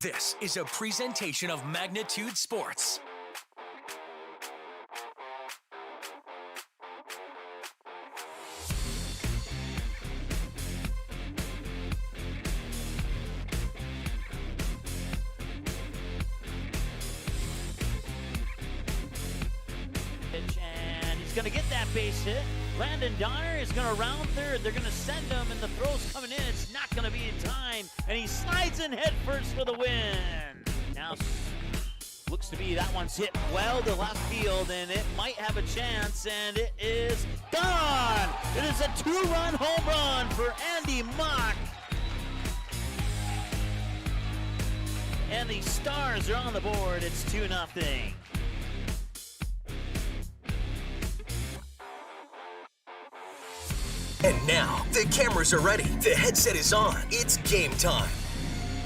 This is a presentation of Magnitude Sports. And he's going to get that base hit. Landon Donner is going to round third. They're going to send him, and the throw's coming in. It's not going to be in time, and he slides in head first for the win. Now, looks to be that one's hit well to left field, and it might have a chance, and it is gone. It is a two-run home run for Andy Mock. And the Stars are on the board. It's 2-0. And now, the cameras are ready. The headset is on. It's game time.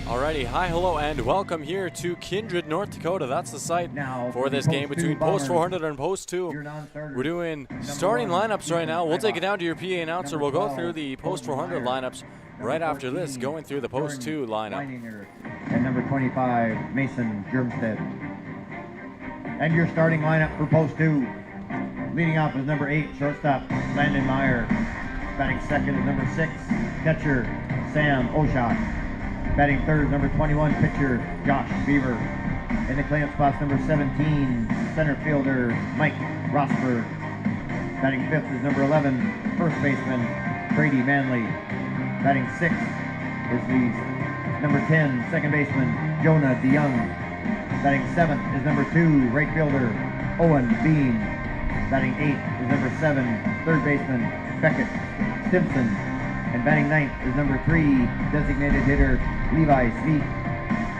Alrighty, hi, hello, and welcome here to Kindred, North Dakota. That's the site for this game between Post 400 and Post 2. We're doing starting lineups right now. We'll take it down to your PA announcer. We'll go through the Post 400 lineups right after this, going through the Post 2 lineup. And number 25, Mason Germstead. And your starting lineup for Post 2. Leading off is number 8, shortstop, Landon Meyer. Batting second is number 6, catcher, Sam Oshak. Batting third is number 21, pitcher, Josh Beaver. In the cleanup spots, number 17, center fielder, Mike Rosberg. Batting fifth is number 11, first baseman, Brady Manley. Batting sixth is the number 10, second baseman, Jonah DeYoung. Batting seventh is number 2, right fielder, Owen Bean. Batting eighth is number 7, third baseman, Beckett Stimson. And batting ninth is number 3, designated hitter Levi Sveet.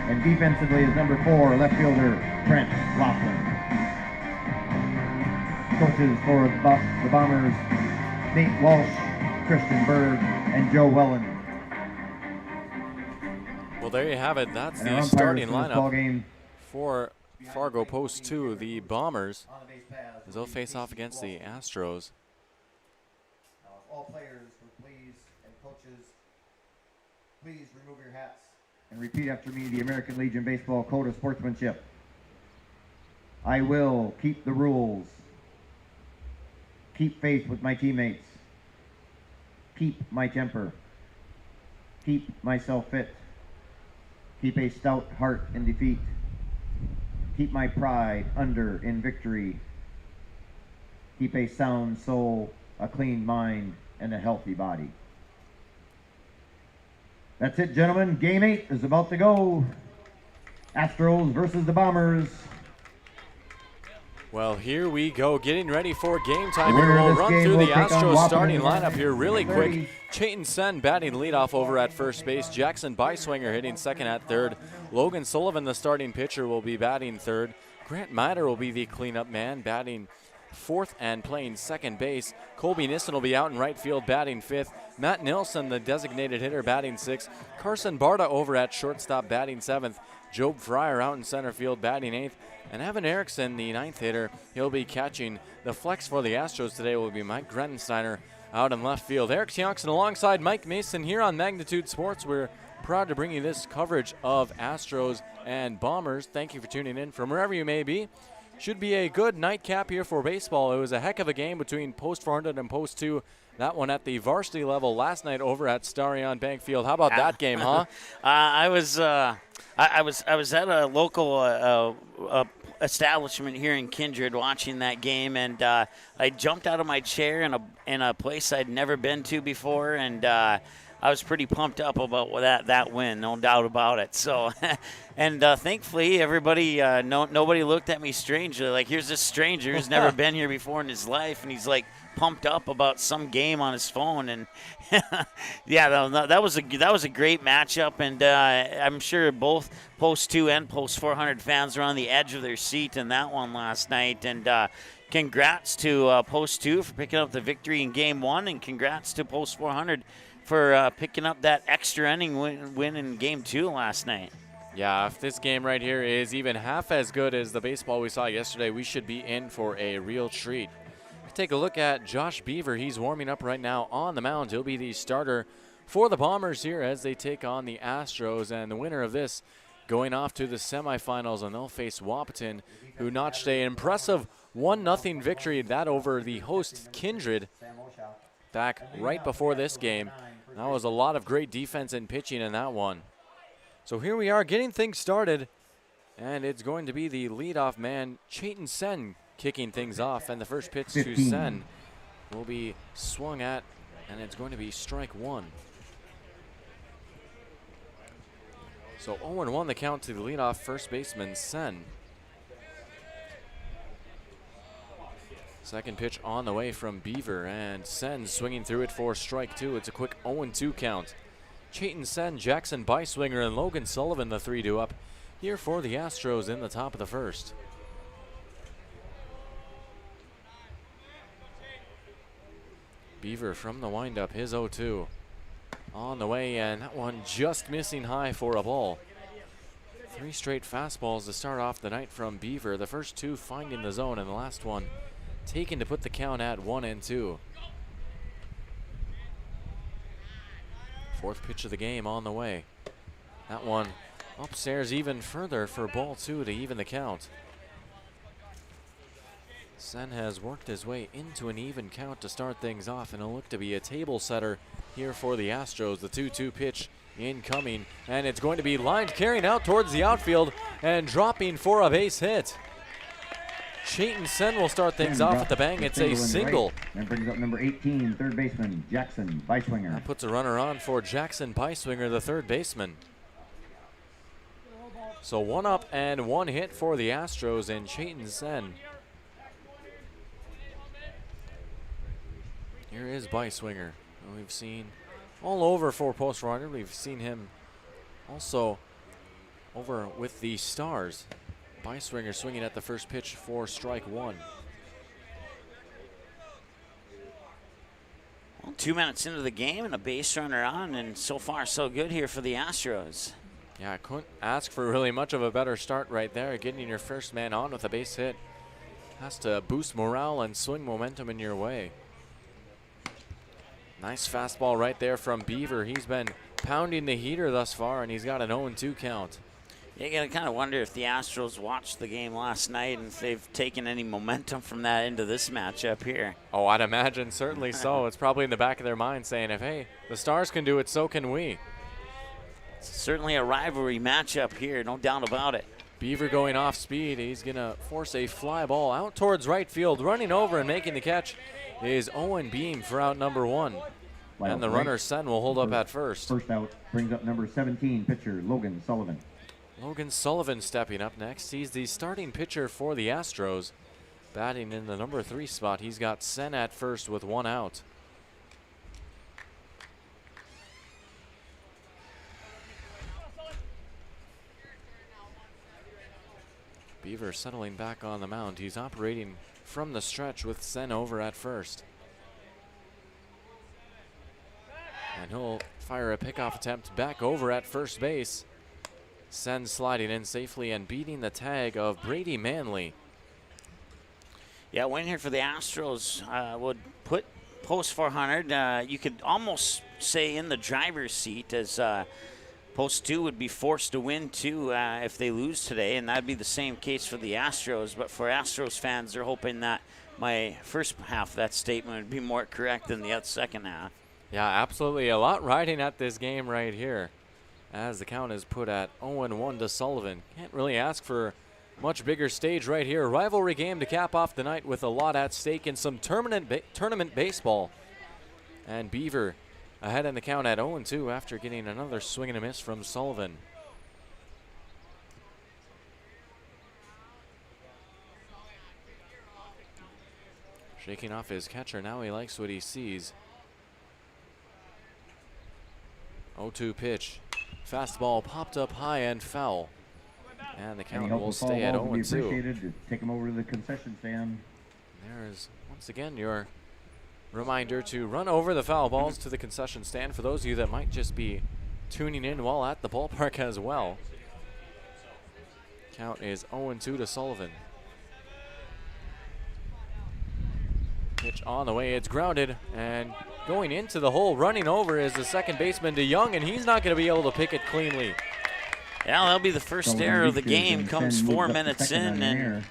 And defensively is number 4, left fielder Trent Laughlin. Coaches for the Bombers, Nate Walsh, Christian Berg, and Joe Wellen. Well, there you have it. That's the starting lineup for Fargo Post 2, the Bombers, as they'll face off against the Astros. All players, please, and coaches, please remove your hats and repeat after me the American Legion Baseball Code of Sportsmanship. I will keep the rules, keep faith with my teammates, keep my temper, keep myself fit, keep a stout heart in defeat, keep my pride under in victory, keep a sound soul, a clean mind, and a healthy body. That's it, gentlemen. Game 8 is about to go. Astros versus the Bombers. Well, here we go, getting ready for game time here. We'll run through the Astros starting lineup here really quick. Chayton Sen batting leadoff over at first base. Jackson Beiswinger hitting second at third. Logan Sullivan, the starting pitcher, will be batting third. Grant Miter will be the cleanup man, batting fourth and playing second base. Colby Nissen will be out in right field, batting fifth. Matt Nilsson, the designated hitter, batting sixth. Carson Barta over at shortstop, batting seventh. Job Fryer out in center field, batting eighth. And Evan Erickson, the ninth hitter, he'll be catching. The flex for the Astros today will be Mike Grettensteiner out in left field. Eric Tiongson alongside Mike Mason here on Magnitude Sports. We're proud to bring you this coverage of Astros and Bombers. Thank you for tuning in from wherever you may be. Should be a good nightcap here for baseball. It was a heck of a game between Post 400 and Post 2. That one at the varsity level last night over at Starion Bank Field. How about that game, huh? I was at a local establishment here in Kindred watching that game, and I jumped out of my chair in a place I'd never been to before, and I was pretty pumped up about that win, no doubt about it. So, and thankfully, everybody, nobody looked at me strangely. Like, here's this stranger who's never been here before in his life, and he's like pumped up about some game on his phone. And yeah, that was a great matchup, and I'm sure both Post 2 and Post 400 fans were on the edge of their seat in that one last night. And congrats to Post 2 for picking up the victory in Game 1, and congrats to Post 400 for picking up that extra inning win in Game 2 last night. Yeah, if this game right here is even half as good as the baseball we saw yesterday, we should be in for a real treat. Take a look at Josh Beaver. He's warming up right now on the mound. He'll be the starter for the Bombers here as they take on the Astros. And the winner of this going off to the semifinals, and they'll face Wahpeton, who notched an impressive 1-0 victory, that over the host Kindred back right before this game. That was a lot of great defense and pitching in that one. So here we are getting things started, and it's going to be the leadoff man, Chayton Sen, kicking things off, and the first pitch 15. to Sen will be swung at, and it's going to be strike one. So 0-1 the count to the leadoff first baseman, Sen. Second pitch on the way from Beaver, and Sen swinging through it for strike two. It's a quick 0-2 count. Chayton Sen, Jackson Beiswinger, and Logan Sullivan, the 3-2 up here for the Astros in the top of the first. Beaver from the windup, his 0-2. On the way, and that one just missing high for a ball. 3 straight fastballs to start off the night from Beaver. The first 2 finding the zone, and the last one taken to put the count at 1-2. Fourth pitch of the game on the way. That one upstairs even further for ball 2 to even the count. Sen has worked his way into an even count to start things off, and it'll look to be a table setter here for the Astros. The 2-2 pitch incoming, and it's going to be lined, carrying out towards the outfield and dropping for a base hit. Chayton Sen will start things off at the bang. It's a single. And brings up number 18, third baseman, Jackson Beiswinger. That puts a runner on for Jackson Beiswinger, the third baseman. So 1 up and 1 hit for the Astros and Chayton Sen. Here is Beiswinger, who we've seen all over for Post Runner. We've seen him also over with the Stars. Beiswinger swinging at the first pitch for strike one. Well, 2 minutes into the game and a base runner on, and so far so good here for the Astros. Yeah, I couldn't ask for really much of a better start right there. Getting your first man on with a base hit has to boost morale and swing momentum in your way. Nice fastball right there from Beaver. He's been pounding the heater thus far, and he's got an 0-2 count. You gotta kind of wonder if the Astros watched the game last night and if they've taken any momentum from that into this matchup here. Oh, I'd imagine certainly so. It's probably in the back of their mind saying, if, hey, the Stars can do it, so can we. It's certainly a rivalry matchup here, no doubt about it. Beaver going off speed. He's gonna force a fly ball out towards right field. Running over and making the catch is Owen Beam for out number 1. And the runner Sen will hold up at first. First out brings up number 17, pitcher Logan Sullivan. Logan Sullivan stepping up next. He's the starting pitcher for the Astros. Batting in the number 3 spot. He's got Sen at first with 1 out. Beaver settling back on the mound. He's operating from the stretch with Sen over at first. And he'll fire a pickoff attempt back over at first base. Sen sliding in safely and beating the tag of Brady Manley. Yeah, win here for the Astros would put Post 400, you could almost say in the driver's seat, as Post 2 would be forced to win too if they lose today, and that'd be the same case for the Astros. But for Astros fans, they're hoping that my first half of that statement would be more correct than the second half. Yeah, absolutely. A lot riding at this game right here, as the count is put at 0-1 to Sullivan. Can't really ask for much bigger stage right here. Rivalry game to cap off the night with a lot at stake in some tournament baseball. And Beaver ahead in the count at 0-2 after getting another swing and a miss from Sullivan. Shaking off his catcher. Now he likes what he sees. 0-2 pitch. Fastball popped up high and foul. And the count will stay at 0-2. Take him over to the concession stand. There's once again your reminder to run over the foul balls to the concession stand for those of you that might just be tuning in while at the ballpark as well. Count is 0-2 to Sullivan. Pitch on the way, it's grounded, and going into the hole, running over is the second baseman DeYoung, and he's not going to be able to pick it cleanly. Yeah, that'll be the first Sullivan error of the reaches game. and Comes Sen 4 moves up to minutes second on in, the and air.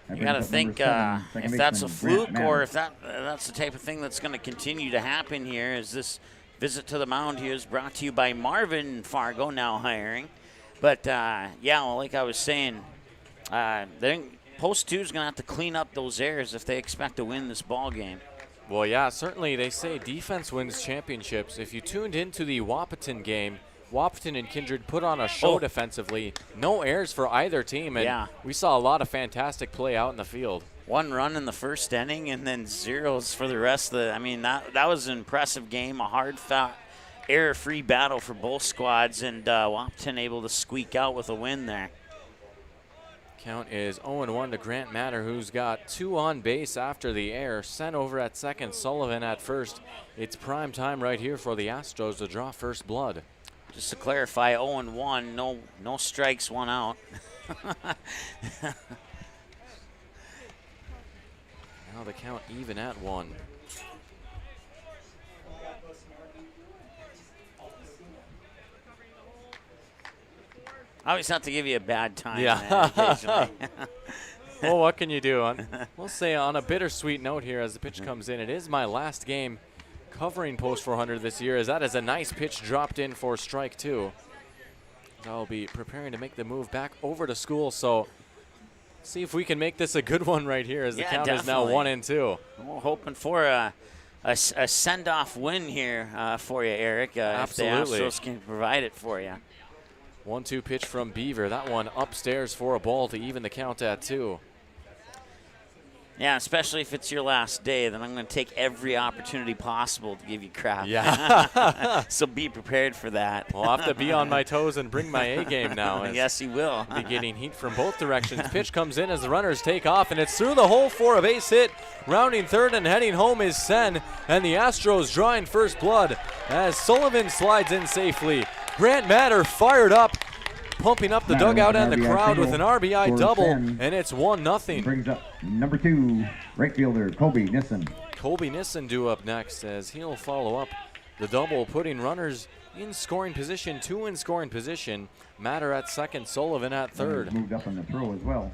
That you got to brings up think number 7, second if that's a baseman, Grant fluke or Matter. if that's the type of thing that's going to continue to happen here. Is this visit to the mound here is brought to you by Marvin Fargo, now hiring. But, yeah, well, like I was saying, Post 2 is going to have to clean up those errors if they expect to win this ball game. Well, yeah, certainly they say defense wins championships. If you tuned into the Wahpeton game, Wahpeton and Kindred put on a show defensively. No errors for either team, and we saw a lot of fantastic play out in the field. 1 run in the first inning and then zeros for the rest of the – I mean, that was an impressive game, a hard-fought, error-free battle for both squads, and Wahpeton able to squeak out with a win there. Count is 0-1 to Grant Matter, who's got 2 on base after the error. Sent over at second, Sullivan at first. It's prime time right here for the Astros to draw first blood. Just to clarify, 0-1, no strikes, 1 out. Now the count even at 1. I always have to give you a bad time. Yeah. Well, what can you do? We'll say on a bittersweet note here as the pitch comes in, it is my last game covering Post 400 this year, as that is a nice pitch dropped in for strike 2. I'll be preparing to make the move back over to school, so see if we can make this a good one right here as the count is now 1-2. We're hoping for a send-off win here for you, Eric. Absolutely. If the Astros can provide it for you. 1-2 pitch from Beaver. That one upstairs for a ball to even the count at 2. Yeah, especially if it's your last day, then I'm going to take every opportunity possible to give you crap. Yeah. So be prepared for that. Well, I'll have to be on my toes and bring my A game now. Yes, you will. Be getting heat from both directions. Pitch comes in as the runners take off, and it's through the hole for a base hit. Rounding third and heading home is Sen, and the Astros drawing first blood as Sullivan slides in safely. Grant Matter fired up, pumping up the dugout and the crowd with an RBI double, and it's 1-0. Brings up number 2, right fielder Colby Nissen. Colby Nissen due up next as he'll follow up the double, putting runners in scoring position, 2 in scoring position. Matter at second, Sullivan at third. Moved up on the throw as well.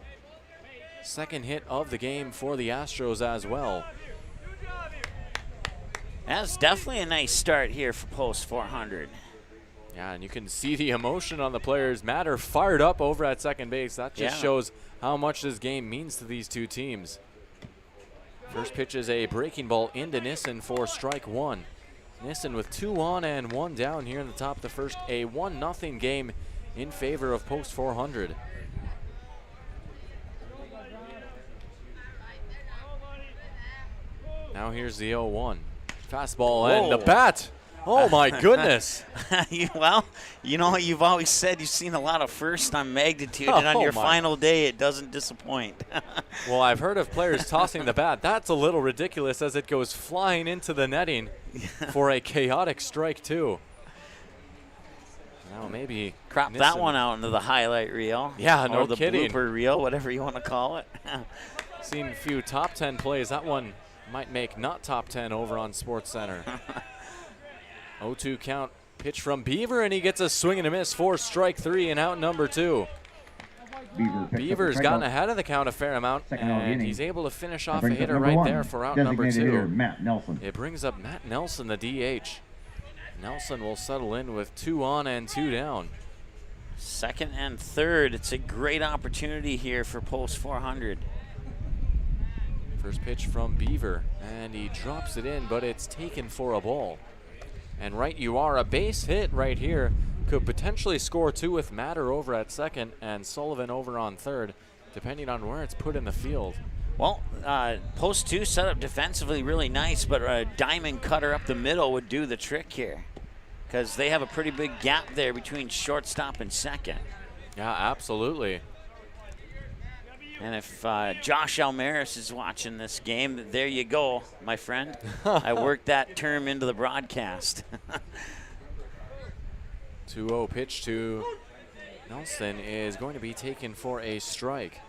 Second hit of the game for the Astros as well. That's definitely a nice start here for Post 400. Yeah, and you can see the emotion on the players. Matter fired up over at second base. That just shows how much this game means to these two teams. First pitch is a breaking ball into Nissen for strike 1. Nissen with 2 on and 1 down here in the top of the first. A 1-0 game in favor of Post 400. Now here's the 0-1. Fastball and the bat. Oh, my goodness. Well, you know, you've always said you've seen a lot of first on magnitude, and on your final day, it doesn't disappoint. Well, I've heard of players tossing the bat. That's a little ridiculous as it goes flying into the netting for a chaotic strike 2. Now maybe crop that one out into the highlight reel. Yeah, no kidding. Or the blooper reel, whatever you want to call it. Seen a few top 10 plays. That one might make not top 10 over on SportsCenter. 0-2 count, pitch from Beaver, and he gets a swing and a miss for strike 3 and out number 2. Beaver's gotten ahead of the count a fair amount, and he's able to finish off a hitter right there for out number 2. Matt Nelson. It brings up Matt Nelson, the DH. Nelson will settle in with 2 on and 2 down. Second and third. It's a great opportunity here for Post 400. First pitch from Beaver, and he drops it in, but it's taken for a ball. And right you are, a base hit right here. Could potentially score 2 with Matter over at second and Sullivan over on third, depending on where it's put in the field. Well, Post 2 set up defensively really nice, but a diamond cutter up the middle would do the trick here, because they have a pretty big gap there between shortstop and second. Yeah, absolutely. And if Josh Almaris is watching this game, there you go, my friend. I worked that term into the broadcast. 2-0 pitch to Nelson is going to be taken for a strike.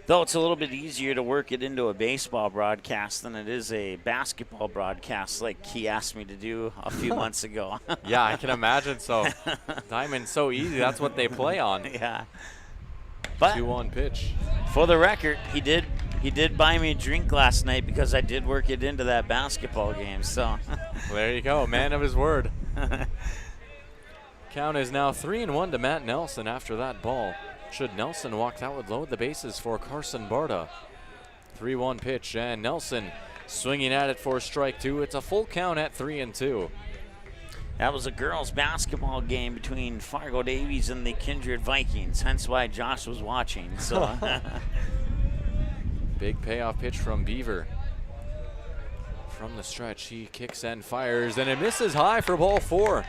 Though it's a little bit easier to work it into a baseball broadcast than it is a basketball broadcast like he asked me to do a few months ago. Yeah, I can imagine so. Diamond's so easy. That's what they play on. Yeah. But 2-1 pitch. for the record, he did buy me a drink last night because I did work it into that basketball game. So There you go, man of his word. Count is now 3-1 to Matt Nelson after that ball. Should Nelson walk, that would load the bases for Carson Barta. 3-1 pitch, and Nelson swinging at it for strike 2. It's a full count at 3-2. that was a girls' basketball game between Fargo Davies and the Kindred Vikings. Hence why Josh was watching. So Big payoff pitch from Beaver. From the stretch, he kicks and fires, and it misses high for ball 4.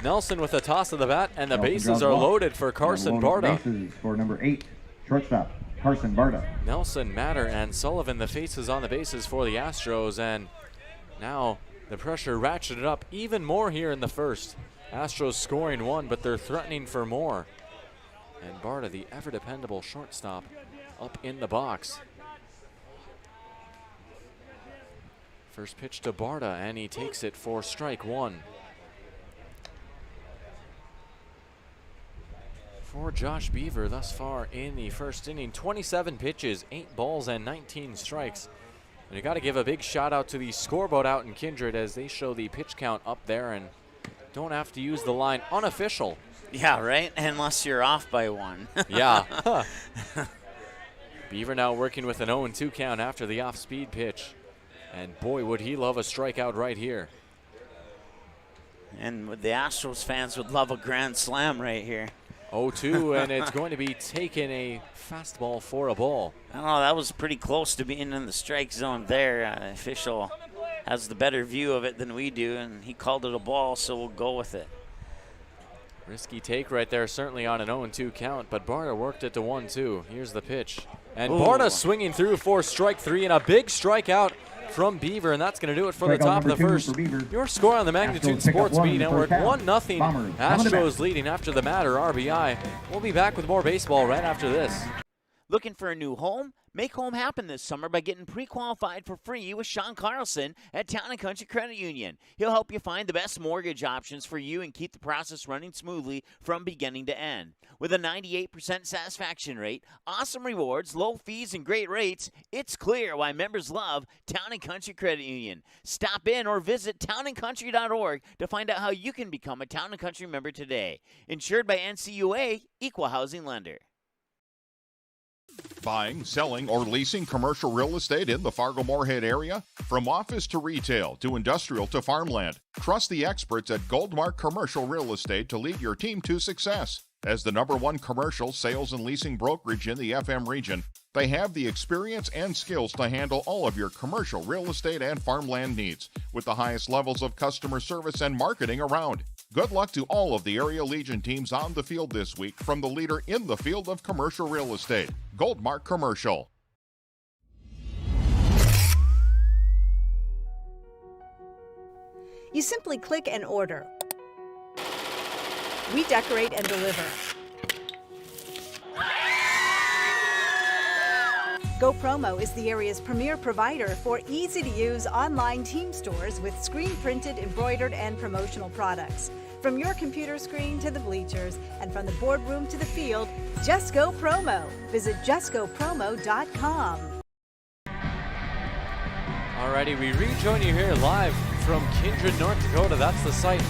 Nelson with a toss of the bat, and the bases are loaded for Carson Barta. Bases for number 8, shortstop, Carson Barta. Nelson, Matter, and Sullivan, the faces on the bases for the Astros, and now the pressure ratcheted up even more here in the first. Astros scoring 1, but they're threatening for more. And Barta, the ever-dependable shortstop, up in the box. First pitch to Barta, and he takes it for strike 1. For Josh Beaver thus far in the first inning, 27 pitches, 8 balls, and 19 strikes. And you got to give a big shout out to the scoreboard out in Kindred as they show the pitch count up there and don't have to use the line unofficial. yeah, right. Unless you're off by 1. Yeah. Beaver now working with an 0-2 count after the off-speed pitch. And boy, would he love a strikeout right here. And the Astros fans would love a grand slam right here. 0-2, and it's going to be taken a fastball for a ball. I don't know, that was pretty close to being in the strike zone there. Official has the better view of it than we do, and he called it a ball, so we'll go with it. Risky take right there, certainly on an 0-2 count, but Barta worked it to 1-2. Here's the pitch. And Barta swinging through for strike 3, and a big strikeout from Beaver, and that's going to do it for the top of the first. Your score on the Magnitude Sports Beat Network, 1-0. Astros leading after the Matter RBI. We'll be back with more baseball right after this. Looking for a new home? Make home happen this summer by getting pre-qualified for free with Sean Carlson at Town & Country Credit Union. He'll help you find the best mortgage options for you and keep the process running smoothly from beginning to end. With a 98% satisfaction rate, awesome rewards, low fees, and great rates, it's clear why members love Town & Country Credit Union. Stop in or visit townandcountry.org to find out how you can become a Town & Country member today. Insured by NCUA, Equal Housing Lender. Buying, selling, or leasing commercial real estate in the Fargo-Moorhead area? From office to retail to industrial to farmland, trust the experts at Goldmark Commercial Real Estate to lead your team to success. As the #1 commercial sales and leasing brokerage in the FM region, they have the experience and skills to handle all of your commercial real estate and farmland needs with the highest levels of customer service and marketing around. Good luck to all of the Area Legion teams on the field this week from the leader in the field of commercial real estate, Goldmark Commercial. You simply click and order. We decorate and deliver. GoPromo is the area's premier provider for easy-to-use online team stores with screen-printed, embroidered, and promotional products. From your computer screen to the bleachers, and from the boardroom to the field, just go promo. Visit justgopromo.com. Alrighty, we rejoin you here live from Kindred, North Dakota. That's the site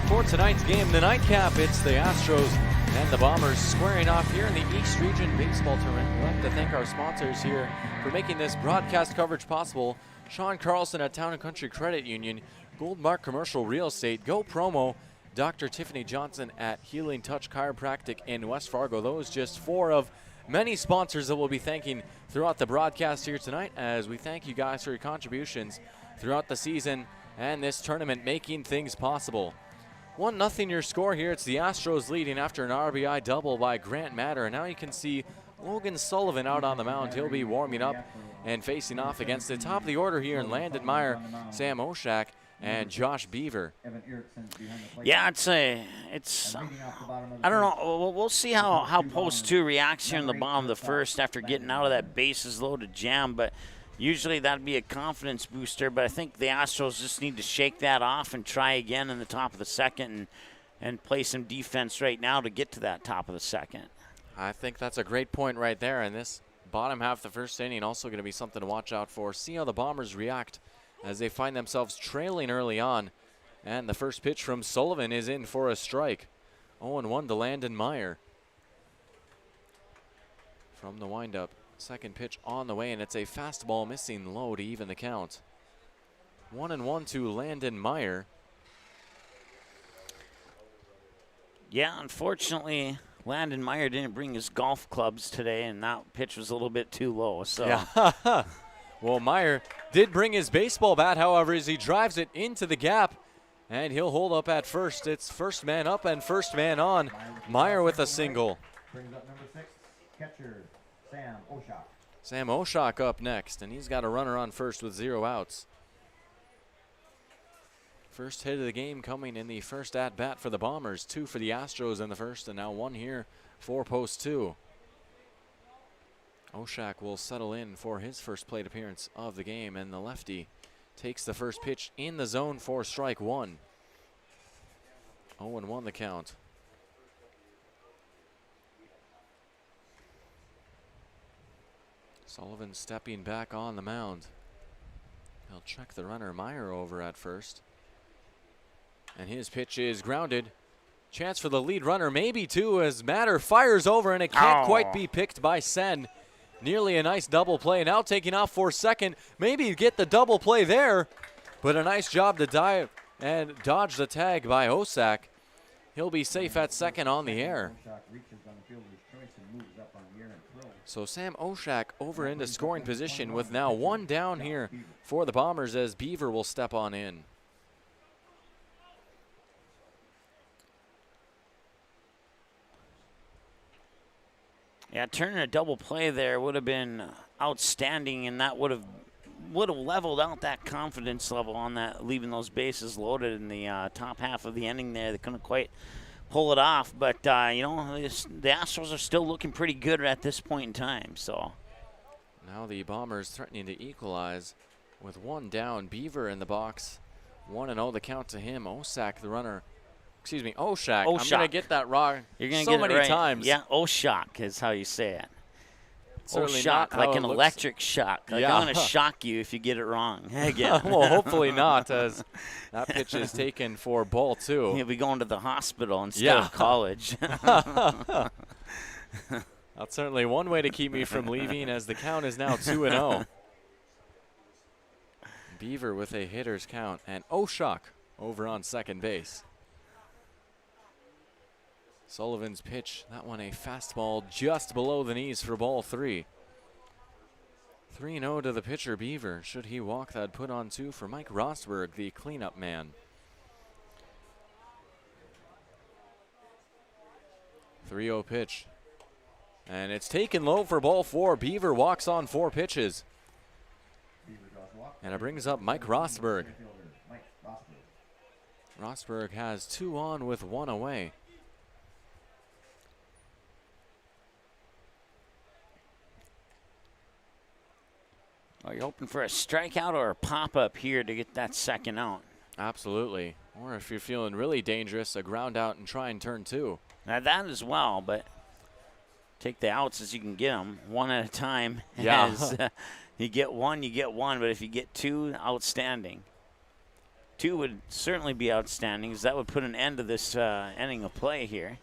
for tonight's game. The nightcap, it's the Astros and the Bombers squaring off here in the East Region Baseball Tournament. We'd like to thank our sponsors here for making this broadcast coverage possible. Sean Carlson at Town & Country Credit Union, Goldmark Commercial Real Estate, Go Promo, Dr. Tiffany Johnson at Healing Touch Chiropractic in West Fargo. Those just 4 of many sponsors that we'll be thanking throughout the broadcast here tonight, as we thank you guys for your contributions throughout the season and this tournament, making things possible. 1-0 your score here. It's the Astros leading after an RBI double by Grant Matter. And now you can see Logan Sullivan out on the mound. He'll be warming up and facing off against the top of the order here in Landon Meyer, Sam Oshak, and Josh Beaver. Yeah, it's I don't know. We'll see how post 2 reacts here in the bottom of the first after getting out of that bases loaded jam. But usually that'd be a confidence booster. But I think the Astros just need to shake that off and try again in the top of the second and play some defense right now to get to that top of the second. I think that's a great point right there. And this bottom half of the first inning also going to be something to watch out for. See how the Bombers react as they find themselves trailing early on. And the first pitch from Sullivan is in for a strike. 0-1 to Landon Meyer. From the windup, second pitch on the way, and it's a fastball missing low to even the count. 1-1 to Landon Meyer. Yeah, unfortunately, Landon Meyer didn't bring his golf clubs today, and that pitch was a little bit too low. So. Yeah. Well, Meyer did bring his baseball bat, however, as he drives it into the gap, and he'll hold up at first. It's first man up and first man on. Meyer with a single. Brings up number 6, catcher Sam Oshak. Sam Oshak up next, and he's got a runner on first with 0 outs. First hit of the game coming in the first at-bat for the Bombers. 2 for the Astros in the first, and now 1 here for post 2. Oshak will settle in for his first plate appearance of the game, and the lefty takes the first pitch in the zone for strike 1. 0-1 the count. Sullivan stepping back on the mound. He'll check the runner Meyer over at first. And his pitch is grounded. Chance for the lead runner, maybe two, as Matter fires over, and it can't quite be picked by Sen. Nearly a nice double play. Now taking off for second. Maybe get the double play there, but a nice job to dive and dodge the tag by Oshak. He'll be safe at second on the air. So Sam Oshak over into scoring position with now 1 down here for the Bombers as Beaver will step on in. Yeah, turning a double play there would have been outstanding, and that would have leveled out that confidence level on that, leaving those bases loaded in the top half of the inning there. They couldn't quite pull it off, but you know, the Astros are still looking pretty good at this point in time. So now the Bombers threatening to equalize with 1 down. Beaver in the box, 1-0 the count to him. Oshak the runner. Excuse me, Oshak. I'm going to get that wrong. You're gonna so get many it right. times. Yeah, Oshak is how you say it. Oshak, like an electric shock. Like yeah. I'm going to shock you if you get it wrong again. Well, hopefully not, as that pitch is taken for ball 2. He'll be going to the hospital instead of college. That's certainly one way to keep me from leaving, as the count is now 2-0. Beaver with a hitter's count, and Oshak over on second base. Sullivan's pitch, that one a fastball just below the knees for ball 3. 3-0 to the pitcher Beaver. Should he walk, that put on 2 for Mike Rosberg, the cleanup man. 3-0 pitch. And it's taken low for ball 4. Beaver walks on 4 pitches. And it brings up Mike Rosberg. Rosberg has 2 on with 1 away. Are you hoping for a strikeout or a pop-up here to get that second out? Absolutely. Or if you're feeling really dangerous, a ground out and try and turn 2. Now that as well, but take the outs as you can get them, one at a time. Yeah. As, you get one, but if you get 2, outstanding. 2 would certainly be outstanding, because that would put an end to this inning of play here.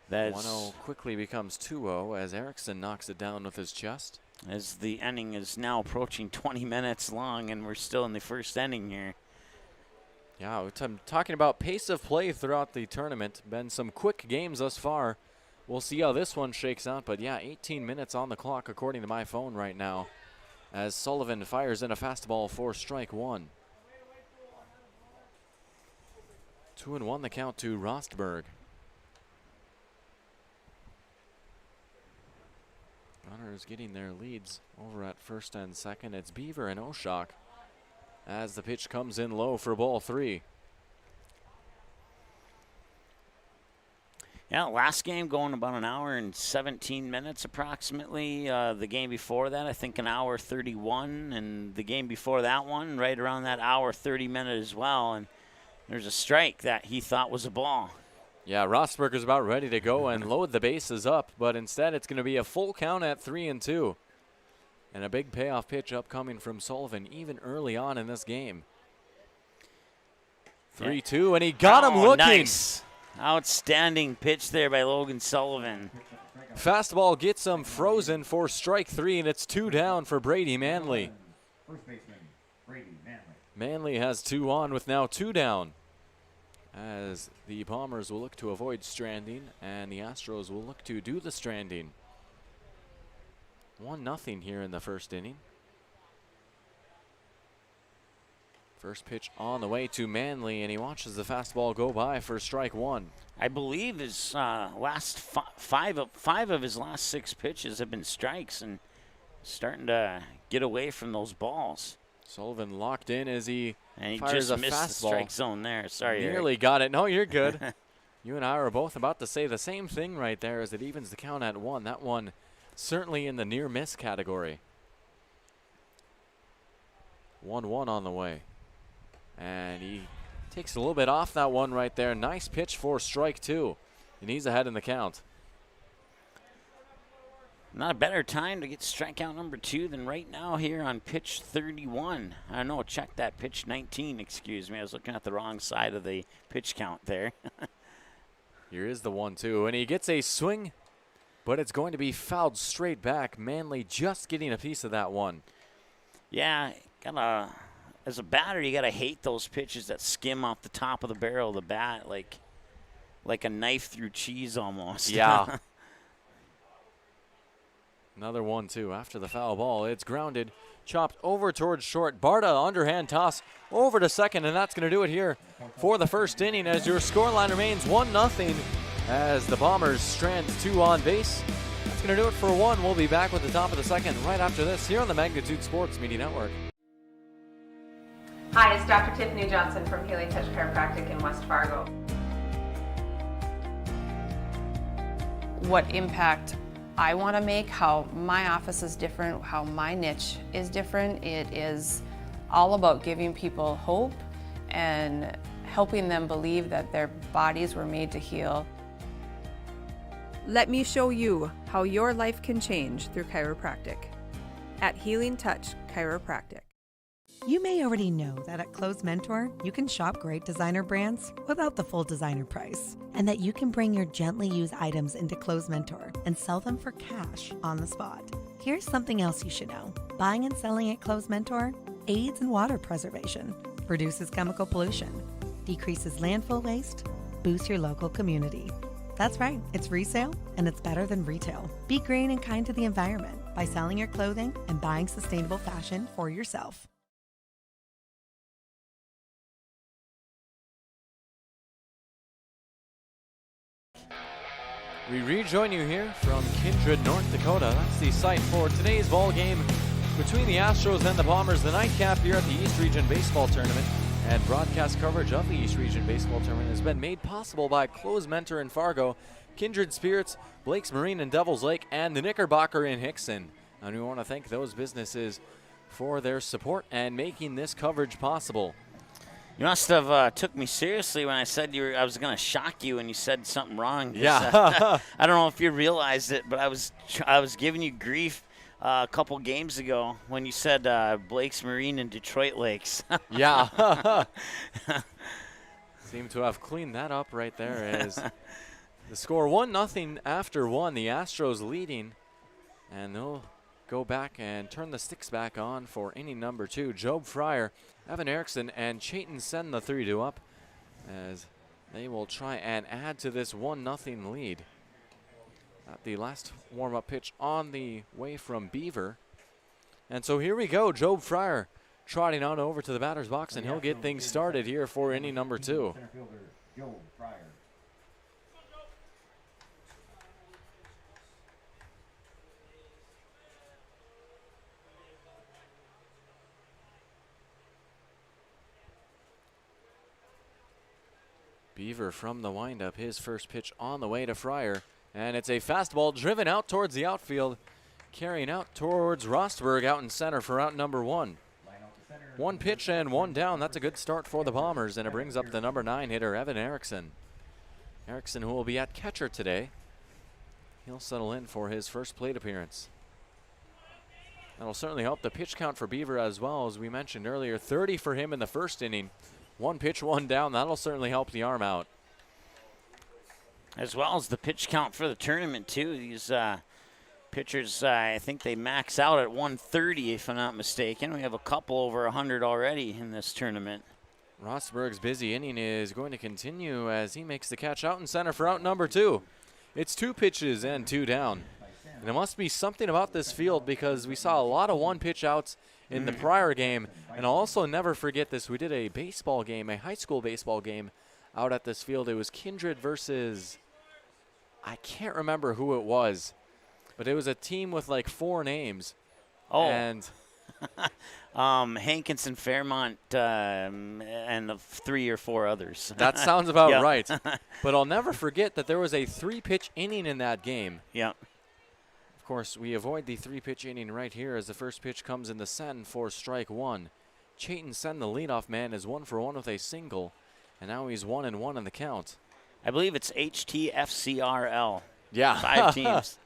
1-0 quickly becomes 2-0 as Erickson knocks it down with his chest. As the inning is now approaching 20 minutes long, and we're still in the first inning here. Yeah, I'm talking about pace of play throughout the tournament. Been some quick games thus far. We'll see how this one shakes out, but yeah, 18 minutes on the clock according to my phone right now, as Sullivan fires in a fastball for strike 1. 2-1 the count to Rostberg. Runners getting their leads over at first and second. It's Beaver and Oshak. as the pitch comes in low for ball 3. Yeah, last game going about an hour and 17 minutes approximately. The game before that, I think an hour 31, and the game before that one, right around that hour 30 minute as well. And there's a strike that he thought was a ball. Yeah, Rosberger's about ready to go and load the bases up, but instead it's going to be a full count at 3-2. And a big payoff pitch upcoming from Sullivan even early on in this game. 3-2, and he got him looking. Nice. Outstanding pitch there by Logan Sullivan. Fastball gets him frozen for strike 3, and it's 2 down for Brady Manley. First baseman, Brady Manley. Manley has 2 on with now 2 down, as the Bombers will look to avoid stranding, and the Astros will look to do the stranding. 1-0 here in the first inning. First pitch on the way to Manley, and he watches the fastball go by for strike 1. I believe his last five of his last 6 pitches have been strikes, and starting to get away from those balls. Sullivan locked in as he And he fires just a missed the fastball. strike zone there. Sorry, Nearly Eric. got it. No, you're good. You and I were both about to say the same thing right there as it evens the count at 1. That one certainly in the near miss category. 1-1 on the way. And he takes a little bit off that one right there. Nice pitch for strike 2. And he's ahead in the count. Not a better time to get strikeout number 2 than right now here on pitch 31. I know, check that, pitch 19, excuse me. I was looking at the wrong side of the pitch count there. Here is the 1-2, and he gets a swing, but it's going to be fouled straight back. Manley just getting a piece of that one. Yeah, as a batter, you gotta hate those pitches that skim off the top of the barrel of the bat, like a knife through cheese almost. Yeah. Another 1-2 after the foul ball. It's grounded, chopped over towards short. Barta underhand toss over to second, and that's going to do it here for the first inning as your scoreline remains 1-0 as the Bombers strand 2 on base. That's going to do it for 1. We'll be back with the top of the second right after this here on the Magnitude Sports Media Network. Hi, it's Dr. Tiffany Johnson from Healing Touch Chiropractic in West Fargo. What impact I want to make, how my office is different, how my niche is different. It is all about giving people hope and helping them believe that their bodies were made to heal. Let me show you how your life can change through chiropractic at Healing Touch Chiropractic. You may already know that at Clothes Mentor, you can shop great designer brands without the full designer price, and that you can bring your gently used items into Clothes Mentor and sell them for cash on the spot. Here's something else you should know. Buying and selling at Clothes Mentor aids in water preservation, reduces chemical pollution, decreases landfill waste, boosts your local community. That's right, it's resale and it's better than retail. Be green and kind to the environment by selling your clothing and buying sustainable fashion for yourself. We rejoin you here from Kindred, North Dakota. That's the site for today's ball game between the Astros and the Bombers, the nightcap here at the East Region Baseball Tournament. And broadcast coverage of the East Region Baseball Tournament has been made possible by Clothes Mentor in Fargo, Kindred Spirits, Blake's Marine in Devil's Lake, and the Knickerbocker in Hickson. And we want to thank those businesses for their support and making this coverage possible. You must have took me seriously when I said I was going to shock you and you said something wrong. Yeah. I don't know if you realized it, but I was giving you grief a couple games ago when you said Blake's Marine and Detroit Lakes. Yeah. Seem to have cleaned that up right there as the score 1-0 after 1. The Astros leading, and they'll go back and turn the sticks back on for inning number 2. Job Fryer, Evan Erickson, and Chayton send the 3-2 up as they will try and add to this 1-0 lead. At the last warm-up pitch on the way from Beaver. And so here we go. Job Fryer trotting on over to the batter's box, and he'll get things started here for inning number 2. Center fielder, Joe Fryer. Beaver from the windup, his first pitch on the way to Fryer. And it's a fastball driven out towards the outfield, carrying out towards Rostberg out in center for out number 1. 1 pitch and 1 down. That's a good start for the Bombers, and it brings up the number 9 hitter, Evan Erickson. Erickson, who will be at catcher today. He'll settle in for his first plate appearance. That'll certainly help the pitch count for Beaver as well. As we mentioned earlier, 30 for him in the first inning. 1 pitch, 1 down. That'll certainly help the arm out. As well as the pitch count for the tournament, too. These pitchers, I think they max out at 130, if I'm not mistaken. We have a couple over 100 already in this tournament. Rosberg's busy inning is going to continue as he makes the catch out in center for out number 2. It's 2 pitches and 2 down. And it must be something about this field because we saw a lot of 1-pitch outs in the prior game. And I'll also never forget this. We did a baseball game, a high school baseball game out at this field. It was Kindred versus, I can't remember who it was, but it was a team with like 4 names. Oh. And Hankinson, Fairmont, and the 3 or 4 others. That sounds about right. But I'll never forget that there was a 3-pitch inning in that game. Yeah. Of course, we avoid the 3-pitch inning right here as the first pitch comes in the Sen for strike 1. Chayton Sen, the leadoff man, is 1 for 1 with a single, and now he's 1-1 in the count. I believe it's HTFCRL. Yeah. 5 teams.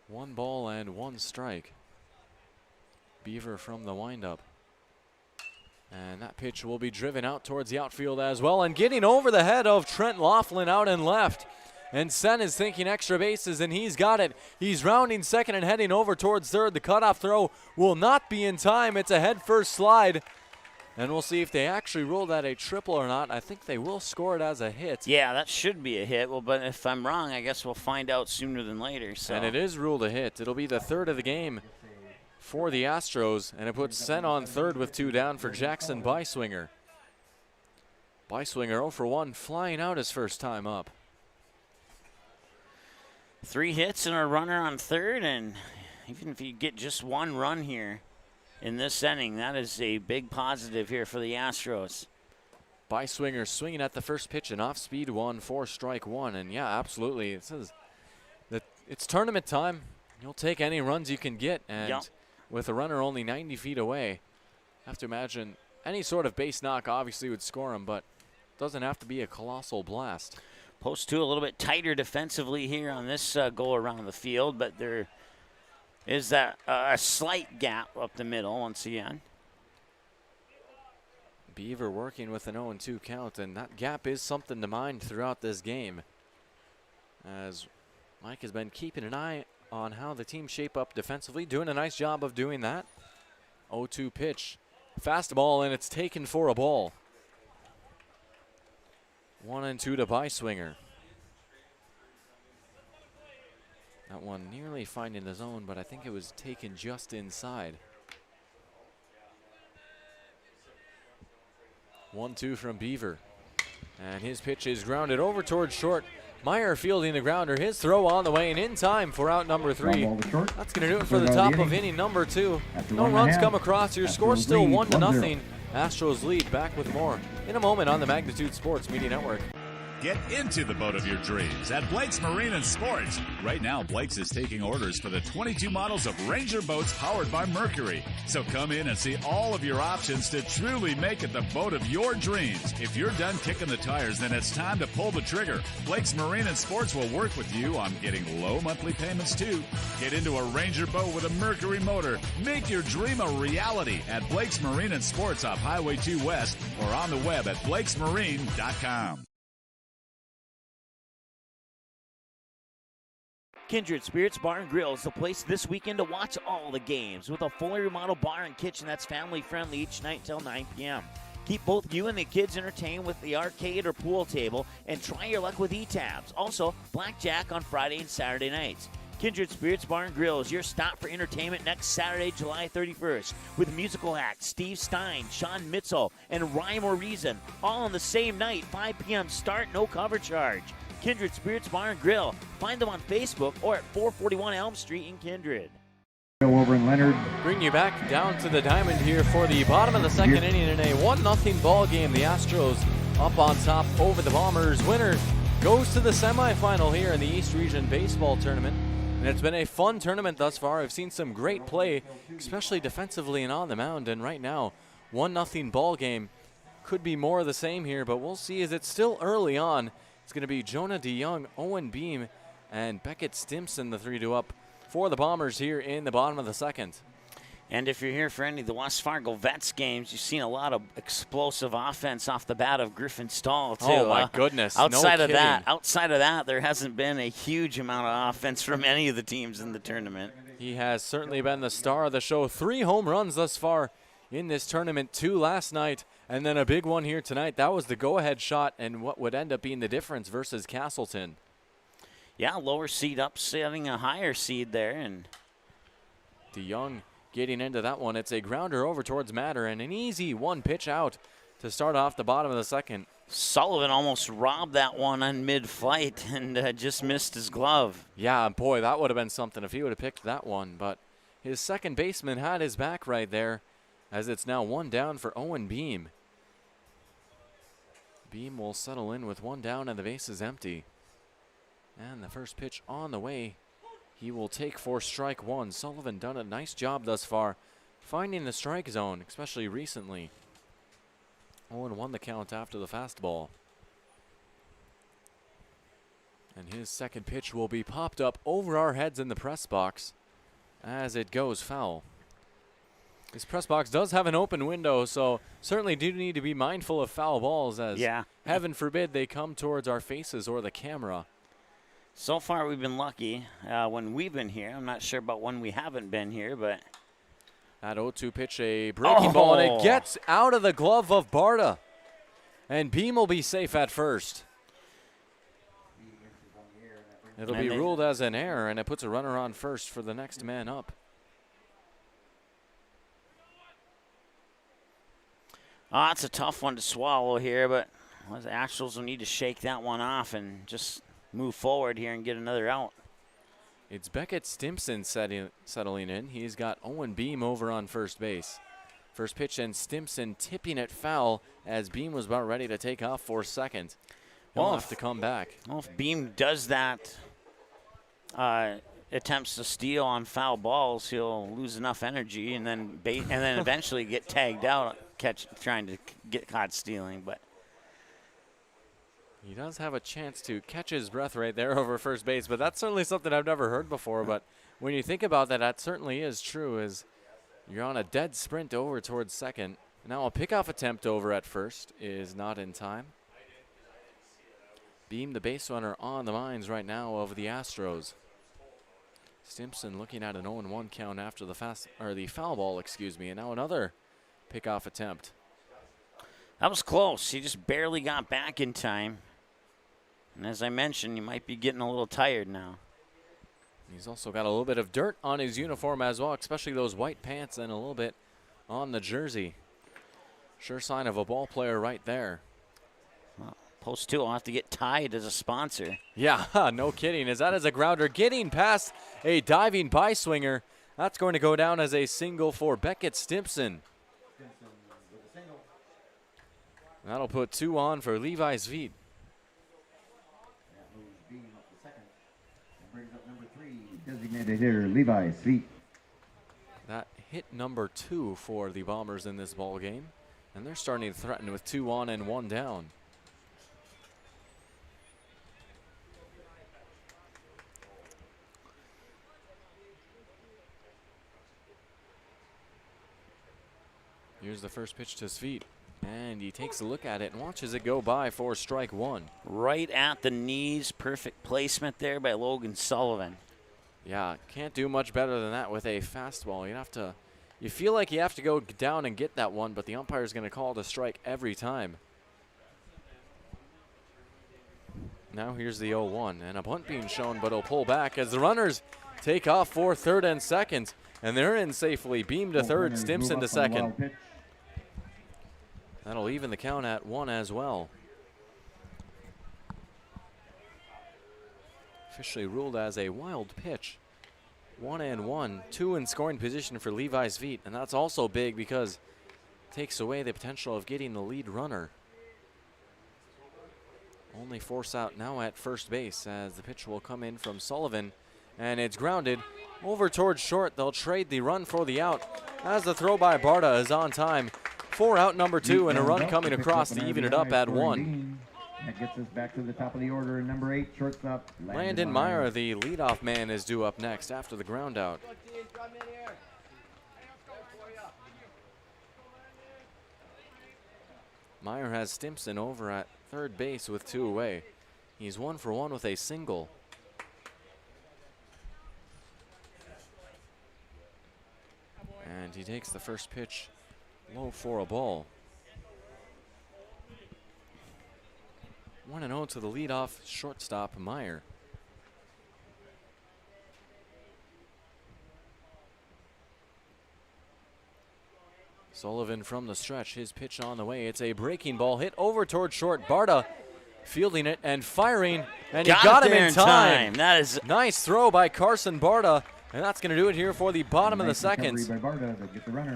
1 ball and 1 strike. Beaver from the windup. And that pitch will be driven out towards the outfield as well, and getting over the head of Trent Laughlin out and left. And Sen is thinking extra bases, and he's got it. He's rounding second and heading over towards third. The cutoff throw will not be in time. It's a head-first slide. And we'll see if they actually rule that a triple or not. I think they will score it as a hit. Yeah, that should be a hit. Well, but if I'm wrong, I guess we'll find out sooner than later. So. And it is ruled a hit. It'll be the 3rd of the game for the Astros, and it puts Sen on 3rd with 2 down for Jackson Byswinger. Byswinger 0 for 1, flying out his first time up. 3 hits and a runner on 3rd, and even if you get just 1 run here in this inning, that is a big positive here for the Astros. Byswinger swinging at the first pitch, an off-speed 1 for strike 1, and yeah, absolutely. It says that it's tournament time. You'll take any runs you can get, and with a runner only 90 feet away, I have to imagine any sort of base knock obviously would score him, but it doesn't have to be a colossal blast. Post 2 a little bit tighter defensively here on this go around the field, but there is that a slight gap up the middle once again. Beaver working with an 0-2 count, and that gap is something to mind throughout this game, as Mike has been keeping an eye on how the team shape up defensively, doing a nice job of doing that. 0-2 pitch, fastball, and it's taken for a ball. 1-2 to Byswinger. That one nearly finding the zone, but I think it was taken just inside. 1-2 from Beaver. And his pitch is grounded over towards short. Meyer fielding the grounder. His throw on the way and in time for out number 3. That's going to do it for the top of inning number 2. No runs come across. Your score still 1-0. Astros lead. Back with more in a moment on the Magnitude Sports Media Network. Get into the boat of your dreams at Blake's Marine and Sports. Right now, Blake's is taking orders for the 22 models of Ranger boats powered by Mercury. So come in and see all of your options to truly make it the boat of your dreams. If you're done kicking the tires, then it's time to pull the trigger. Blake's Marine and Sports will work with you on getting low monthly payments too. Get into a Ranger boat with a Mercury motor. Make your dream a reality at Blake's Marine and Sports off Highway 2 West or on the web at blakesmarine.com. Kindred Spirits Bar and Grill is the place this weekend to watch all the games with a fully remodeled bar and kitchen that's family friendly each night till 9 p.m. Keep both you and the kids entertained with the arcade or pool table and try your luck with E-Tabs. Also, blackjack on Friday and Saturday nights. Kindred Spirits Bar and Grill is your stop for entertainment next Saturday, July 31st with musical acts Steve Stein, Sean Mitzel, and Rhyme or Reason, all on the same night, 5 p.m. start, no cover charge. Kindred Spirits Bar and Grill. Find them on Facebook or at 441 Elm Street in Kindred. Over in Leonard. Bring you back down to the diamond here for the bottom of the second inning in a 1-0 ball game. The Astros up on top over the Bombers. Winner goes to the semifinal here in the East Region Baseball Tournament. And it's been a fun tournament thus far. I've seen some great play, especially defensively and on the mound. And right now, 1-0 ball game. Could be more of the same here, but we'll see as it's still early on. It's going to be Jonah DeYoung, Owen Beam, and Beckett Stimson, the 3-2 up for the Bombers here in the bottom of the second. And if you're here for any of the West Fargo Vets games, you've seen a lot of explosive offense off the bat of Griffin Stahl, too. Oh, my goodness. Outside of that, there hasn't been a huge amount of offense from any of the teams in the tournament. He has certainly been the star of the show. 3 home runs thus far in this tournament, 2 last night, and then a big one here tonight. That was the go-ahead shot and what would end up being the difference versus Castleton. Yeah, lower seed upsetting a higher seed there. And DeYoung getting into that one. It's a grounder over towards Matter and an easy 1 pitch out to start off the bottom of the second. Sullivan almost robbed that one on mid-flight and just missed his glove. Yeah, boy, that would have been something if he would have picked that one. But his second baseman had his back right there, as it's now 1 down for Owen Beam. Beam will settle in with 1 down and the base is empty. And the first pitch on the way. He will take for strike 1. Sullivan done a nice job thus far finding the strike zone, especially recently. 0-1 the count after the fastball. And his second pitch will be popped up over our heads in the press box as it goes foul. This press box does have an open window, so certainly do need to be mindful of foul balls as heaven forbid they come towards our faces or the camera. So far we've been lucky when we've been here. I'm not sure about when we haven't been here, but that 0-2 pitch, a breaking ball, and it gets out of the glove of Barta. And Beam will be safe at first. It'll be ruled as an error, and it puts a runner on first for the next man up. Oh, it's a tough one to swallow here, but the Astros will need to shake that one off and just move forward here and get another out. It's Beckett Stimson settling in. He's got Owen Beam over on first base. First pitch and Stimson tipping it foul as Beam was about ready to take off for second. He'll have to come back. Well, if Beam does that, attempts to steal on foul balls, he'll lose enough energy and then eventually get tagged out, trying to get caught stealing. But he does have a chance to catch his breath right there over first base, but that's certainly something I've never heard before. But when you think about that, that certainly is true, as you're on a dead sprint over towards second. Now a pickoff attempt over at first is not in time. Beam, the base runner, on the minds right now of the Astros. Stimson looking at an 0-1 count after the foul ball, and now another pickoff attempt. That was close. He just barely got back in time. And as I mentioned, you might be getting a little tired now. He's also got a little bit of dirt on his uniform as well, especially those white pants and a little bit on the jersey. Sure sign of a ball player right there. Well, Post 2 will have to get tied as a sponsor. Yeah, no kidding. As that is a grounder getting past a diving by swinger. That's going to go down as a single for Beckett Stimson. That'll put 2 on for Levi Sveit. Designated hitter Levi Sveit. That hit number 2 for the Bombers in this ball game, and they're starting to threaten with 2 on and 1 down. Here's the first pitch to Sveit, and he takes a look at it and watches it go by for strike 1. Right at the knees, perfect placement there by Logan Sullivan. Yeah, can't do much better than that with a fastball. You feel like you have to go down and get that one, but the umpire's going to call it a strike every time. Now here's the 0-1, and a bunt being shown, but he'll pull back as the runners take off for third and second, and they're in safely. Beam to third, Stimson to second. That'll even the count at 1 as well. Officially ruled as a wild pitch. 1-1, 2 in scoring position for Levi's Veet, and that's also big because it takes away the potential of getting the lead runner. Only force out now at first base as the pitch will come in from Sullivan, and it's grounded over towards short. They'll trade the run for the out as the throw by Barta is on time for out number 2, and a run coming across to even it up at 1. That gets us back to the top of the order. Number 8, shortstop, Landon Meyer, the leadoff man, is due up next after the ground out. Meyer has Stimson over at third base with 2 away. He's 1 for 1 with a single. And he takes the first pitch low for a ball. 1-0 to the leadoff shortstop, Meyer. Sullivan from the stretch, his pitch on the way. It's a breaking ball hit over towards short. Barta fielding it and firing, and he got him in time. That is nice throw by Carson Barta, and that's going to do it here for the bottom of the second.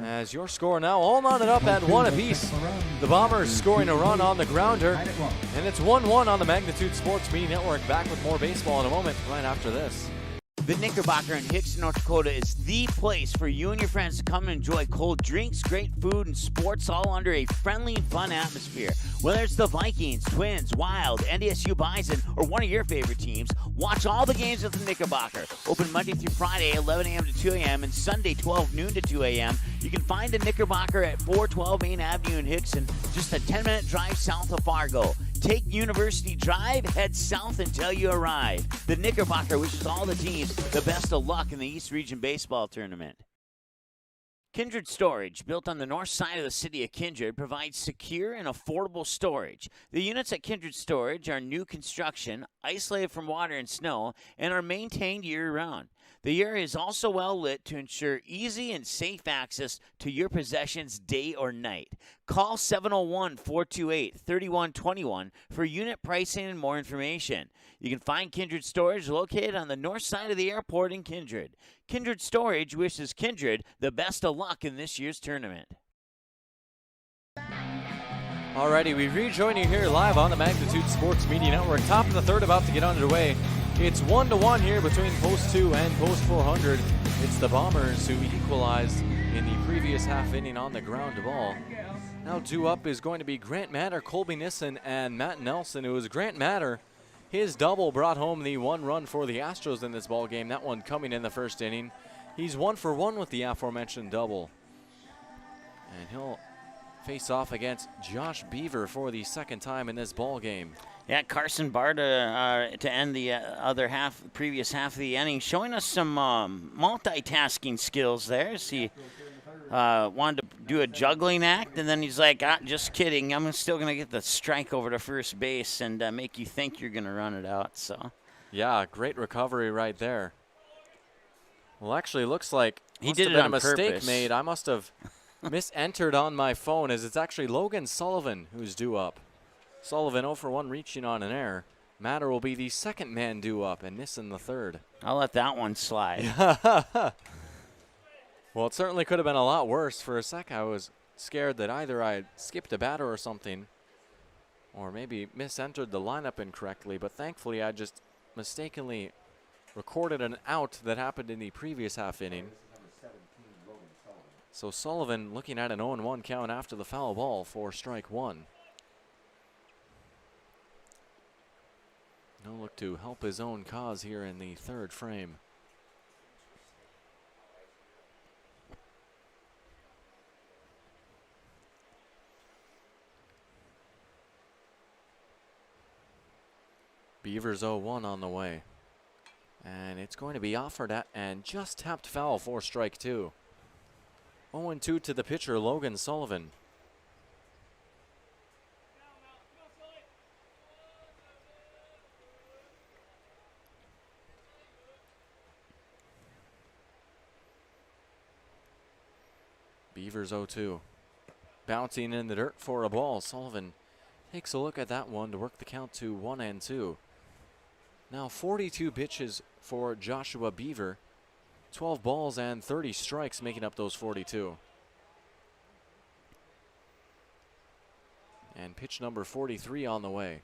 As your score now all knotted up at 1 apiece. The Bombers scoring a run on the grounder, and it's 1-1 on the Magnitude Sports Media Network. Back with more baseball in a moment right after this. The Knickerbocker in Hickson, North Dakota is the place for you and your friends to come and enjoy cold drinks, great food, and sports all under a friendly and fun atmosphere. Whether it's the Vikings, Twins, Wild, NDSU Bison, or one of your favorite teams, watch all the games at the Knickerbocker. Open Monday through Friday, 11 a.m. to 2 a.m., and Sunday, 12 noon to 2 a.m. You can find the Knickerbocker at 412 Main Avenue in Hickson, just a 10-minute drive south of Fargo. Take University Drive, head south until you arrive. The Knickerbocker wishes all the teams the best of luck in the East Region Baseball Tournament. Kindred Storage, built on the north side of the city of Kindred, provides secure and affordable storage. The units at Kindred Storage are new construction, isolated from water and snow, and are maintained year-round. The area is also well lit to ensure easy and safe access to your possessions day or night. Call 701-428-3121 for unit pricing and more information. You can find Kindred Storage located on the north side of the airport in Kindred. Kindred Storage wishes Kindred the best of luck in this year's tournament. Alrighty, we rejoin you here live on the Magnitude Sports Media Network. Top of the third about to get underway. It's 1-1 here between post 2 and post 400. It's the Bombers who equalized in the previous half inning on the ground ball. Now due up is going to be Grant Matter, Colby Nissen, and Matt Nelson. It was Grant Matter. His double brought home the 1 run for the Astros in this ball game. That one coming in the first inning. He's 1 for 1 with the aforementioned double. And he'll face off against Josh Beaver for the second time in this ball game. Yeah, Carson Barta to end the previous half of the inning, showing us some multitasking skills there. He wanted to do a juggling act, and then he's like, just kidding, I'm still going to get the strike over to first base and make you think you're going to run it out. So, yeah, great recovery right there. Well, actually, looks like he did it on purpose. Mistake made. I must have misentered on my phone, as it's actually Logan Sullivan who's due up. Sullivan 0 for 1 reaching on an error. Matter will be the second man due up, and Nissen the third. I'll let that one slide. Well, it certainly could have been a lot worse. For a sec, I was scared that either I skipped a batter or something, or maybe misentered the lineup incorrectly, but thankfully I just mistakenly recorded an out that happened in the previous half inning. So Sullivan looking at an 0-1 count after the foul ball for strike 1. No look to help his own cause here in the third frame. Beavers 0-1 on the way. And it's going to be offered at and just tapped foul for strike 2. 0-2 to the pitcher, Logan Sullivan. Beavers 0-2. Bouncing in the dirt for a ball. Sullivan takes a look at that one to work the count to 1-2. Now 42 pitches for Joshua Beaver. 12 balls and 30 strikes making up those 42. And pitch number 43 on the way.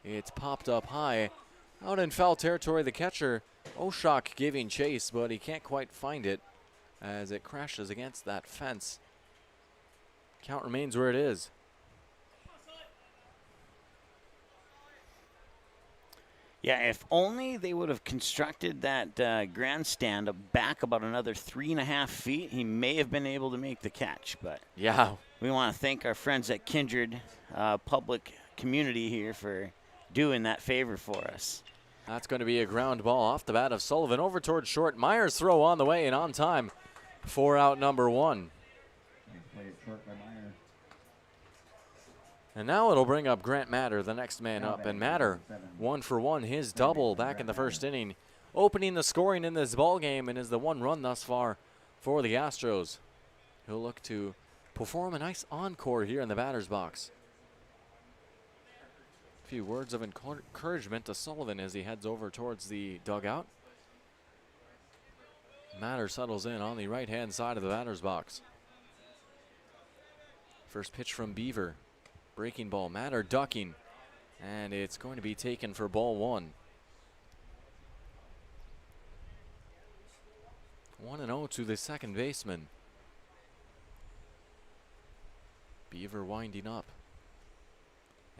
It's popped up high. Out in foul territory, the catcher, Oshok, giving chase, but he can't quite find it as it crashes against that fence. Count remains where it is. Yeah, if only they would have constructed that grandstand back about another 3.5 feet, he may have been able to make the catch. But yeah, we want to thank our friends at Kindred Public Community here for doing that favor for us. That's going to be a ground ball off the bat of Sullivan over towards short. Myers' throw on the way and on time for out number 1. Played it short by Meyer. And now it'll bring up Grant Matter, the next man up. And Matter, 1 for 1, his double back in the first inning, opening the scoring in this ball game and is the 1 run thus far for the Astros. He'll look to perform a nice encore here in the batter's box. A few words of encouragement to Sullivan as he heads over towards the dugout. Matter settles in on the right-hand side of the batter's box. First pitch from Beaver. Breaking ball, Matter ducking, and it's going to be taken for ball 1. 1-0 to the second baseman. Beaver winding up.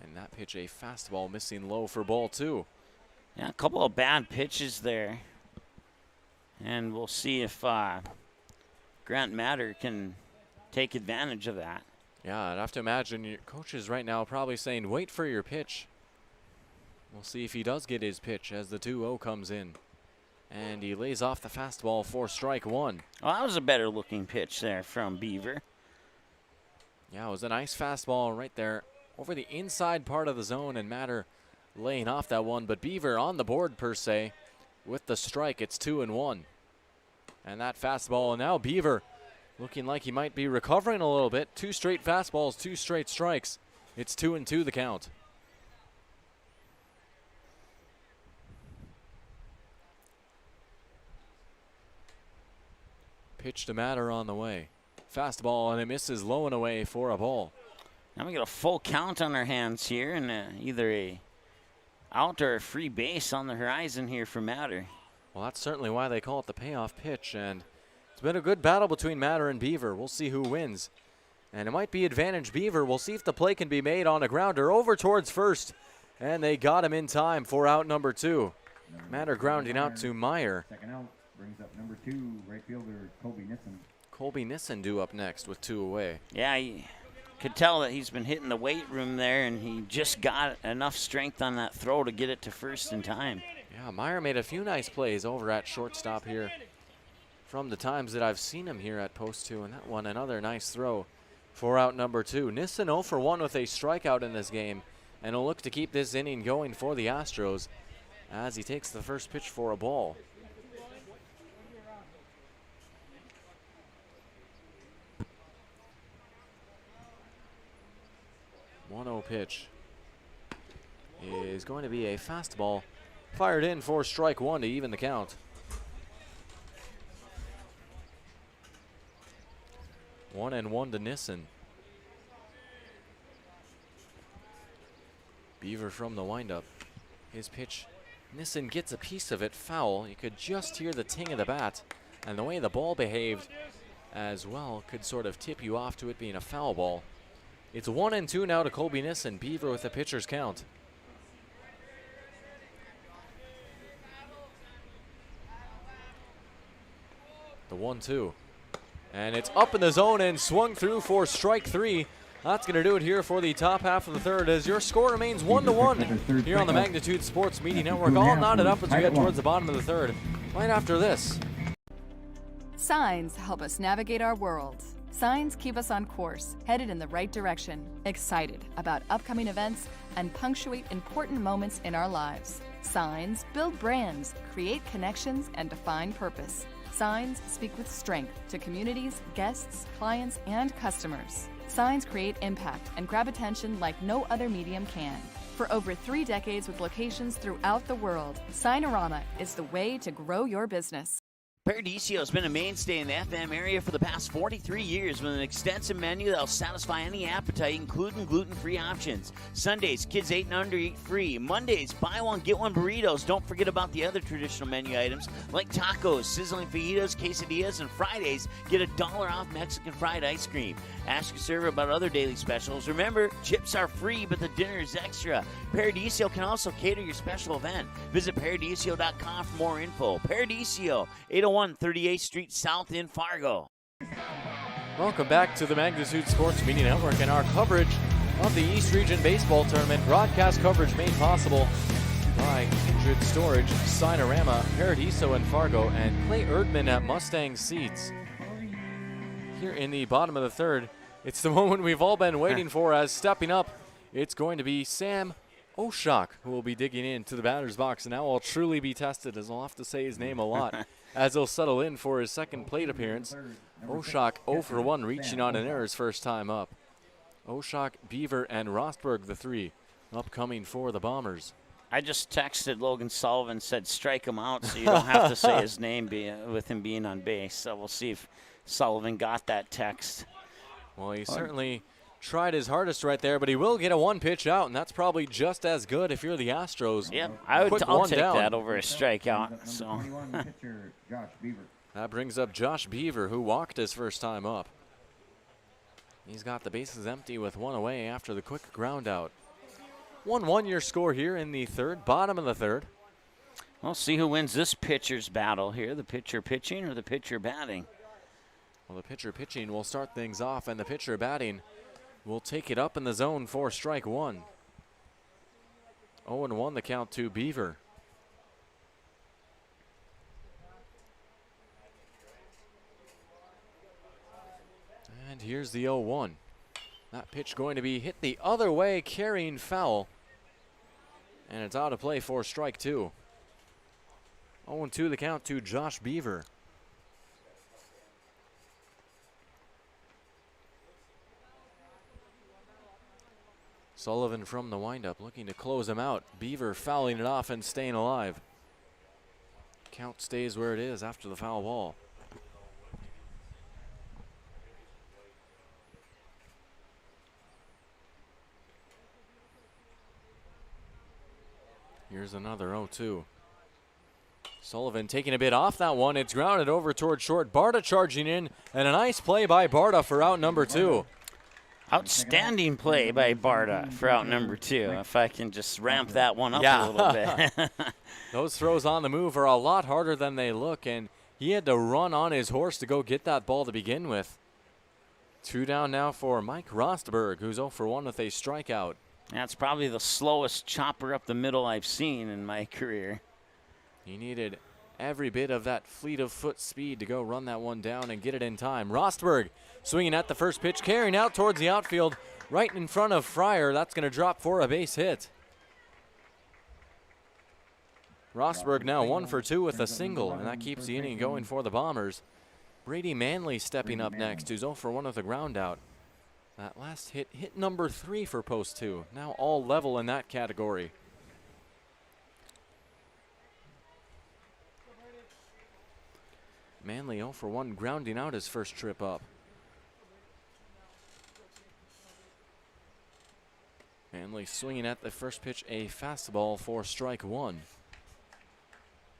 And that pitch, a fastball missing low for ball 2. Yeah, a couple of bad pitches there. And we'll see if Grant Matter can take advantage of that. Yeah, I'd have to imagine your coaches right now probably saying, wait for your pitch. We'll see if he does get his pitch as the 2-0 comes in. And he lays off the fastball for strike 1. Well, that was a better looking pitch there from Beaver. Yeah, it was a nice fastball right there over the inside part of the zone, and Matter laying off that one. But Beaver on the board per se with the strike. It's 2-1. And that fastball, and now Beaver looking like he might be recovering a little bit. 2 straight fastballs, 2 straight strikes. It's 2-2 the count. Pitch to Matter on the way. Fastball, and it misses low and away for a ball. Now we got a full count on our hands here, and either a out or a free base on the horizon here for Matter. Well, that's certainly why they call it the payoff pitch, and it's been a good battle between Matter and Beaver. We'll see who wins. And it might be advantage Beaver. We'll see if the play can be made on a grounder over towards first. And they got him in time for out number 2. Matter grounding out to Meyer. Second out brings up number 2, right fielder Colby Nissen. Colby Nissen due up next with 2 away. Yeah, you could tell that he's been hitting the weight room there, and he just got enough strength on that throw to get it to first in time. Yeah, Meyer made a few nice plays over at shortstop here from the times that I've seen him here at post 2, and that one another nice throw for out number 2. Nissen 0 for 1 with a strikeout in this game, and he'll look to keep this inning going for the Astros as he takes the first pitch for a ball. One-0 pitch is going to be a fastball fired in for strike 1 to even the count. 1-1 to Nissen. Beaver from the windup. His pitch, Nissen gets a piece of it foul. You could just hear the ting of the bat, and the way the ball behaved as well could sort of tip you off to it being a foul ball. It's 1-2 now to Colby Nissen. Beaver with the pitcher's count. The 1-2. And it's up in the zone and swung through for strike 3. That's going to do it here for the top half of the third as your score remains 1-1 here on the Magnitude Sports Media Network. All knotted up as we get towards the bottom of the third. Right after this. Signs help us navigate our world. Signs keep us on course, headed in the right direction, excited about upcoming events, and punctuate important moments in our lives. Signs build brands, create connections, and define purpose. Signs speak with strength to communities, guests, clients, and customers. Signs create impact and grab attention like no other medium can. For over 3 decades with locations throughout the world, Signorama is the way to grow your business. Paradiso has been a mainstay in the FM area for the past 43 years with an extensive menu that will satisfy any appetite, including gluten-free options. Sundays, kids 8 and under eat free. Mondays, buy one, get one burritos. Don't forget about the other traditional menu items like tacos, sizzling fajitas, quesadillas, and Fridays, get $1 off Mexican fried ice cream. Ask your server about other daily specials. Remember, chips are free, but the dinner is extra. Paradiso can also cater your special event. Visit paradiso.com for more info. Paradiso, 801 38th Street South in Fargo. Welcome back to the Magnitude Sports Media Network and our coverage of the East Region Baseball Tournament. Broadcast coverage made possible by Kindred Storage, Sinorama, Paradiso in Fargo, and Clay Erdman at Mustang Seats. Here in the bottom of the third, it's the moment we've all been waiting for, as stepping up, it's going to be Sam Oshak, who will be digging into the batter's box. And now I'll truly be tested, as I'll have to say his name a lot, as he'll settle in for his second plate appearance. Oshak 0 for 1, reaching on an error his first time up. Oshak, Beaver, and Rostberg, the three, upcoming for the Bombers. I just texted Logan Sullivan, said strike him out so you don't have to say his name with him being on base. So we'll see if Sullivan got that text. Well, he certainly tried his hardest right there, but he will get a one pitch out, and that's probably just as good if you're the Astros. Yep, I'll take that over a strikeout. So that brings up Josh Beaver, who walked his first time up. He's got the bases empty with one away after the quick ground out. 1-1 your score here in the third, bottom of the third. We'll see who wins this pitcher's battle here, the pitcher pitching or the pitcher batting. Well, the pitcher pitching will start things off, and the pitcher batting will take it up in the zone for strike one. 0-1 the count to Beaver. And here's the 0-1. That pitch going to be hit the other way, carrying foul. And it's out of play for strike two. 0-2 the count to Josh Beaver. Sullivan from the windup looking to close him out. Beaver fouling it off and staying alive. Count stays where it is after the foul ball. Here's another 0-2. Sullivan taking a bit off that one. It's grounded over toward short. Barta charging in, and a nice play by Barta for out number two. Outstanding play by Barta for out number two. If I can just ramp that one up a little bit. Those throws on the move are a lot harder than they look, and he had to run on his horse to go get that ball to begin with. Two down now for Mike Rostberg, who's 0 for 1 with a strikeout. That's probably the slowest chopper up the middle I've seen in my career. He needed every bit of that fleet of foot speed to go run that one down and get it in time. Rostberg swinging at the first pitch, carrying out towards the outfield, right in front of Fryer. That's going to drop for a base hit. Rostberg now 1 for 2 with a single, and that keeps the inning going for the Bombers. Brady Manley stepping up next, who's 0 for 1 with a ground out. That last hit number 3 for post 2. Now all level in that category. Manley 0 for 1, grounding out his first trip up. Manley swinging at the first pitch, a fastball for strike one.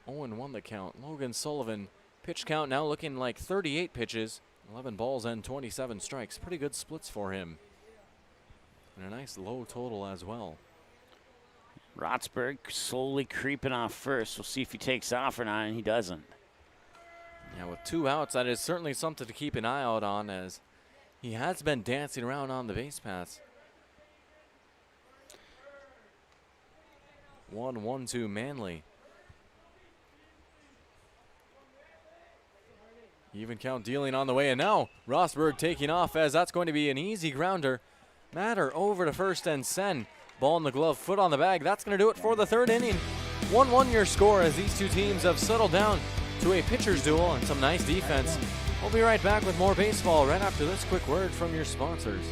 0-1 the count. Logan Sullivan, pitch count now looking like 38 pitches. 11 balls and 27 strikes. Pretty good splits for him. And a nice low total as well. Rotsberg slowly creeping off first. We'll see if he takes off or not, and he doesn't. Yeah, with 2 outs, that is certainly something to keep an eye out on, as he has been dancing around on the base paths. 1-1 to Manley. Even count dealing on the way, and now Rosberg taking off, as that's going to be an easy grounder. Matter over to first and Sen. Ball in the glove, foot on the bag. That's going to do it for the third inning. 1-1 your score, as these two teams have settled down to a pitcher's duel and some nice defense. We'll be right back with more baseball right after this quick word from your sponsors.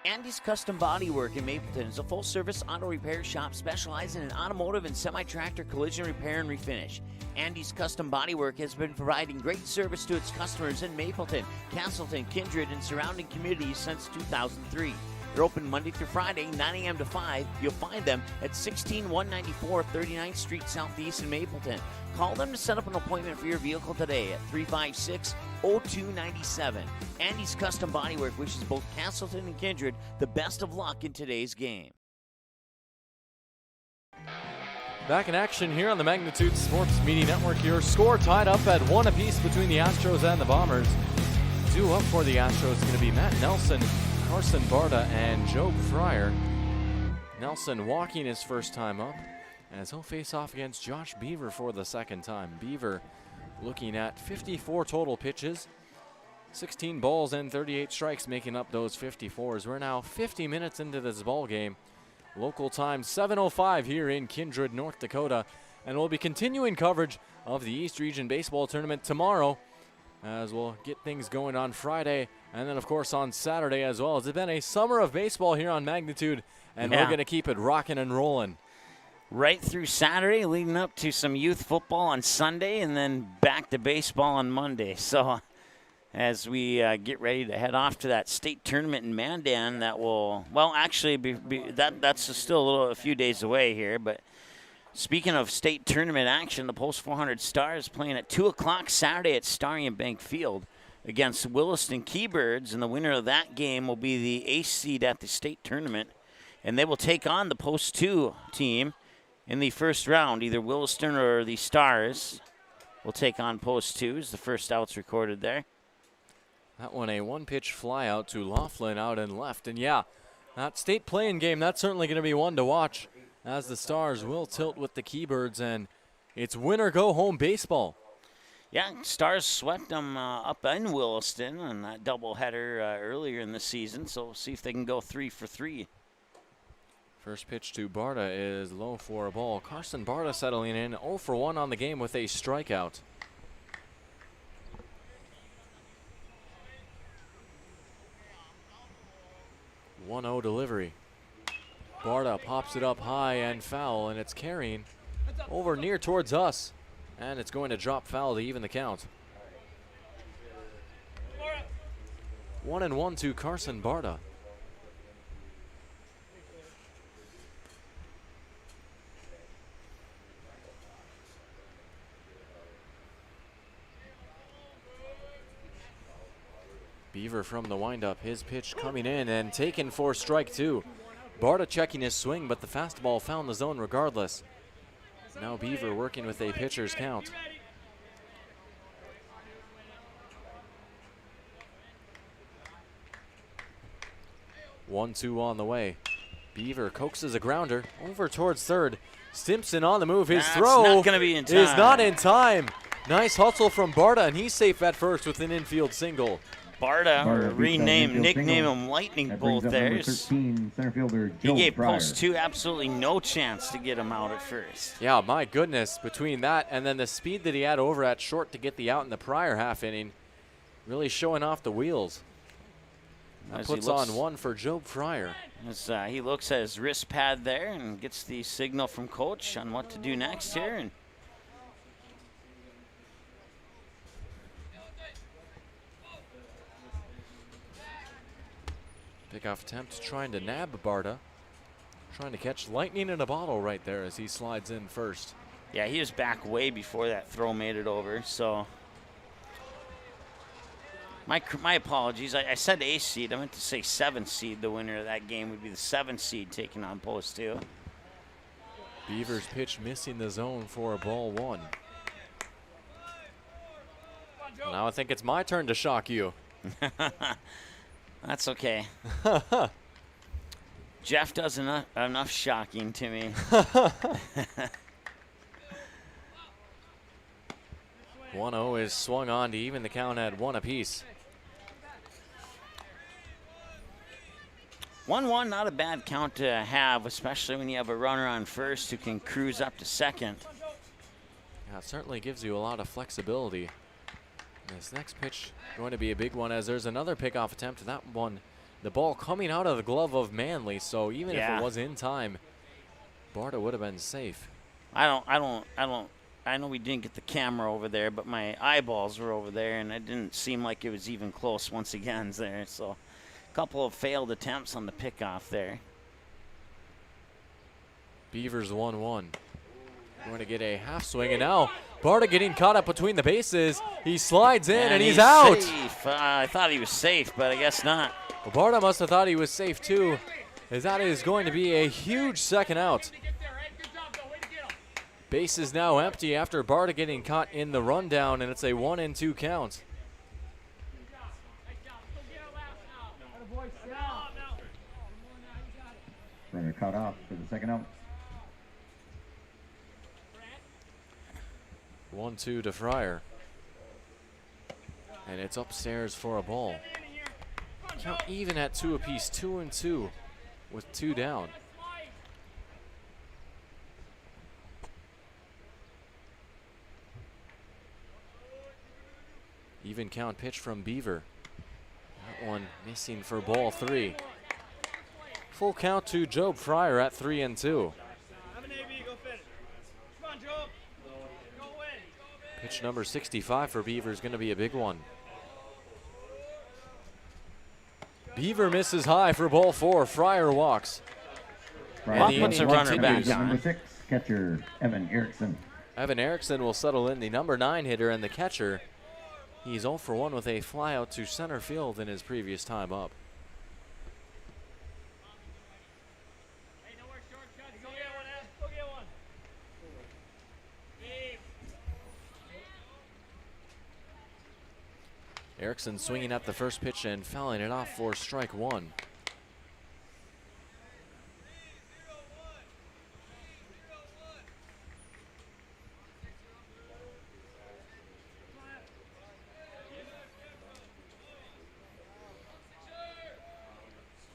Andy's Custom Bodywork in Mapleton is a full-service auto repair shop specializing in automotive and semi-tractor collision repair and refinish. Andy's Custom Bodywork has been providing great service to its customers in Mapleton, Castleton, Kindred, and surrounding communities since 2003. They're open Monday through Friday, 9 a.m. to 5. You'll find them at 16194 39th Street Southeast in Mapleton. Call them to set up an appointment for your vehicle today at 356-0297. Andy's Custom Bodywork wishes both Castleton and Kindred the best of luck in today's game. Back in action here on the Magnitude Sports Media Network. Your score tied up at 1 apiece between the Astros and the Bombers. Due up for the Astros is going to be Matt Nelson, Carson Barta, and Joe Fryer. Nelson walking his first time up, as he'll face off against Josh Beaver for the second time. Beaver looking at 54 total pitches, 16 balls and 38 strikes making up those 54s. We're now 50 minutes into this ball game. Local time 7:05 here in Kindred, North Dakota. And we'll be continuing coverage of the East Region Baseball Tournament tomorrow, as we'll get things going on Friday and then, of course, on Saturday as well. It's been a summer of baseball here on Magnitude, and we're going to keep it rocking and rolling. Right through Saturday, leading up to some youth football on Sunday, and then back to baseball on Monday. So as we get ready to head off to that state tournament in Mandan, that will, well, actually, that's still a few days away here. But speaking of state tournament action, the Post 400 Stars playing at 2 o'clock Saturday at Starry and Bank Field against Williston Keybirds, and the winner of that game will be the ace seed at the state tournament, and they will take on the Post 2 team in the first round. Either Williston or the Stars will take on Post 2 as the first outs recorded there. That one a one-pitch fly out to Laughlin out and left. And yeah, that state playing game, that's certainly going to be one to watch, as the Stars will tilt with the Keybirds, and it's win or go home baseball. Yeah, Stars swept them up in Williston on that doubleheader earlier in the season, so we'll see if they can go 3 for 3. First pitch to Barta is low for a ball. Carson Barta settling in 0 for 1 on the game with a strikeout. 1-0 delivery. Barta pops it up high and foul, and it's carrying over near towards us. And it's going to drop foul to even the count. 1-1 to Carson Barta. Beaver from the windup, his pitch coming in and taken for strike 2. Barta checking his swing, but the fastball found the zone regardless. Now Beaver working with a pitcher's count. One, 2 on the way. Beaver coaxes a grounder over towards third. Stimpson on the move. His throw not gonna be in time. Is not in time. Nice hustle from Barta, and he's safe at first with an infield single. Barta, renamed, nickname him Lightning Bolt there. 13, center fielder He Joe gave Fryer. Post 2 absolutely no chance to get him out at first. Yeah, my goodness, between that and then the speed that he had over at short to get the out in the prior half inning, really showing off the wheels. That puts on 1 for Joe Fryer. As he looks at his wrist pad there and gets the signal from coach on what to do next here. And pickoff attempt trying to nab Barta. Trying to catch lightning in a bottle right there as he slides in first. yeah, he was back way before that throw made it over. So my apologies. I said ace seed. I meant to say 7 seed. The winner of that game would be the 7 seed taking on Post 2. Beaver's pitch missing the zone for a ball 1. Now I think it's my turn to shock you. That's okay. Jeff does enough shocking to me. 1-0 is swung on to even the count at 1 apiece. 1-1, not a bad count to have, especially when you have a runner on first who can cruise up to second. Yeah, it certainly gives you a lot of flexibility. This next pitch going to be a big one, as there's another pickoff attempt. That one The ball coming out of the glove of Manley, so even if it was in time, Barta would have been safe. I know we didn't get the camera over there, but my eyeballs were over there, and it didn't seem like it was even close once again there. So a couple of failed attempts on the pickoff there. Beavers 1-1. Going to get a half swing, and now Barta getting caught up between the bases. He slides in, and he's out. Safe. I thought he was safe, but I guess not. Well, Barta must have thought he was safe too, as that is going to be a huge second out. Base is now empty after Barta getting caught in the rundown, and it's a 1-2 count. Runner cut off for the second out. 1-2 to Fryer. And it's upstairs for a ball. Count even at 2 apiece, 2-2 with 2 down. Even count pitch from Beaver. That one missing for ball 3. Full count to Job Fryer at 3-2. Pitch number 65 for Beaver is going to be a big one. Beaver misses high for ball 4. Fryer walks. And puts a runner back on. Number 6, catcher Evan Erickson. Evan Erickson will settle in, the number 9 hitter and the catcher. He's 0 for 1 with a fly out to center field in his previous time up. Erickson swinging at the first pitch and fouling it off for strike 1.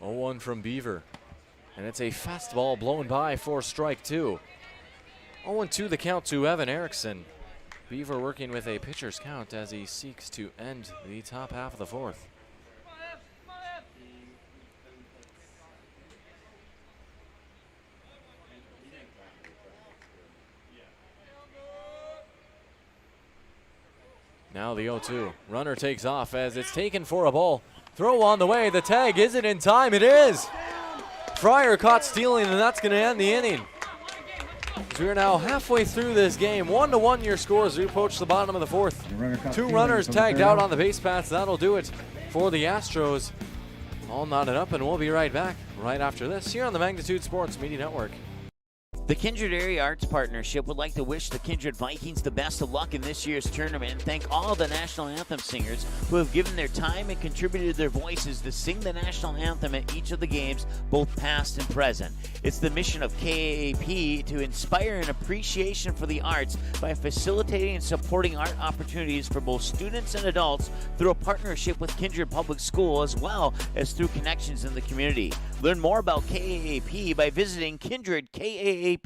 Oh, 0-1 from Beaver. And it's a fastball blown by for strike 2. 0-2 the count to Evan Erickson. Beaver working with a pitcher's count as he seeks to end the top half of the 4th. Now the 0-2. Runner takes off as it's taken for a ball. Throw on the way. The tag, is it in time? It is. Fryer caught stealing, and that's going to end the inning. We are now halfway through this game. 1-1 your score as we approach the bottom of the 4th. 2 runners tagged out on the base paths. That'll do it for the Astros. All knotted up, and we'll be right back right after this here on the Magnitude Sports Media Network. The Kindred Area Arts Partnership would like to wish the Kindred Vikings the best of luck in this year's tournament and thank all the National Anthem singers who have given their time and contributed their voices to sing the National Anthem at each of the games, both past and present. It's the mission of KAAP to inspire an appreciation for the arts by facilitating and supporting art opportunities for both students and adults through a partnership with Kindred Public School as well as through connections in the community. Learn more about KAAP by visiting kindredkaap.org.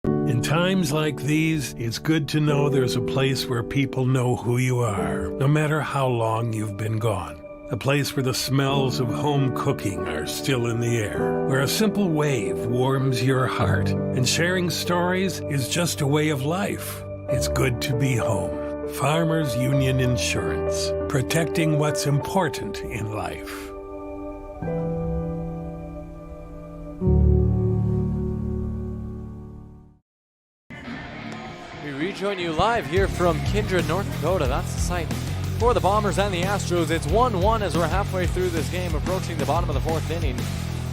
In times like these, it's good to know there's a place where people know who you are, no matter how long you've been gone. A place where the smells of home cooking are still in the air, where a simple wave warms your heart, and sharing stories is just a way of life. It's good to be home. Farmers Union Insurance, protecting what's important in life. We rejoin you live here from Kindred, North Dakota. That's the site for the Bombers and the Astros. It's 1-1 as we're halfway through this game, approaching the bottom of the 4th inning.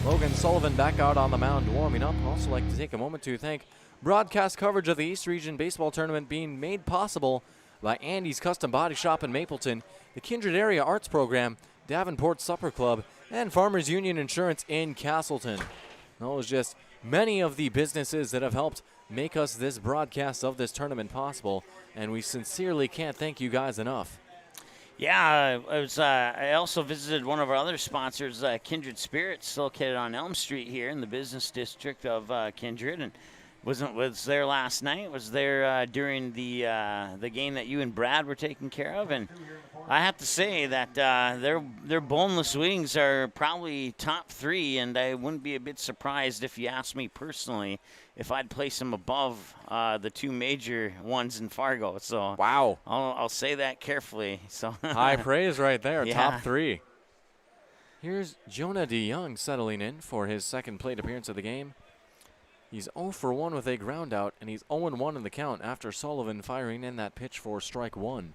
Logan Sullivan back out on the mound warming up. I'd also like to take a moment to thank broadcast coverage of the East Region Baseball Tournament being made possible by Andy's Custom Body Shop in Mapleton, the Kindred Area Arts Program, Davenport Supper Club, and Farmers Union Insurance in Castleton. Those just many of the businesses that have helped make us this broadcast of this tournament possible, and we sincerely can't thank you guys enough. Yeah, I also visited one of our other sponsors, Kindred Spirits, located on Elm Street here in the business district of Kindred, and was there last night. Was there during the game that you and Brad were taking care of, and I have to say that their boneless wings are probably top 3, and I wouldn't be a bit surprised if you asked me personally if I'd place them above the 2 major ones in Fargo. So wow, I'll say that carefully. So high praise right there, yeah. top 3. Here's Jonah DeYoung settling in for his second plate appearance of the game. He's 0 for 1 with a ground out, and he's 0-1 in the count after Sullivan firing in that pitch for strike 1.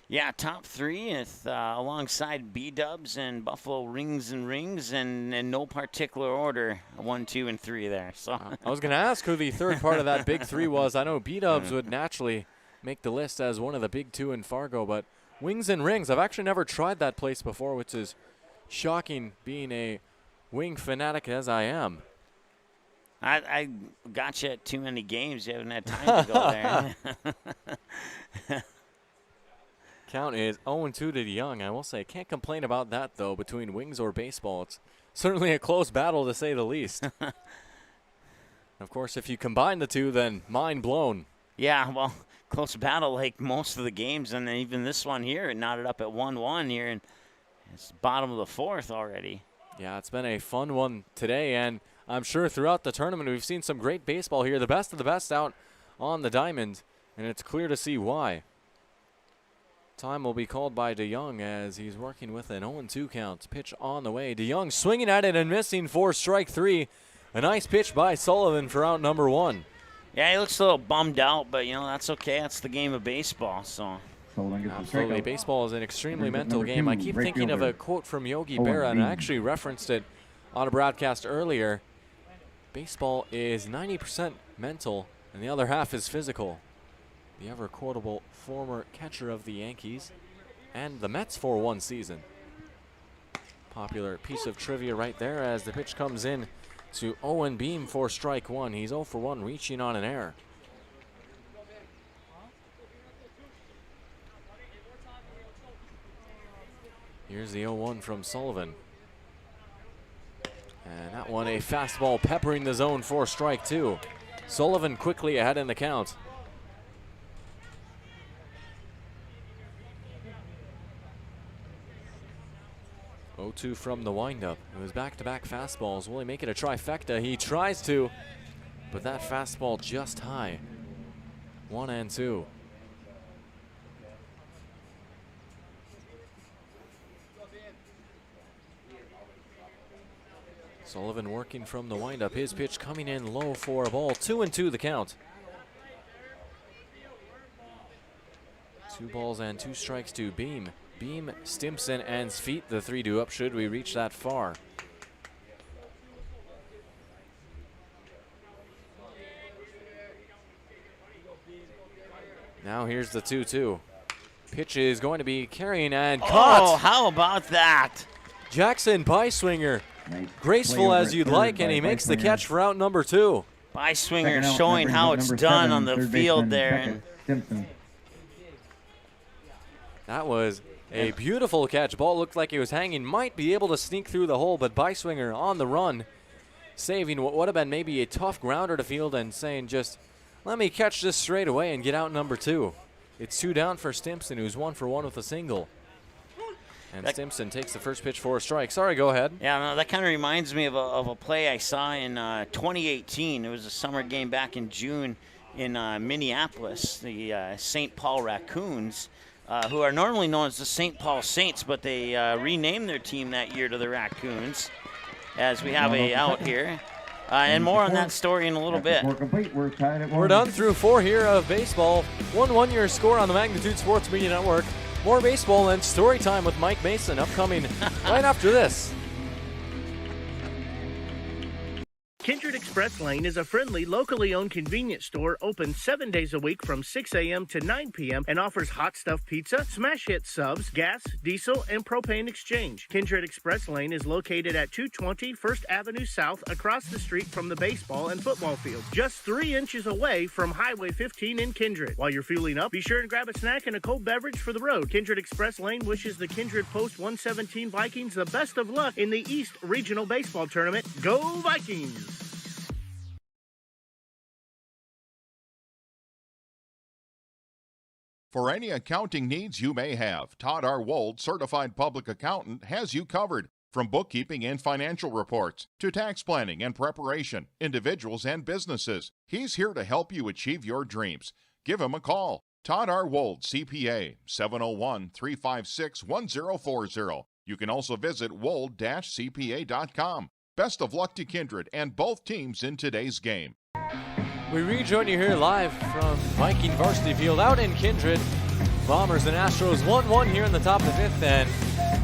Yeah, top 3 with, alongside B-Dubs and Buffalo Rings and Rings, and in no particular order, 1, 2, and 3 there. So I was going to ask who the third part of that big 3 was. I know B-Dubs would naturally make the list as one of the big 2 in Fargo, but Wings and Rings, I've actually never tried that place before, which is shocking being a wing fanatic as I am. I got you at too many games. You haven't had time to go there. Count is 0-2 to DeYoung. I will say, can't complain about that, though, between wings or baseball. It's certainly a close battle, to say the least. Of course, if you combine the 2, then mind blown. Yeah, well, close battle like most of the games, and then even this one here, it knotted up at 1-1 here, and it's bottom of the 4th already. Yeah, it's been a fun one today, and I'm sure throughout the tournament we've seen some great baseball here. The best of the best out on the diamond, and it's clear to see why. Time will be called by DeYoung as he's working with an 0-2 count. Pitch on the way. DeYoung swinging at it and missing for strike 3. A nice pitch by Sullivan for out number 1. Yeah, he looks a little bummed out, but, that's okay. That's the game of baseball, so. Absolutely. Baseball is an extremely mental game. I keep thinking of a quote from Yogi Berra, and I actually referenced it on a broadcast earlier. Baseball is 90% mental, and the other half is physical. The ever-quotable former catcher of the Yankees and the Mets for one season. Popular piece of trivia right there as the pitch comes in to Owen Beam for strike 1. He's 0 for 1, reaching on an error. Here's the 0-1 from Sullivan. And that one, a fastball peppering the zone for strike 2. Sullivan quickly ahead in the count. Oh, 0-2 from the windup. It was back-to-back fastballs. Will he make it a trifecta? He tries to, but that fastball just high. 1-2. Sullivan working from the windup. His pitch coming in low for a ball. 2-2 the count. 2 balls and 2 strikes to Beam. Beam, Stimson, and Sfeet, the 3-2 up should we reach that far. Now here's the 2-2. Pitch is going to be carrying and caught. Oh, how about that? Jackson Beiswinger. Graceful as you'd like, and he makes the catch for out number 2. Beiswinger showing how it's done on the field there. That was a beautiful catch. Ball looked like he was hanging. Might be able to sneak through the hole, but Beiswinger on the run, saving what would have been maybe a tough grounder to field and saying just, let me catch this straight away and get out number 2. It's 2 down for Stimson, who's 1 for 1 with a single. And Stimson takes the first pitch for a strike. Sorry, go ahead. Yeah, no, that kind of reminds me of a play I saw in 2018. It was a summer game back in June in Minneapolis. The St. Paul Raccoons, who are normally known as the St. Paul Saints, but they renamed their team that year to the Raccoons, as we have a out here. And more on that story in a little bit. We're done through 4 here of baseball. 1-1 your score on the Magnitude Sports Media Network. More baseball and story time with Mike Mason upcoming right after this. Kindred Express Lane is a friendly, locally owned convenience store open 7 days a week from 6 a.m. to 9 p.m. and offers hot stuff pizza, smash hit subs, gas, diesel, and propane exchange. Kindred Express Lane is located at 220 First Avenue South across the street from the baseball and football field, just 3 inches away from Highway 15 in Kindred. While you're fueling up, be sure and grab a snack and a cold beverage for the road. Kindred Express Lane wishes the Kindred Post 117 Vikings the best of luck in the East Regional Baseball Tournament. Go Vikings! For any accounting needs you may have, Todd R. Wold, Certified Public Accountant, has you covered. From bookkeeping and financial reports to tax planning and preparation, individuals and businesses, he's here to help you achieve your dreams. Give him a call. Todd R. Wold, CPA, 701-356-1040. You can also visit wold-cpa.com. Best of luck to Kindred and both teams in today's game. We rejoin you here live from Viking Varsity Field out in Kindred. Bombers and Astros 1-1 here in the top of the fifth, and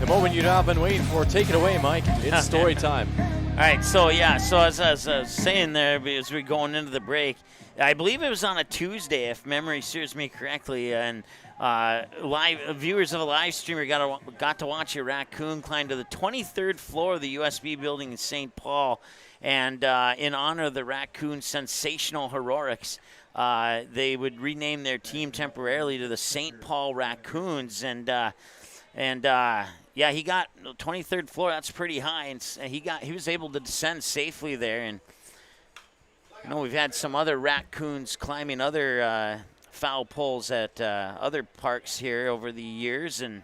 the moment you've all been waiting for. Take it away, Mike. It's story time. All right, so as I was saying there, as we're going into the break, I believe it was on a Tuesday, if memory serves me correctly, and live viewers of a live streamer got to watch a raccoon climb to the 23rd floor of the USB building in St. Paul, and in honor of the raccoon's sensational heroics, they would rename their team temporarily to the St. Paul Raccoons, and yeah, he got 23rd floor. That's pretty high, and he was able to descend safely there. And you know, we've had some other raccoons climbing other foul poles at other parks here over the years, and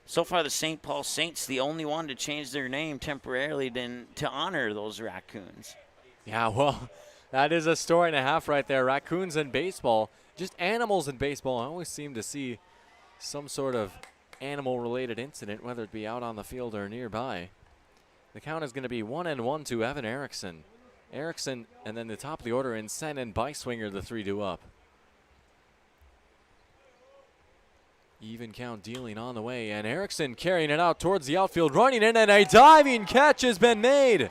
so far the St. Paul Saints, the only one to change their name temporarily to honor those raccoons. Yeah, well, that is a story and a half right there. Raccoons in baseball, just animals in baseball. I always seem to see some sort of animal-related incident, whether it be out on the field or nearby. The count is going to be 1-1 to Evan Erickson. Erickson, and then the top of the order in Sen and Beiswinger, the 3-2 up. Even count dealing on the way, and Erickson carrying it out towards the outfield, running in, and a diving catch has been made.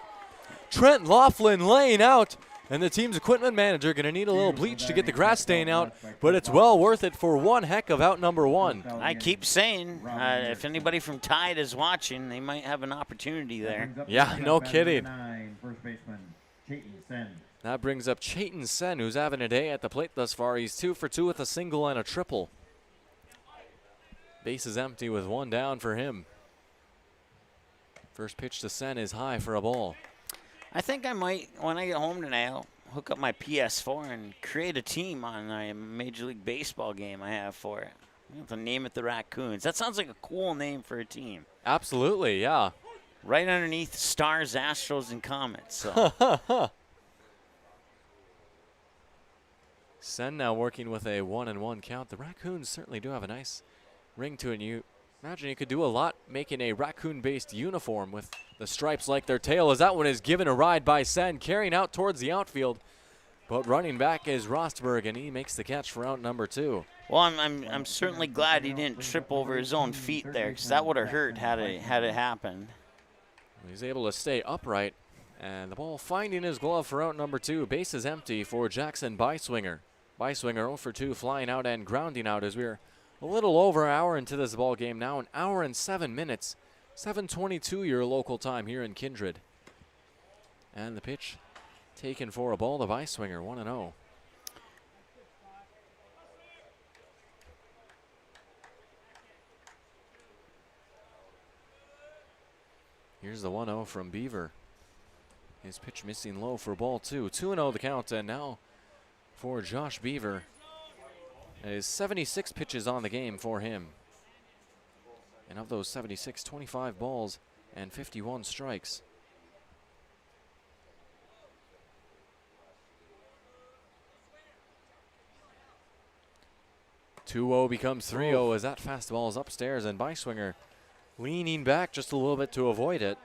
Trent Laughlin laying out, and the team's equipment manager going to need a little bleach to get the grass stain out, but it's well worth it for one heck of out number one. I keep saying, if anybody from Tide is watching, they might have an opportunity there. Yeah, no kidding. First baseman, Chayton Sen. That brings up Chayton Sen, who's having a day at the plate thus far. He's 2 for 2 with a single and a triple. Base is empty with one down for him. First pitch to Sen is high for a ball. I think I might, when I get home tonight, I'll hook up my PS4 and create a team on a Major League Baseball game I have for it. I have to name it the Raccoons. That sounds like a cool name for a team. Absolutely, yeah. Right underneath Stars, Astros, and Comets. So. Sen now working with a 1-1 count. The Raccoons certainly do have a nice ring to it. You imagine you could do a lot making a raccoon-based uniform with the stripes like their tail, as that one is given a ride by Sen, carrying out towards the outfield. But running back is Rostberg, and he makes the catch for out number 2. Well, I'm certainly glad he didn't trip over his own feet there, because that would have hurt had it happened. He's able to stay upright, and the ball finding his glove for out number 2. Base is empty for Jackson Beiswinger. Beiswinger 0 for 2, flying out and grounding out as we're a little over an hour into this ball game now, an hour and 7 minutes. 7:22 your local time here in Kindred. And the pitch taken for a ball to Beiswinger, 1-0. Here's the 1-0 from Beaver. His pitch missing low for ball 2. 2-0 the count, and now for Josh Beaver. It is 76 pitches on the game for him. And of those 76, 25 balls and 51 strikes. (2-0) becomes 3-0 as that fastball is upstairs, and Beiswinger leaning back just a little bit to avoid it.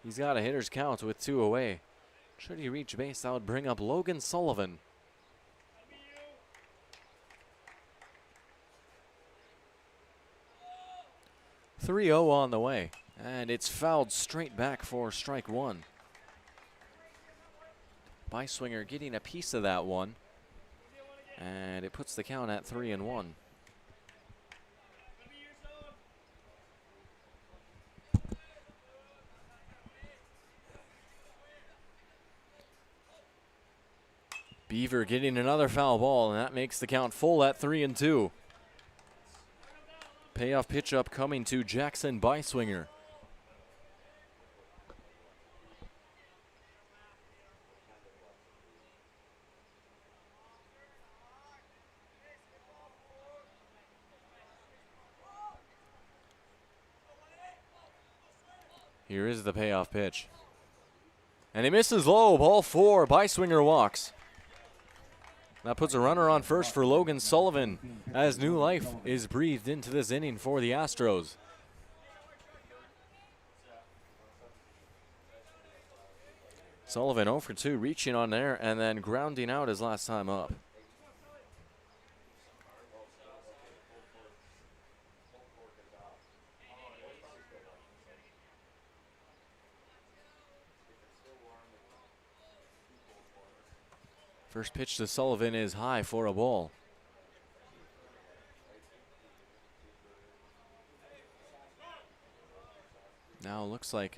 He's got a hitter's count with 2 away. Should he reach base, that would bring up Logan Sullivan. (3-0) on the way, and it's fouled straight back for strike 1. Beiswinger getting a piece of that one, and it puts the count at 3-1. Beaver getting another foul ball, and that makes the count full at 3-2. Payoff pitch up coming to Jackson Beiswinger. Here is the payoff pitch. And he misses low. Ball 4. Beiswinger walks. That puts a runner on first for Logan Sullivan as new life is breathed into this inning for the Astros. Sullivan 0 for 2, reaching on there and then grounding out his last time up. First pitch to Sullivan is high for a ball. Now looks like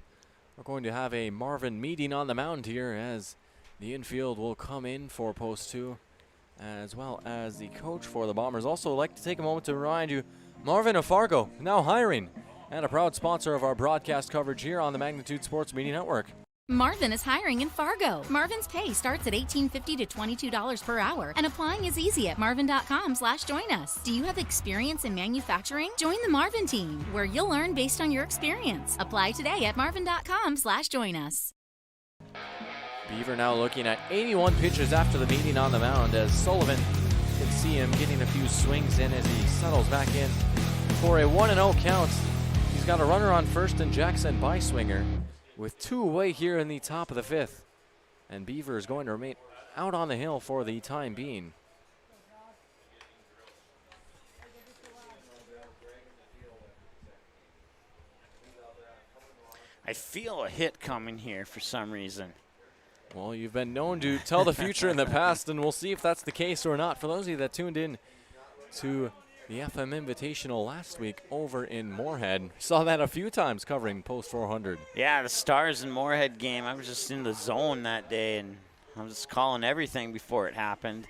we're going to have a Marvin meeting on the mound here as the infield will come in for post 2, as well as the coach for the Bombers. Also like to take a moment to remind you, Marvin of Fargo now hiring and a proud sponsor of our broadcast coverage here on the Magnitude Sports Media Network. Marvin is hiring in Fargo. Marvin's pay starts at $18.50 to $22 per hour, and applying is easy at marvin.com/join us. Do you have experience in manufacturing? Join the Marvin team, where you'll earn based on your experience. Apply today at marvin.com/join us. Beaver now looking at 81 pitches after the meeting on the mound as Sullivan can see him getting a few swings in as he settles back in for a 1-0 count. He's got a runner on first and Jackson Beiswinger with 2 away here in the top of the 5th. And Beaver is going to remain out on the hill for the time being. I feel a hit coming here for some reason. Well, you've been known to tell the future in the past, and we'll see if that's the case or not. For those of you that tuned in to the FM Invitational last week over in Moorhead, saw that a few times covering Post 400. Yeah, the Stars and Moorhead game. I was just in the zone that day, and I was just calling everything before it happened.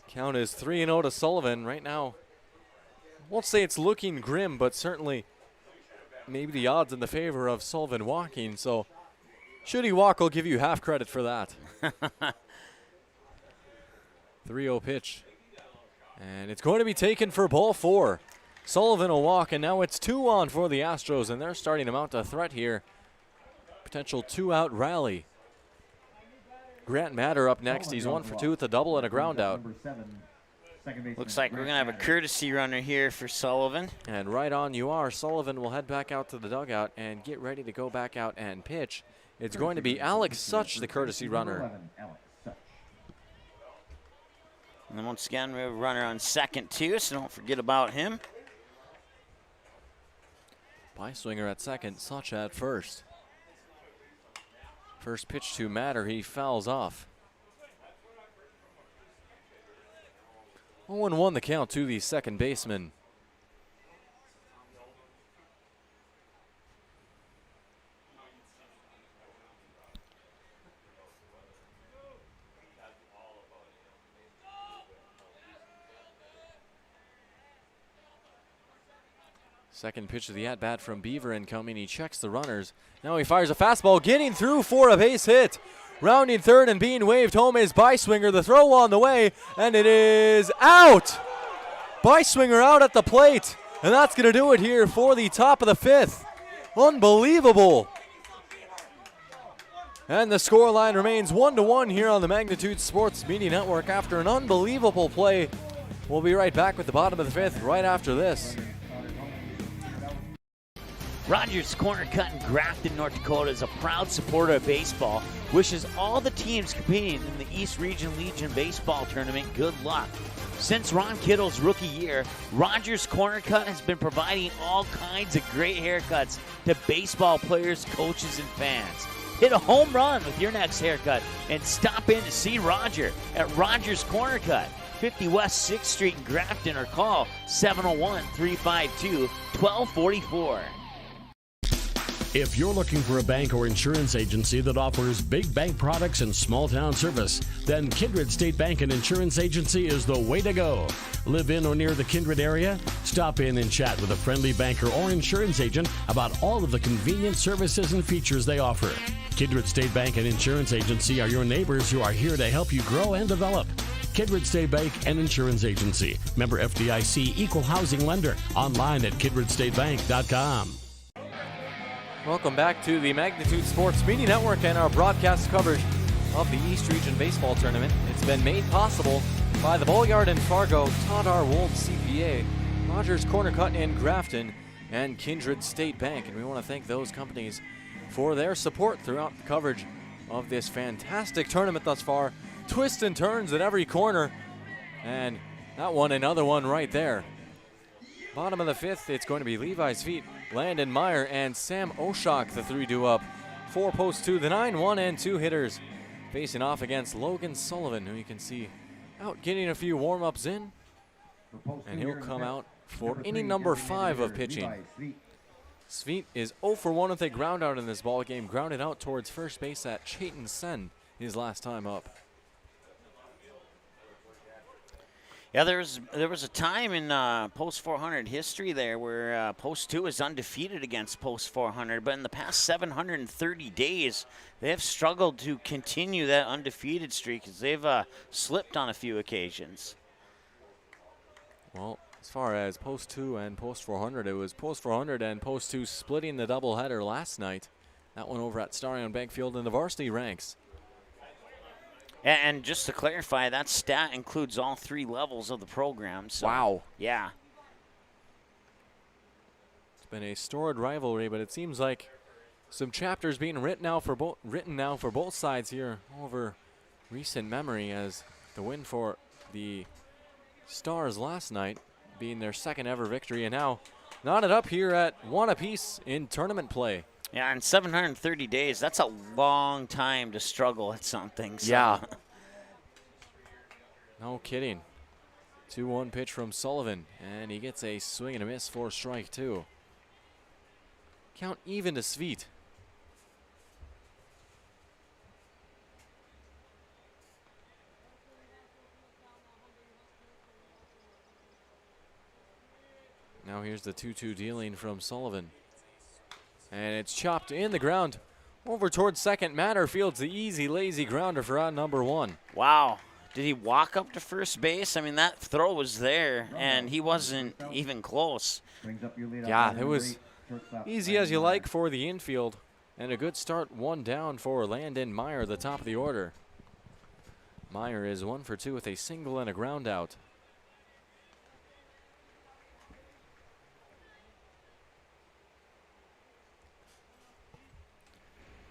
Count is 3-0 to Sullivan right now. Won't say it's looking grim, but certainly maybe the odds in the favor of Sullivan walking. So should he walk, I'll give you half credit for that. 3-0 pitch. And it's going to be taken for ball 4. Sullivan will walk, and now it's 2 on for the Astros, and they're starting to mount a threat here. Potential 2-out rally. Grant Matter up next. He's 1 for 2 with a double and a ground out. Looks like we're going to have a courtesy runner here for Sullivan. And right on you are. Sullivan will head back out to the dugout and get ready to go back out and pitch. It's going to be Alex Such, the courtesy runner. And then once again, we have a runner on second, too, so don't forget about him. Beiswinger at second, Such at first. First pitch to Matter, he fouls off. 0-1 the count to the second baseman. Second pitch of the at-bat from Beaver incoming. He checks the runners. Now he fires a fastball, getting through for a base hit. Rounding third and being waved home is Beiswinger. The throw on the way, and it is out. Beiswinger out at the plate, and that's going to do it here for the top of the 5th. Unbelievable. And the scoreline remains 1-1 here on the Magnitude Sports Media Network after an unbelievable play. We'll be right back with the bottom of the 5th right after this. Rogers Corner Cut in Grafton, North Dakota is a proud supporter of baseball. Wishes all the teams competing in the East Region Legion Baseball Tournament good luck. Since Ron Kittle's rookie year, Rogers Corner Cut has been providing all kinds of great haircuts to baseball players, coaches, and fans. Hit a home run with your next haircut and stop in to see Roger at Rogers Corner Cut, 50 West 6th Street in Grafton, or call 701-352-1244. If you're looking for a bank or insurance agency that offers big bank products and small town service, then Kindred State Bank and Insurance Agency is the way to go. Live in or near the Kindred area? Stop in and chat with a friendly banker or insurance agent about all of the convenient services and features they offer. Kindred State Bank and Insurance Agency are your neighbors who are here to help you grow and develop. Kindred State Bank and Insurance Agency. Member FDIC, Equal Housing Lender. Online at kindredstatebank.com. Welcome back to the Magnitude Sports Media Network and our broadcast coverage of the East Region Baseball Tournament. It's been made possible by the Bolyard in Fargo, Todd R. Wold CPA, Rogers Corner Cut in Grafton, and Kindred State Bank. And we want to thank those companies for their support throughout the coverage of this fantastic tournament thus far. Twists and turns at every corner, and that one, another one right there. Bottom of the fifth, it's going to be Levi's Feet, Landon Meyer, and Sam Oshak, the 3-2 up. 4 post 2, the 9, 1, and 2 hitters facing off against Logan Sullivan, who you can see out getting a few warm-ups in. And he'll come out for inning number 5 of pitching. Sveet is 0 for 1 with a ground out in this ball game, grounded out towards first base at Chayton Sen his last time up. Yeah, there was a time in post 400 history there where post 2 is undefeated against post 400, but in the past 730 days, they have struggled to continue that undefeated streak as they've slipped on a few occasions. Well, as far as post 2 and post 400, it was post 400 and post 2 splitting the doubleheader last night. That one over at Starion Bank Field in the varsity ranks. And just to clarify, that stat includes all 3 levels of the program. So, wow. Yeah. It's been a storied rivalry, but it seems like some chapters being written now for both sides here over recent memory, as the win for the Stars last night being their second ever victory, and now knotted up here at 1 apiece in tournament play. Yeah, in 730 days, that's a long time to struggle at something. So. Yeah. No kidding. 2-1 pitch from Sullivan, and he gets a swing and a miss for strike 2. Count even to Sveet. Now here's the 2-2 dealing from Sullivan. And it's chopped in the ground over towards second. Matterfield's the easy, lazy grounder for out number 1. Wow. Did he walk up to first base? I mean, that throw was there, and he wasn't even close. Yeah, it was easy as you like for the infield. And a good start, 1 down for Landon Meyer, the top of the order. Meyer is 1 for 2 with a single and a ground out.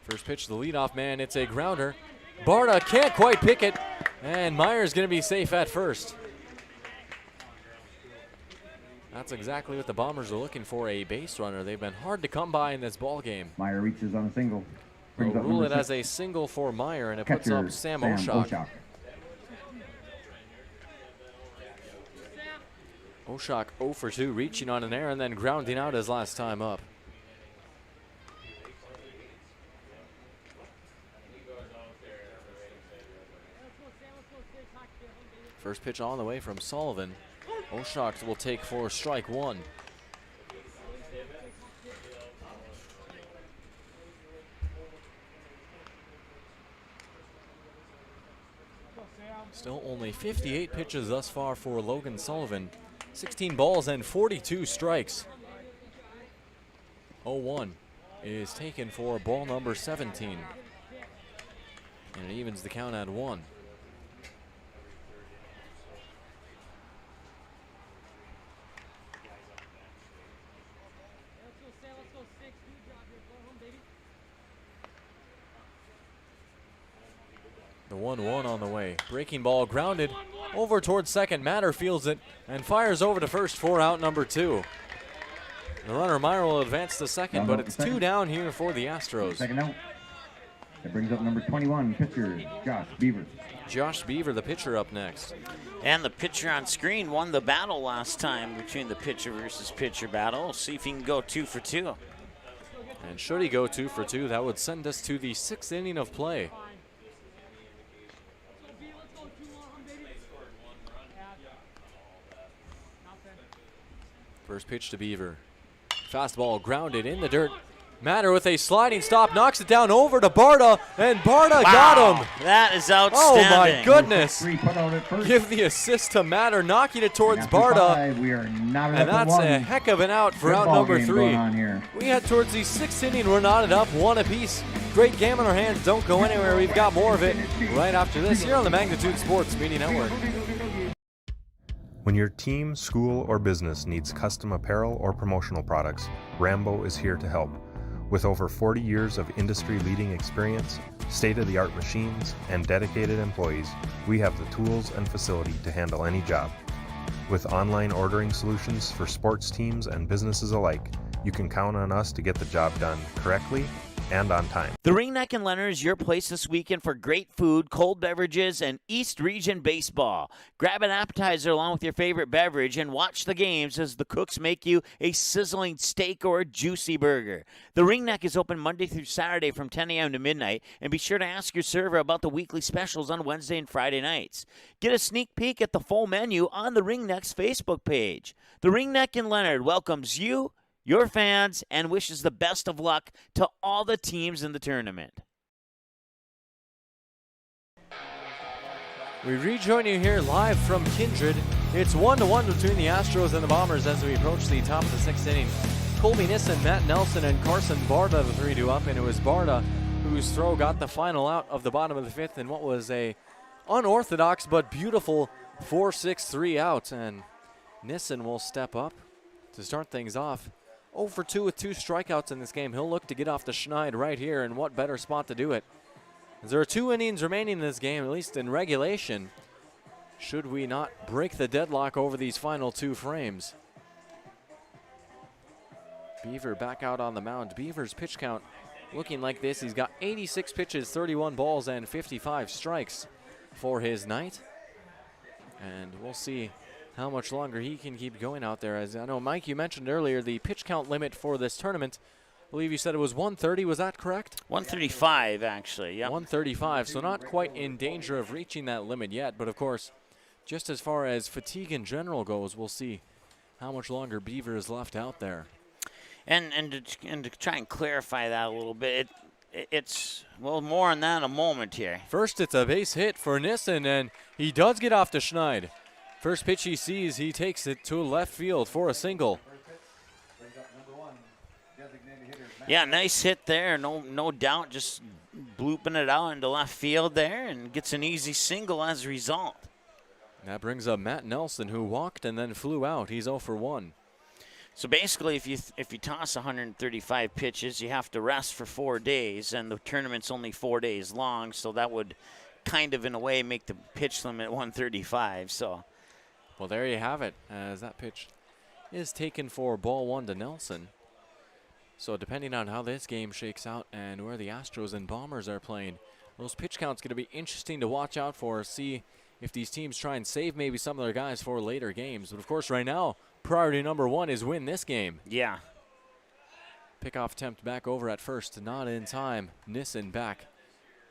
First pitch to the leadoff man, it's a grounder. Barta can't quite pick it, and Meyer's going to be safe at first. That's exactly what the Bombers are looking for, a base runner. They've been hard to come by in this ball game. Meyer reaches on a single. We'll rule it as a single for Meyer, and it puts up Sam Oshak. Oshak 0 for 2, reaching on an error and then grounding out his last time up. First pitch on the way from Sullivan. Oshak will take for strike 1. Still only 58 pitches thus far for Logan Sullivan. 16 balls and 42 strikes. 0-1 is taken for ball number 17. And it evens the count at 1. The 1-1 on the way. Breaking ball grounded over towards second. Matter fields it and fires over to first for out number 2. The runner Meyer will advance to second, but it's 2 down here for the Astros. Second out. That brings up number 21, pitcher Josh Beaver. Josh Beaver, the pitcher, up next. And the pitcher on screen won the battle last time between the pitcher versus pitcher battle. We'll see if he can go 2 for 2. And should he go 2 for 2, that would send us to the 6th inning of play. First pitch to Beaver. Fastball grounded in the dirt. Matter with a sliding stop, knocks it down over to Barta, and Barta got him. That is Oh outstanding. my goodness. Give the assist to Matter, knocking it towards Barta. And that's a heck of an out for out number 3. We head towards the 6th inning. We're knotted up 1 apiece. Great game in our hands. Don't go anywhere. We've got more of it right after this here on the Magnitude Sports Media Network. When your team, school, or business needs custom apparel or promotional products, Rambo is here to help. With over 40 years of industry-leading experience, state-of-the-art machines, and dedicated employees, we have the tools and facility to handle any job. With online ordering solutions for sports teams and businesses alike, you can count on us to get the job done correctly and on time. The Ringneck and Leonard is your place this weekend for great food, cold beverages, and East Region baseball. Grab an appetizer along with your favorite beverage and watch the games as the cooks make you a sizzling steak or a juicy burger. The Ringneck is open Monday through Saturday from 10 a.m. to midnight, and be sure to ask your server about the weekly specials on Wednesday and Friday nights. Get a sneak peek at the full menu on the Ringneck's Facebook page. The Ringneck and Leonard welcomes you, your fans, and wishes the best of luck to all the teams in the tournament. We rejoin you here live from Kindred. It's 1-1 between the Astros and the Bombers as we approach the top of the 6th inning. Colby Nissen, Matt Nelson, and Carson Barta, the 3-2 up, and it was Barta whose throw got the final out of the bottom of the 5th in what was a unorthodox but beautiful 4-6-3 out. And Nissen will step up to start things off. 0 for 2 with 2 strikeouts in this game. He'll look to get off the schneid right here, and what better spot to do it? As there are 2 innings remaining in this game, at least in regulation, should we not break the deadlock over these final 2 frames. Beaver back out on the mound. Beaver's pitch count looking like this. He's got 86 pitches, 31 balls, and 55 strikes for his night. And we'll see how much longer he can keep going out there. As I know, Mike, you mentioned earlier the pitch count limit for this tournament. I believe you said it was 130. Was that correct? 135, actually. Yeah. 135. So not quite in danger of reaching that limit yet. But of course, just as far as fatigue in general goes, we'll see how much longer Beaver is left out there. And to try and clarify that a little bit, it's well, more on that in a moment here. First, it's a base hit for Nissen, and he does get off the schneid. First pitch he sees, he takes it to left field for a single. Yeah, nice hit there. No doubt, just blooping it out into left field there and gets an easy single as a result. That brings up Matt Nelson, who walked and then flew out. He's 0 for 1. So basically, if you toss 135 pitches, you have to rest for 4 days, and the tournament's only 4 days long, so that would kind of, in a way, make the pitch limit 135. So, well, there you have it, as that pitch is taken for ball 1 to Nelson. So depending on how this game shakes out and where the Astros and Bombers are playing, those pitch counts going to be interesting to watch out for, see if these teams try and save maybe some of their guys for later games. But, of course, right now, priority number 1 is win this game. Yeah. Pickoff attempt back over at first, not in time. Nissen back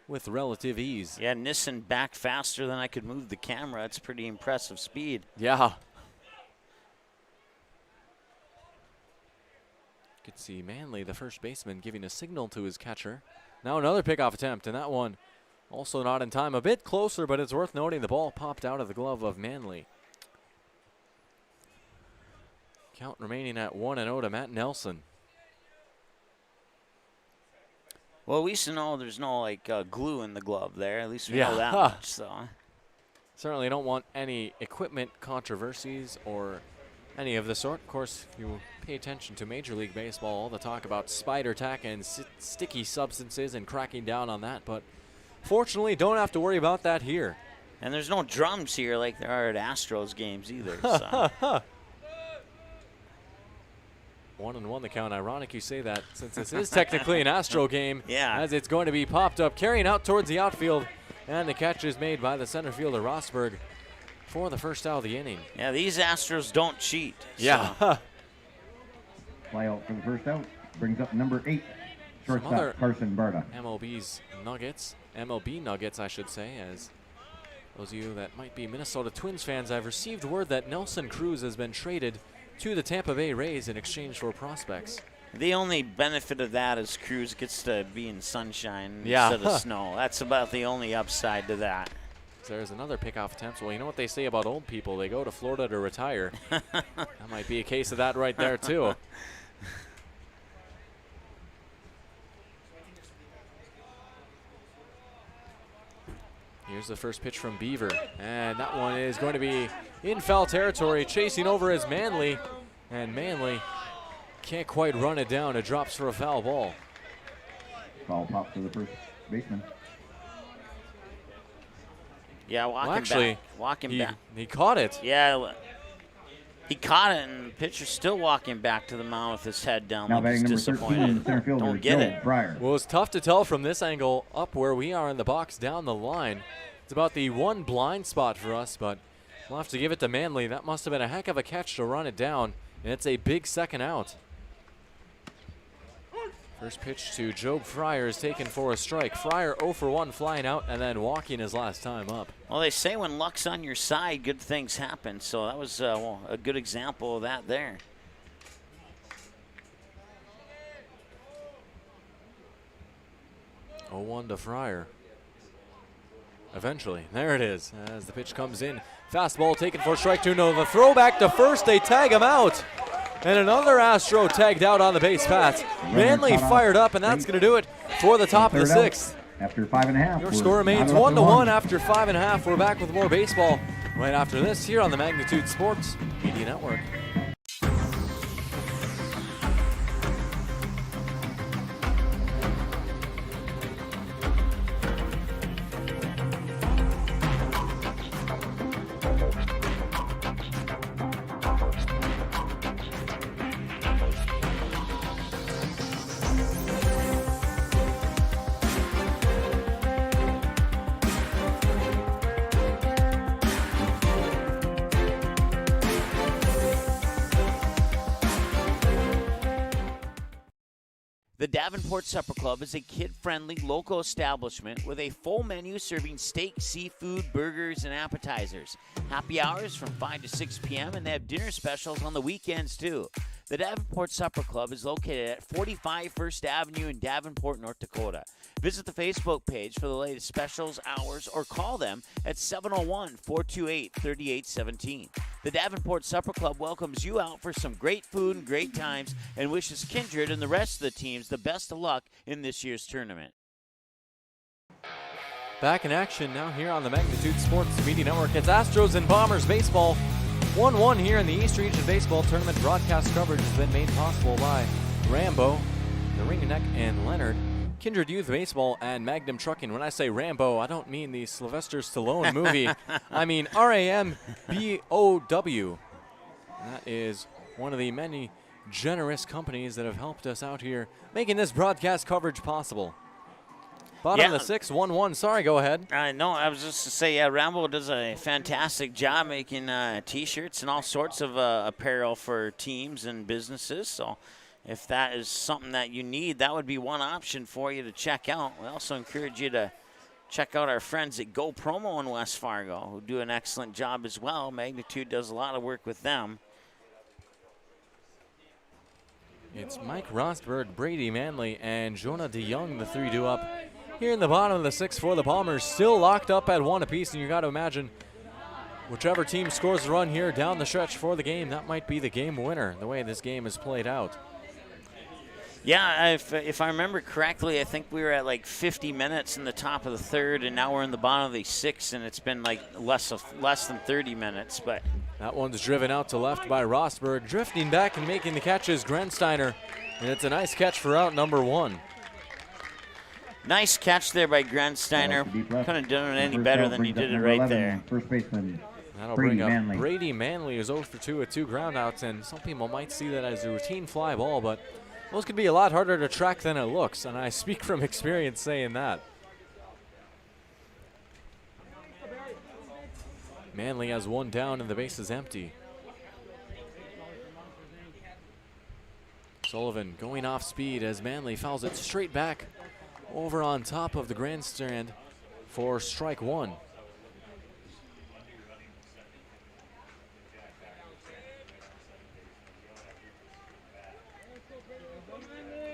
with relative ease. Yeah, Nissen back faster than I could move the camera. It's pretty impressive speed. Yeah. You could see Manley, the first baseman, giving a signal to his catcher. Now another pickoff attempt, and that one also not in time. A bit closer, but it's worth noting the ball popped out of the glove of Manley. Count remaining at 1-0 to Matt Nelson. Well, at least you know there's no glue in the glove there. At least we know that much. So certainly don't want any equipment controversies or any of the sort. Of course, if you pay attention to Major League Baseball, all the talk about spider tack and sticky substances and cracking down on that. But fortunately, don't have to worry about that here. And there's no drums here like there are at Astros games either. So. 1-1 the count. Ironic you say that, since this is technically an Astro game. Yeah. As it's going to be popped up, carrying out towards the outfield. And the catch is made by the center fielder, Rosberg, for the first out of the inning. Yeah, these Astros don't cheat. Yeah. So. Fly out for the first out. Brings up number 8, shortstop Carson Barta. MLB Nuggets, I should say, as those of you that might be Minnesota Twins fans, I've received word that Nelson Cruz has been traded to the Tampa Bay Rays in exchange for prospects. The only benefit of that is Cruz gets to be in sunshine Yeah. instead of snow. That's about the only upside to that. There's another pickoff attempt. Well, you know what they say about old people? They go to Florida to retire. That might be a case of that right there, too. Here's the first pitch from Beaver. And that one is going to be in foul territory. Chasing over is Manley. And Manley can't quite run it down. It drops for a foul ball. Foul pop to the first baseman. Yeah, walking back. He caught it. Yeah, he caught it, and the pitcher's still walking back to the mound with his head down. Now Like he's batting number disappointed. 13 in center fielder, Don't get Joe it. Fryer. Well, it's tough to tell from this angle up where we are in the box down the line. It's about the one blind spot for us, but we'll have to give it to Manley. That must have been a heck of a catch to run it down, and it's a big second out. First pitch to Joe Fryer is taken for a strike. Fryer 0 for 1 flying out and then walking his last time up. Well, they say when luck's on your side, good things happen. So that was a good example of that there. Oh, 1 to Fryer. Eventually, there it is as the pitch comes in. Fastball taken for strike 2. No, the throw back to first. They tag him out. And another Astro tagged out on the base path. Manley fired up, and that's going to do it for the top of the 6th. After 5.5. Your score remains 1-1 after 5.5. We're back with more baseball right after this here on the Magnitude Sports Media Network. The Davenport Supper Club is a kid-friendly local establishment with a full menu serving steak, seafood, burgers, and appetizers. Happy hours from 5 to 6 p.m., and they have dinner specials on the weekends, too. The Davenport Supper Club is located at 45 First Avenue in Davenport, North Dakota. Visit the Facebook page for the latest specials, hours, or call them at 701-428-3817. The Davenport Supper Club welcomes you out for some great food and great times and wishes Kindred and the rest of the teams the best of luck in this year's tournament. Back in action now here on the Magnitude Sports Media Network. It's Astros and Bombers baseball. 1-1 here in the East Region Baseball Tournament. Broadcast coverage has been made possible by Rambo, the Ringneck, and Leonard. Kindred Youth Baseball and Magnum Trucking. When I say Rambo, I don't mean the Sylvester Stallone movie. I mean RAMBOW. That is one of the many generous companies that have helped us out here making this broadcast coverage possible. Bottom of the 6th, 1-1. Sorry, go ahead. No, I was just to say, Rambo does a fantastic job making T-shirts and all sorts of apparel for teams and businesses. So if that is something that you need, that would be one option for you to check out. We also encourage you to check out our friends at Go Promo in West Fargo, who do an excellent job as well. Magnitude does a lot of work with them. It's Mike Rosberg, Brady Manley, and Jonah DeYoung, the 3 up. Here in the bottom of the 6th for the Bombers, still locked up at 1 apiece, and you got to imagine whichever team scores a run here down the stretch for the game, that might be the game winner, the way this game is played out. Yeah, if I remember correctly, I think we were at like 50 minutes in the top of the 3rd, and now we're in the bottom of the 6th, and it's been like less than 30 minutes. But that one's driven out to left by Rosberg, drifting back and making the catch is Grensteiner, and it's a nice catch for out number 1. Nice catch there by Grensteiner. Couldn't have done it any better than he did it right there. First baseman. That'll bring up Brady Manley, is 0 for 2 with 2 groundouts, and some people might see that as a routine fly ball, but those could be a lot harder to track than it looks, and I speak from experience saying that. Manley has 1 down and the base is empty. Sullivan going off speed as Manley fouls it straight back over on top of the grandstand for strike 1.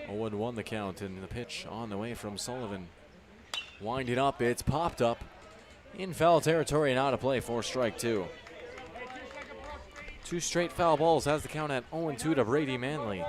0-1 the count, and the pitch on the way from Sullivan. Winding up, it's popped up in foul territory and out of play for strike two. 2 straight foul balls has the count at 0-2 to Brady Manley.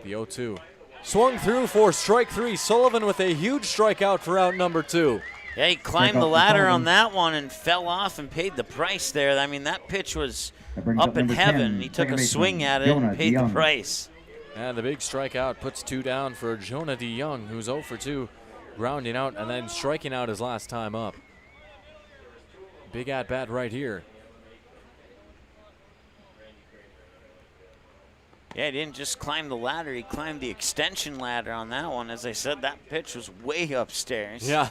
The 0-2. Swung through for strike three. Sullivan with a huge strikeout for out number 2. Yeah, he climbed the ladder on that one and fell off and paid the price there. I mean, that pitch was up in heaven. He took a swing at it and paid the price. And the big strikeout puts 2 down for Jonah DeYoung, who's 0 for 2, grounding out and then striking out his last time up. Big at-bat right here. Yeah, he didn't just climb the ladder, he climbed the extension ladder on that one. As I said, that pitch was way upstairs. Yeah.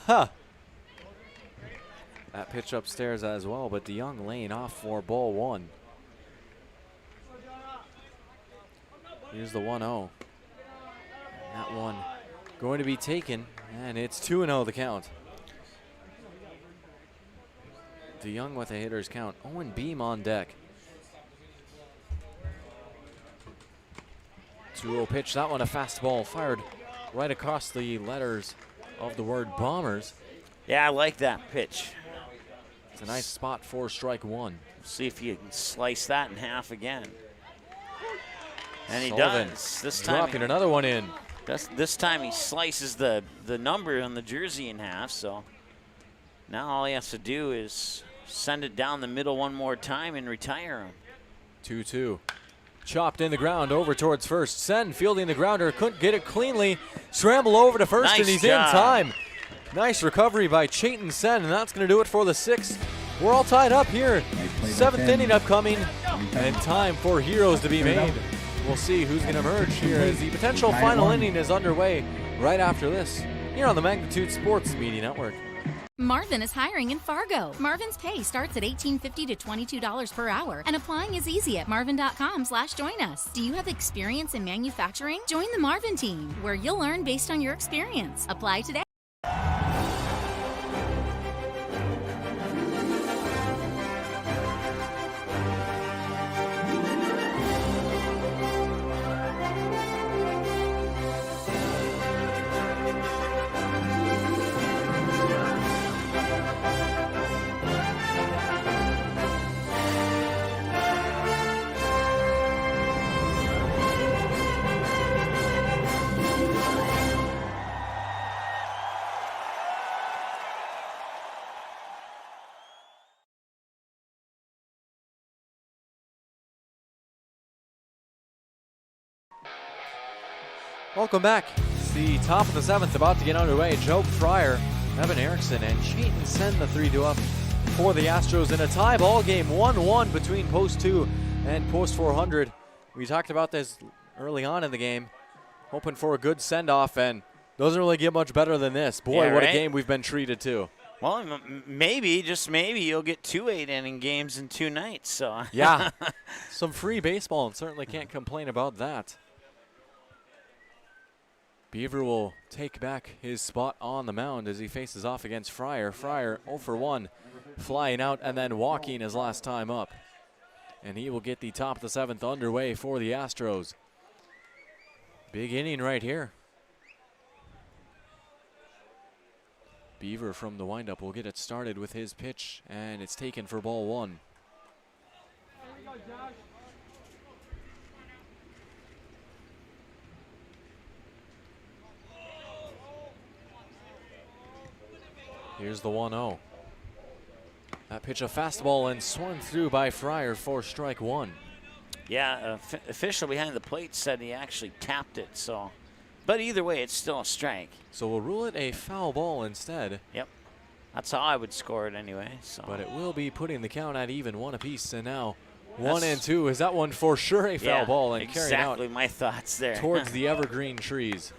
That pitch upstairs as well, but DeYoung laying off for ball 1. Here's the 1-0. That one going to be taken, and it's 2-0 the count. DeYoung with a hitter's count. Owen Beam on deck. 2-0 pitch. That one a fastball fired right across the letters of the word Bombers. Yeah, I like that pitch. It's a nice spot for strike 1. See if you can slice that in half again. And he Sullivan does. This time dropping another one in. This time he slices the number on the jersey in half, so now all he has to do is send it down the middle one more time and retire him. 2-2. Chopped in the ground over towards first. Sen fielding the grounder, couldn't get it cleanly. Scramble over to first, Nice and he's job. in time. Nice recovery by Chayton Sen, and that's going to do it for the 6th. We're all tied up here. 7th inning upcoming, and time for heroes to be made. We'll see who's going to emerge here as the potential final inning is underway right after this here on the Magnitude Sports Media Network. Marvin is hiring in Fargo. Marvin's pay starts at $18.50 to $22 per hour, and applying is easy at marvin.com/join us. Do you have experience in manufacturing? Join the Marvin team, where you'll earn based on your experience. Apply today. Welcome back. It's the top of the 7th about to get underway. Job Fryer, Evan Erickson, and Chayton Sen, the 3-2 up for the Astros in a tie ball game, 1-1 between post 2 and post 400. We talked about this early on in the game, hoping for a good send-off, and doesn't really get much better than this. Boy, Yeah, what a right? game we've been treated to. Well, maybe, just maybe, you'll get 2 8-inning games in 2 nights. So Yeah, some free baseball, and certainly can't complain about that. Beaver will take back his spot on the mound as he faces off against Fryer. Fryer 0 for 1, flying out and then walking his last time up. And he will get the top of the 7th underway for the Astros. Big inning right here. Beaver from the windup will get it started with his pitch, and it's taken for ball 1. Here's the 1-0. That pitch a fastball and swung through by Fryer for strike 1. Yeah, official behind the plate said he actually tapped it. So, but either way, it's still a strike. So we'll rule it a foul ball instead. Yep, that's how I would score it anyway. So, but it will be putting the count at even 1 apiece. And now 1-2 is that one for sure a foul ball and carried out. Exactly my thoughts there. Towards the evergreen trees.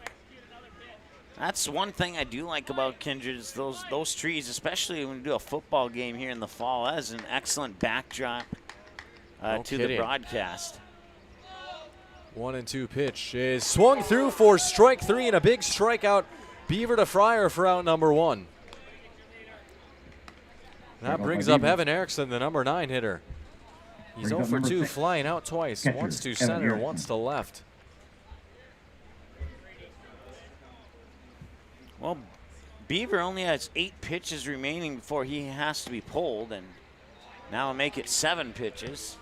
That's one thing I do like about Kindred is those trees, especially when we do a football game here in the fall. That is an excellent backdrop to the broadcast. 1-2 pitch is swung through for strike 3 and a big strikeout. Beaver to Fryer for out number 1. That brings up Evan Erickson, the number 9 hitter. He's 0 for 2, flying out twice. Once to center, once to left. Well, Beaver only has 8 pitches remaining before he has to be pulled, and now make it 7 pitches.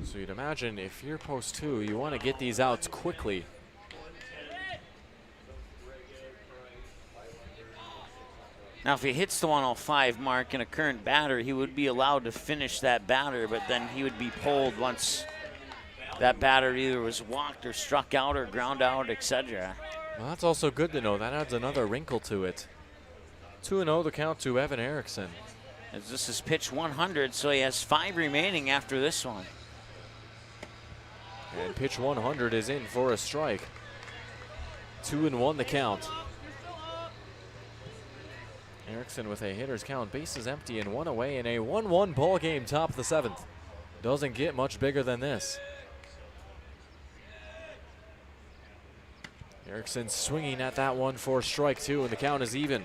So you'd imagine if you're post 2, you want to get these outs quickly. Now, if he hits the 105 mark in a current batter, he would be allowed to finish that batter, but then he would be pulled once that batter either was walked or struck out or ground out, etc. Well, that's also good to know. That adds another wrinkle to it. 2-0 the count to Evan Erickson. As this is pitch 100, so he has 5 remaining after this one. And pitch 100 is in for a strike. 2-1 the count. Erickson with a hitter's count, bases empty and 1 away in a 1-1 ball game, top of the 7th. Doesn't get much bigger than this. Erickson swinging at that one for strike 2, and the count is even.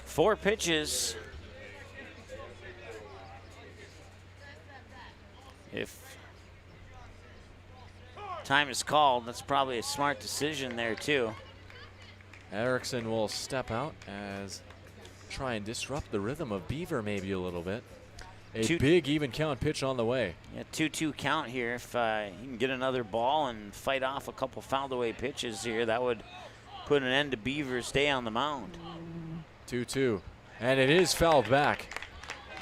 4 pitches. If time is called, that's probably a smart decision there too. Erickson will step out as try and disrupt the rhythm of Beaver maybe a little bit. A big even count pitch on the way. Yeah, 2-2 count here. If he can get another ball and fight off a couple fouled away pitches here, that would put an end to Beaver's day on the mound. 2-2, and it is fouled back.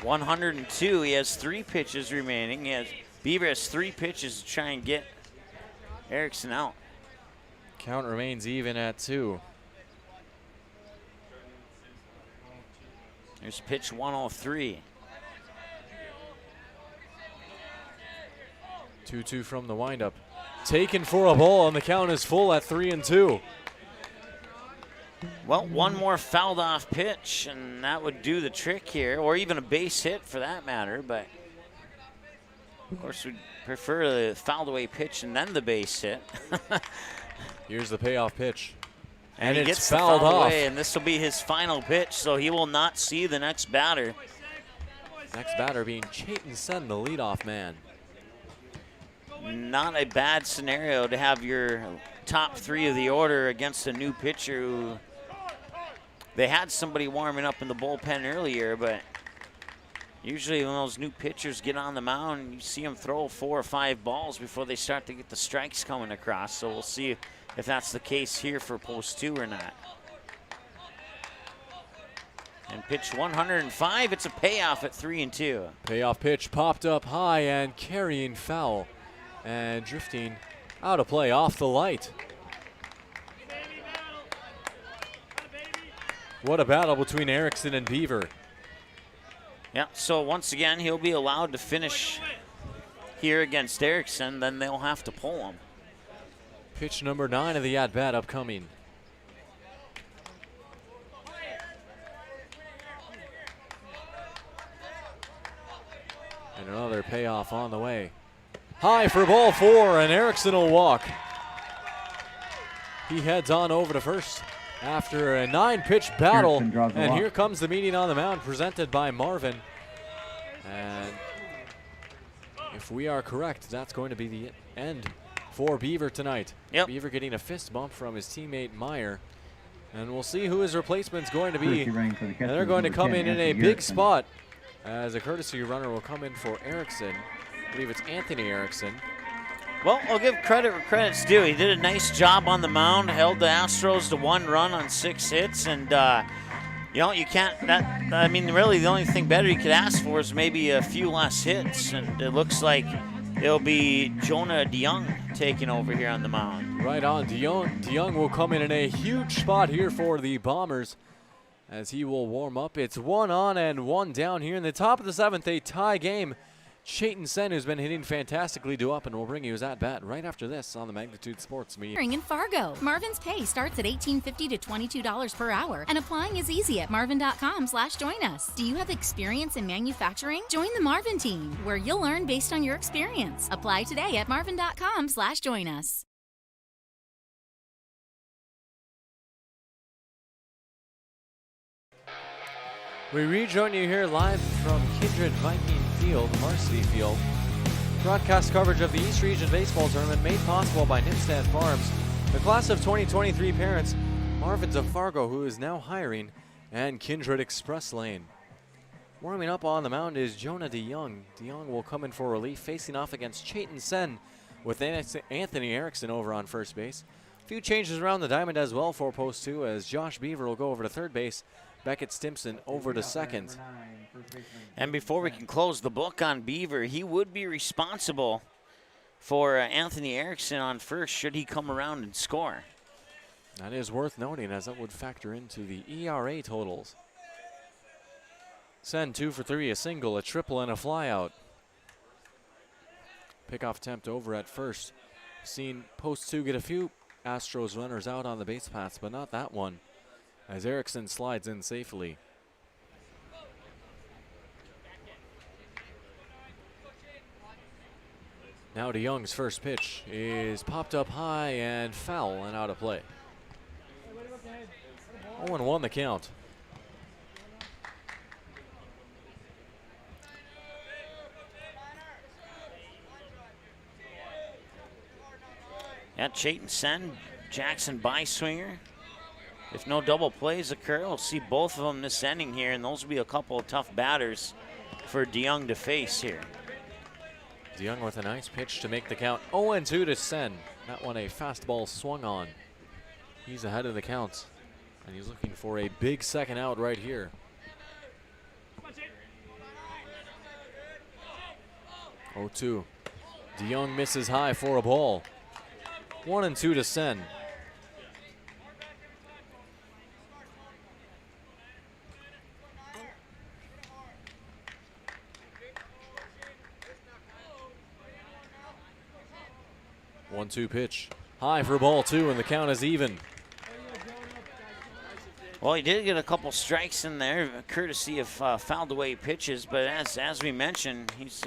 102, he has 3 pitches remaining. Beaver has 3 pitches to try and get Erickson out. Count remains even at 2. There's pitch 103. 2-2 from the windup. Taken for a ball, and the count is full at 3-2. Well, one more fouled off pitch, and that would do the trick here, or even a base hit for that matter. But of course, we'd prefer the fouled away pitch and then the base hit. Here's the payoff pitch. And he it's gets fouled the foul off. away, and this will be his final pitch, so he will not see the next batter. Next batter being Chayton Sen, the leadoff man. Not a bad scenario to have your top 3 of the order against a new pitcher who they had somebody warming up in the bullpen earlier, but usually when those new pitchers get on the mound, you see them throw 4 or 5 balls before they start to get the strikes coming across. So we'll see if that's the case here for post 2 or not. And pitch 105, it's a payoff at 3-2. Payoff pitch popped up high and carrying foul and drifting out of play off the light. What a battle between Erickson and Beaver. Yeah, so once again, he'll be allowed to finish here against Erickson, then they'll have to pull him. Pitch number 9 of the at-bat upcoming. And another payoff on the way. High for ball 4, and Erickson will walk. He heads on over to first after a 9-pitch battle. And here comes the meeting on the mound presented by Marvin. And if we are correct, that's going to be the end for Beaver tonight. Yep. Beaver getting a fist bump from his teammate Meyer. And we'll see who his replacement's going to be. And they're going to come in a big spot as a courtesy runner will come in for Erickson. I believe it's Anthony Erickson. Well, I'll give credit where credit's due. He did a nice job on the mound, held the Astros to 1 run on 6 hits, and you know, you can't, I mean, really the only thing better you could ask for is maybe a few less hits, and it looks like it'll be Jonah DeYoung taking over here on the mound. Right on, DeYoung will come in a huge spot here for the Bombers as he will warm up. It's 1 on and 1 down here in the top of the 7th, a tie game. Chayton Sen, who's been hitting fantastically, due up, and we'll bring you his at-bat right after this on the Magnitude Sports Media. In Fargo, Marvin's pay starts at $18.50 to $22 per hour, and applying is easy at marvin.com/join us. Do you have experience in manufacturing? Join the Marvin team, where you'll learn based on your experience. Apply today at marvin.com/join us. We rejoin you here live from Kindred Viking Field, Varsity Field. Broadcast coverage of the East Region Baseball Tournament made possible by Nimstad Farms. The class of 2023 parents, Marvin's of Fargo, who is now hiring, and Kindred Express Lane. Warming up on the mound is Jonah DeYoung. DeYoung will come in for relief, facing off against Chayton Sen with Anthony Erickson over on first base. A few changes around the diamond as well for post 2, as Josh Beaver will go over to third base. Beckett Stimson over to second. And before we can close the book on Beaver, he would be responsible for Anthony Erickson on first should he come around and score. That is worth noting, as that would factor into the ERA totals. Sen 2 for 3, a single, a triple, and a flyout. Pickoff attempt over at first. Seen post 2 get a few Astros runners out on the base paths, but not that one, as Erickson slides in safely. Now DeYoung's first pitch is popped up high and foul and out of play. 0-1 the count. Yeah, Chayton Sen, Jackson Byswinger. If no double plays occur, we'll see both of them this inning here, and those will be a couple of tough batters for DeYoung to face here. DeYoung with a nice pitch to make the count 0-2 to Sen. That one a fastball swung on. He's ahead of the count, and he's looking for a big second out right here. 0-2. DeYoung misses high for a ball. 1-2 to Sen. One-two pitch. High for ball 2, and the count is even. Well, he did get a couple strikes in there, courtesy of fouled away pitches, but as we mentioned, he's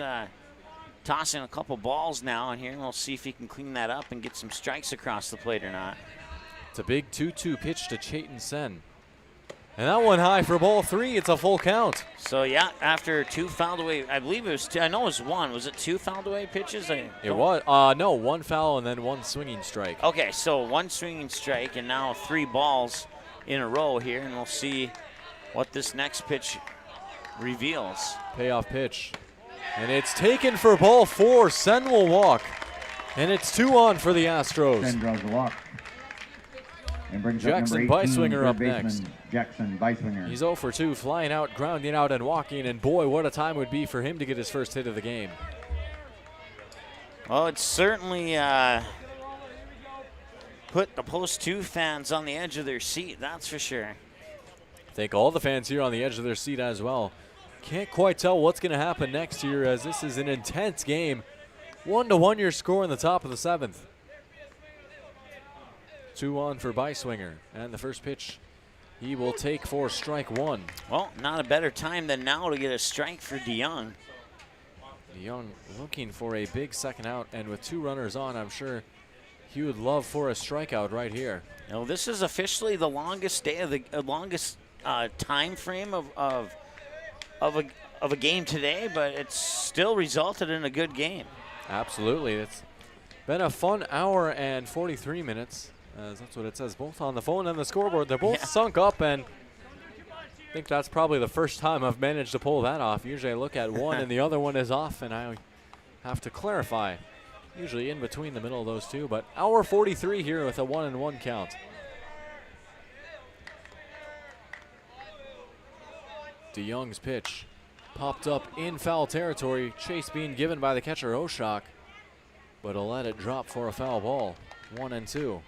tossing a couple balls now in here, and we'll see if he can clean that up and get some strikes across the plate or not. It's a big 2-2 pitch to Chayton Sen. And that one high for ball 3. It's a full count. So, yeah, after 2 fouled away, I believe it was two, I know it was 1. Was it 2 fouled away pitches? It was. No, 1 foul and then 1 swinging strike. Okay, so 1 swinging strike and now 3 balls in a row here, and we'll see what this next pitch reveals. Payoff pitch. And it's taken for ball 4. Sen will walk. And it's 2 on for the Astros. Sen draws the walk. And brings Jackson up number 18, Byswinger up baseman, next. Jackson Byswinger. He's 0 for 2, flying out, grounding out, and walking. And boy, what a time would be for him to get his first hit of the game. Well, it's certainly put the Post 2 fans on the edge of their seat, that's for sure. I think all the fans here on the edge of their seat as well. Can't quite tell what's going to happen next year, as this is an intense game. 1-1 your score in the top of the 7th. 2 on for Byswinger, and the first pitch he will take for strike 1. Well, not a better time than now to get a strike for DeYoung. DeYoung looking for a big second out, and with 2 runners on, I'm sure he would love for a strikeout right here. Now, this is officially the longest day of the longest time frame of a game today, but it's still resulted in a good game. Absolutely, it's been a fun hour and 43 minutes. That's what it says, both on the phone and the scoreboard. They're both sunk up, and I think that's probably the first time I've managed to pull that off. Usually I look at one and the other one is off, and I have to clarify. Usually in between the middle of those two, but hour 43 here with a 1-1 count. DeYoung's pitch popped up in foul territory. Chase being given by the catcher, Oshak, but he'll let it drop for a foul ball. 1-2.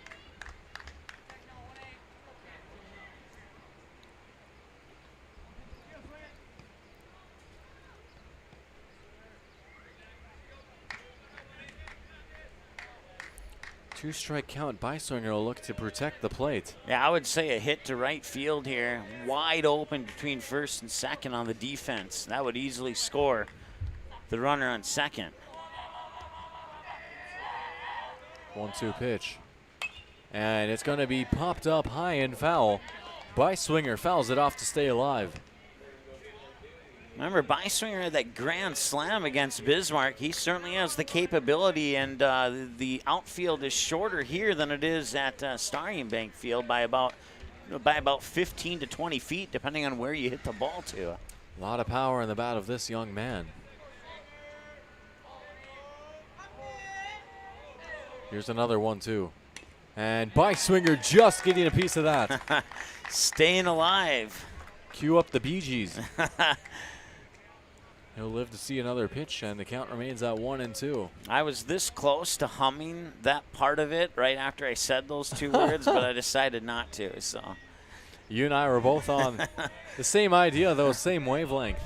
Two-strike count. Byswinger will look to protect the plate. Yeah, I would say a hit to right field here. Wide open between first and second on the defense. That would easily score the runner on second. 1-2 pitch. And it's going to be popped up high and foul. Byswinger fouls it off to stay alive. Remember, Beiswinger had that grand slam against Bismarck. He certainly has the capability, and the outfield is shorter here than it is at Starting Bank Field by about 15 to 20 feet, depending on where you hit the ball to. A lot of power in the bat of this young man. Here's another 1-2. And Beiswinger just getting a piece of that. Staying alive. Cue up the Bee Gees. He'll live to see another pitch, and the count remains at 1-2. I was this close to humming that part of it right after I said those two words, but I decided not to. So you and I were both on the same idea, though, same wavelength.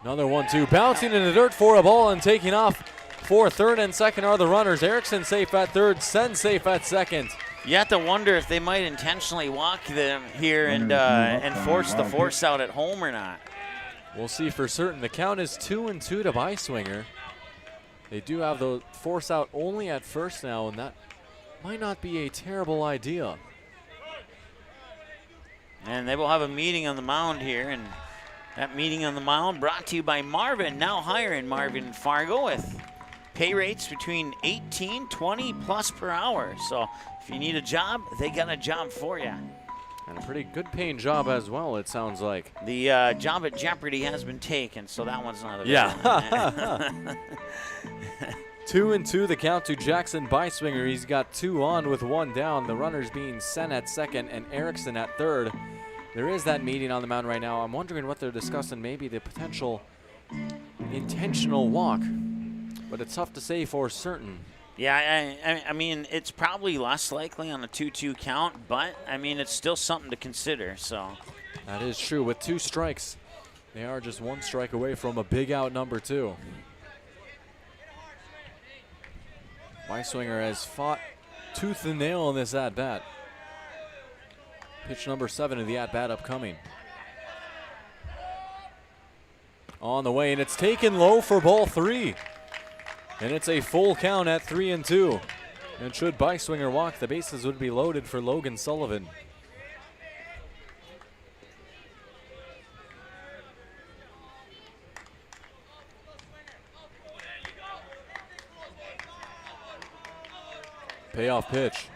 Another 1-2, bouncing in the dirt for a ball and taking off for third and second are the runners. Erickson safe at third, Sen safe at second. You have to wonder if they might intentionally walk them here and force the force out at home or not. We'll see for certain. The count is 2-2 to Beiswinger. They do have the force out only at first now, and that might not be a terrible idea. And they will have a meeting on the mound here, and that meeting on the mound brought to you by Marvin, now hiring Marvin and Fargo with pay rates between 18, 20 plus per hour. So if you need a job, they got a job for you. And a pretty good paying job as well, it sounds like. The job at Jeopardy has been taken, so that one's not available. Yeah. 2-2 the count to Jackson Beiswinger. He's got 2 on with 1 down. The runners being Sen at second and Erickson at third. There is that meeting on the mound right now. I'm wondering what they're discussing, maybe the potential intentional walk. But it's tough to say for certain. Yeah, I mean, it's probably less likely on a 2-2 count, but, I mean, it's still something to consider, so. That is true. With 2 strikes, they are just 1 strike away from a big out number 2. Beiswinger has fought tooth and nail in this at-bat. Pitch number 7 of the at-bat upcoming. On the way, and it's taken low for ball 3. And it's a full count at 3-2. And should Beiswinger walk, the bases would be loaded for Logan Sullivan. Payoff pitch.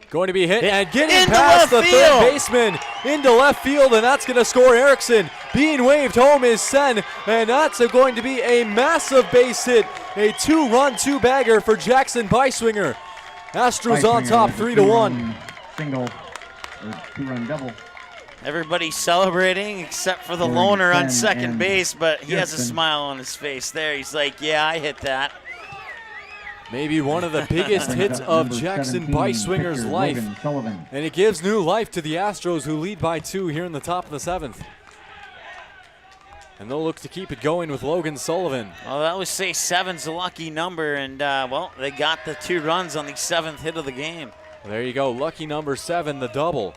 Going to be hit and getting past the third baseman into left field, and that's going to score Erickson. Being waved home is Sen, and that's going to be a massive base hit. A 2-run, 2-bagger for Jackson Beiswinger. Astros on top, 3-1. Single or 2-run double. Everybody's celebrating except for the loner on second base, but he has a smile on his face there. He's like, yeah, I hit that. Maybe one of the biggest hits of Jackson Beiswinger's life. And it gives new life to the Astros, who lead by 2 here in the top of the 7th. And they'll look to keep it going with Logan Sullivan. Well, I always say 7's a lucky number, and, well, they got the 2 runs on the 7th hit of the game. There you go, lucky number 7, the double.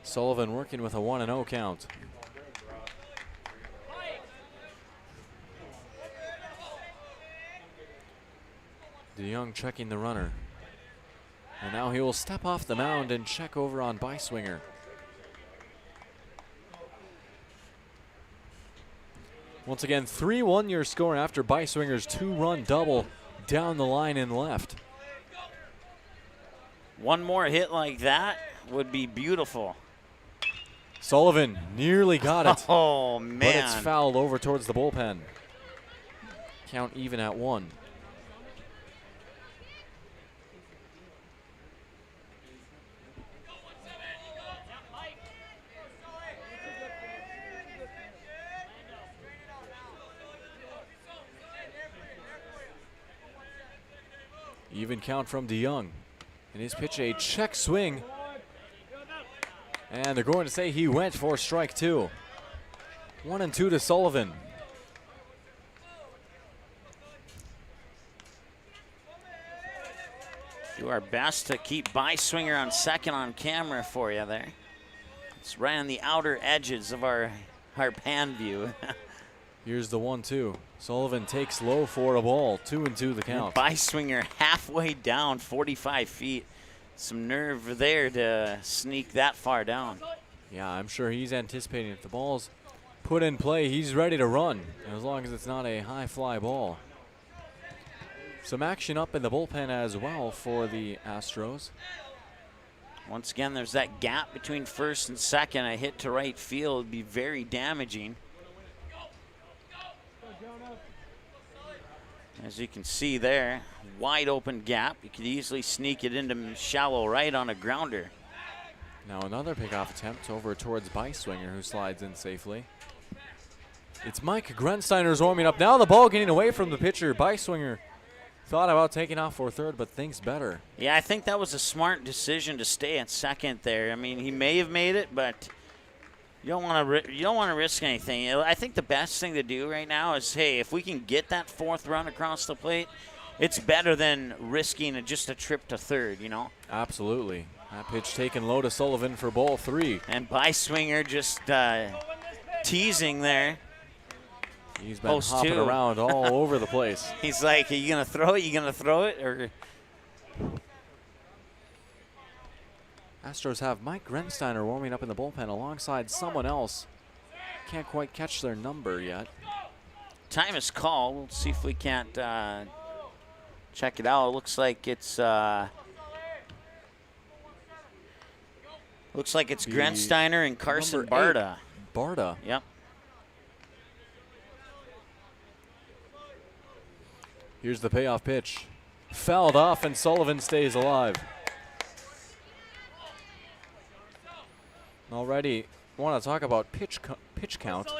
Sullivan working with a 1-0 count. DeYoung checking the runner. And now he will step off the mound and check over on Beiswinger. Once again, 3-1 your score after Beiswinger's 2-run double down the line and left. One more hit like that would be beautiful. Sullivan nearly got it. Oh, man. But it's fouled over towards the bullpen. Count even at 1. Even count from DeYoung. And his pitch, a check swing. And they're going to say he went for strike 2. 1-2 to Sullivan. Do our best to keep Beiswinger on second on camera for you there. It's right on the outer edges of our pan view. Here's the 1-2. Sullivan takes low for a ball. 2-2 the count. Beiswinger halfway down 45 feet. Some nerve there to sneak that far down. Yeah, I'm sure he's anticipating if the ball's put in play, he's ready to run, as long as it's not a high fly ball. Some action up in the bullpen as well for the Astros. Once again, there's that gap between first and second. A hit to right field would be very damaging. As you can see there, wide open gap. You could easily sneak it into shallow right on a grounder. Now another pickoff attempt over towards Beiswinger, who slides in safely. It's Mike Grensteiner's warming up. Now the ball getting away from the pitcher. Beiswinger thought about taking off for third, but thinks better. Yeah, I think that was a smart decision to stay at second there. I mean, he may have made it, but you don't want to risk anything. I think the best thing to do right now is, hey, if we can get that fourth run across the plate, it's better than risking just a trip to third, you know? Absolutely. That pitch taken low to Sullivan for ball 3. And Beiswinger just teasing there. He's been hopping around all over the place. He's like, are you going to throw it? You going to throw it? Or Astros have Mike Grensteiner warming up in the bullpen alongside someone else. Can't quite catch their number yet. Time is called. We'll see if we can't check it out. It looks like it's Grensteiner and Carson Barta. Barta. Yep. Here's the payoff pitch. Fouled off, and Sullivan stays alive. Already want to talk about pitch count.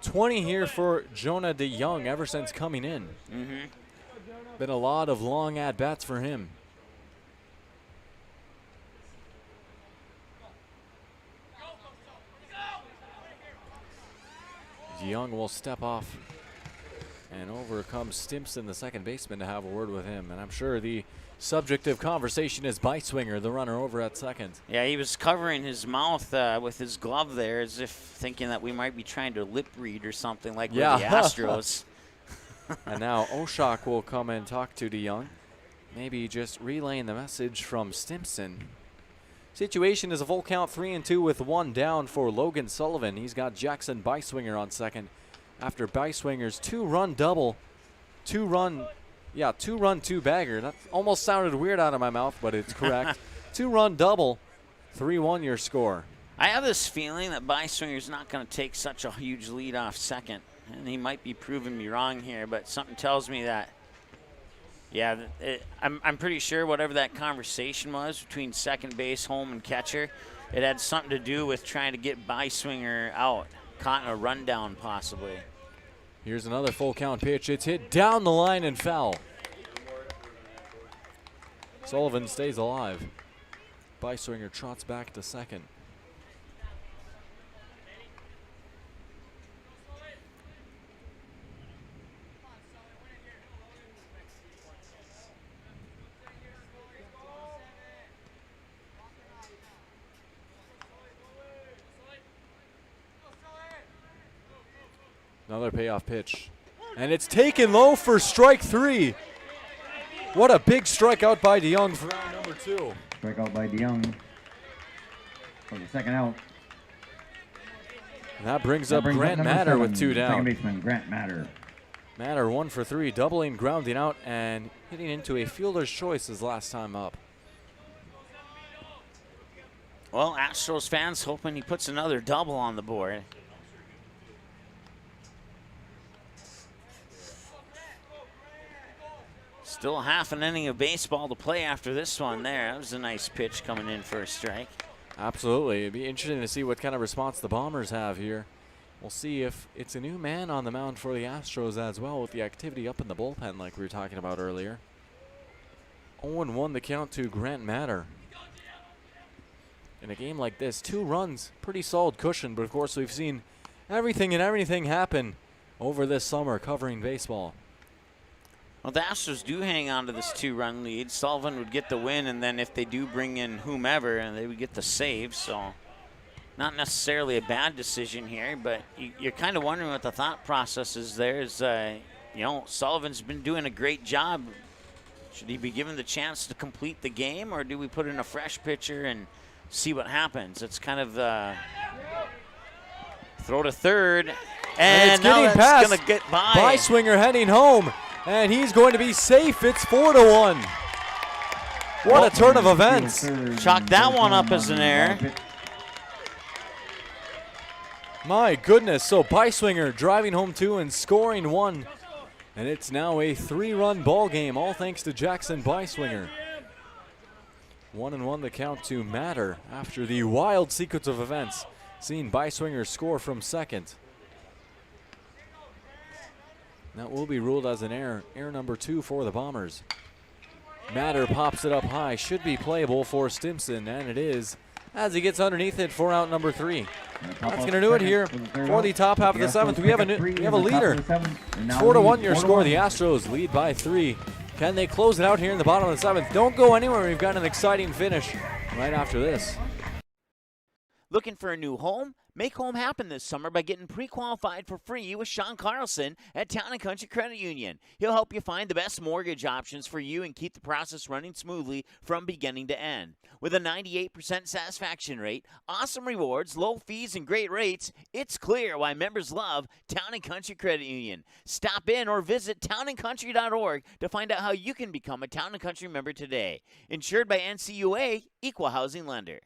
20 here for Jonah DeYoung ever since coming in. Been a lot of long at-bats for him. DeYoung will step off. And over comes Stimpson, the second baseman, to have a word with him. And I'm sure the subject of conversation is Beiswinger, the runner over at second. Yeah, he was covering his mouth with his glove there as if thinking that we might be trying to lip read or something like with the Astros. And now Oshak will come and talk to DeYoung. Maybe just relaying the message from Stimpson. Situation is a full count, 3-2 with one down for Logan Sullivan. He's got Jackson Beiswinger on second. After Beiswinger's two-run double, two-run two-bagger. That almost sounded weird out of my mouth, but it's correct. Two-run double, 3-1 your score. I have this feeling that Beiswinger's not going to take such a huge lead off second, and he might be proving me wrong here, but something tells me that, yeah, I'm pretty sure whatever that conversation was between second base, home, and catcher, it had something to do with trying to get Beiswinger out, caught in a rundown possibly. Here's another full count pitch. It's hit down the line and foul. Sullivan stays alive. Beiswinger trots back to second. Another payoff pitch. And it's taken low for strike 3. What a big strikeout by DeYoung for round number 2. Strikeout by DeYoung for the second out. And that brings up Grant Matter with 2 down. Second baseman Grant Matter. Matter 1 for 3, doubling, grounding out, and hitting into a fielder's choice his last time up. Well, Astros fans hoping he puts another double on the board. Still half an inning of baseball to play after this one there. That was a nice pitch coming in for a strike. Absolutely. It'd be interesting to see what kind of response the Bombers have here. We'll see if it's a new man on the mound for the Astros as well with the activity up in the bullpen like we were talking about earlier. 0-1 the count to Grant Matter. In a game like this, 2 runs, pretty solid cushion, but of course we've seen everything and anything happen over this summer covering baseball. Well, the Astros do hang on to this 2-run lead. Sullivan would get the win, and then if they do bring in whomever, and they would get the save. So not necessarily a bad decision here, but you're kind of wondering what the thought process is there. Is, you know, Sullivan's been doing a great job Should he be given the chance to complete the game, or do we put in a fresh pitcher and see what happens? It's kind of throw to third, and it's now getting that's past. going to get by. Beiswinger heading home, and he's going to be safe. It's 4-1. What a turn of events. Chalk that one up as an error. My goodness, so Beiswinger driving home 2 and scoring 1. And it's now a 3-run ball game, all thanks to Jackson Beiswinger. 1-1 the count to Matter after the wild sequence of events. Seeing Beiswinger score from second. That will be ruled as an error. Error number 2 for the Bombers. Matter pops it up high. Should be playable for Stimson, and it is, as he gets underneath it for out number 3. That's going to do it here for the top half of the 7th. We have a leader. It's 4-1 your score. The Astros lead by 3. Can they close it out here in the bottom of the 7th? Don't go anywhere. We've got an exciting finish right after this. Looking for a new home? Make home happen this summer by getting pre-qualified for free with Sean Carlson at Town & Country Credit Union. He'll help you find the best mortgage options for you and keep the process running smoothly from beginning to end. With a 98% satisfaction rate, awesome rewards, low fees, and great rates, it's clear why members love Town & Country Credit Union. Stop in or visit townandcountry.org to find out how you can become a Town & Country member today. Insured by NCUA, Equal Housing Lender.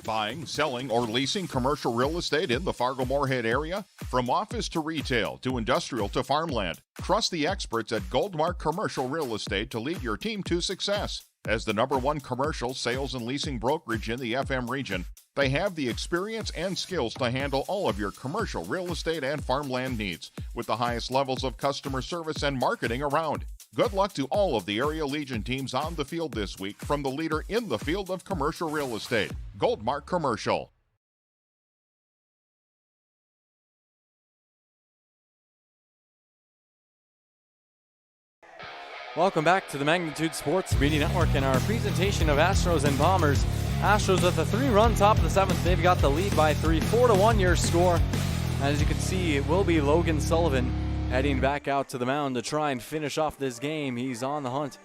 Buying, selling, or leasing commercial real estate in the Fargo-Moorhead area? From office to retail to industrial to farmland, trust the experts at Goldmark Commercial Real Estate to lead your team to success. As the #1 commercial sales and leasing brokerage in the FM region, they have the experience and skills to handle all of your commercial real estate and farmland needs with the highest levels of customer service and marketing around. Good luck to all of the Area Legion teams on the field this week from the leader in the field of commercial real estate, Goldmark Commercial. Welcome back to the Magnitude Sports Media Network and our presentation of Astros and Bombers. Astros with a 3-run top of the 7th. They've got the lead by 3, 4-1 your score. As you can see, it will be Logan Sullivan heading back out to the mound to try and finish off this game. He's on the hunt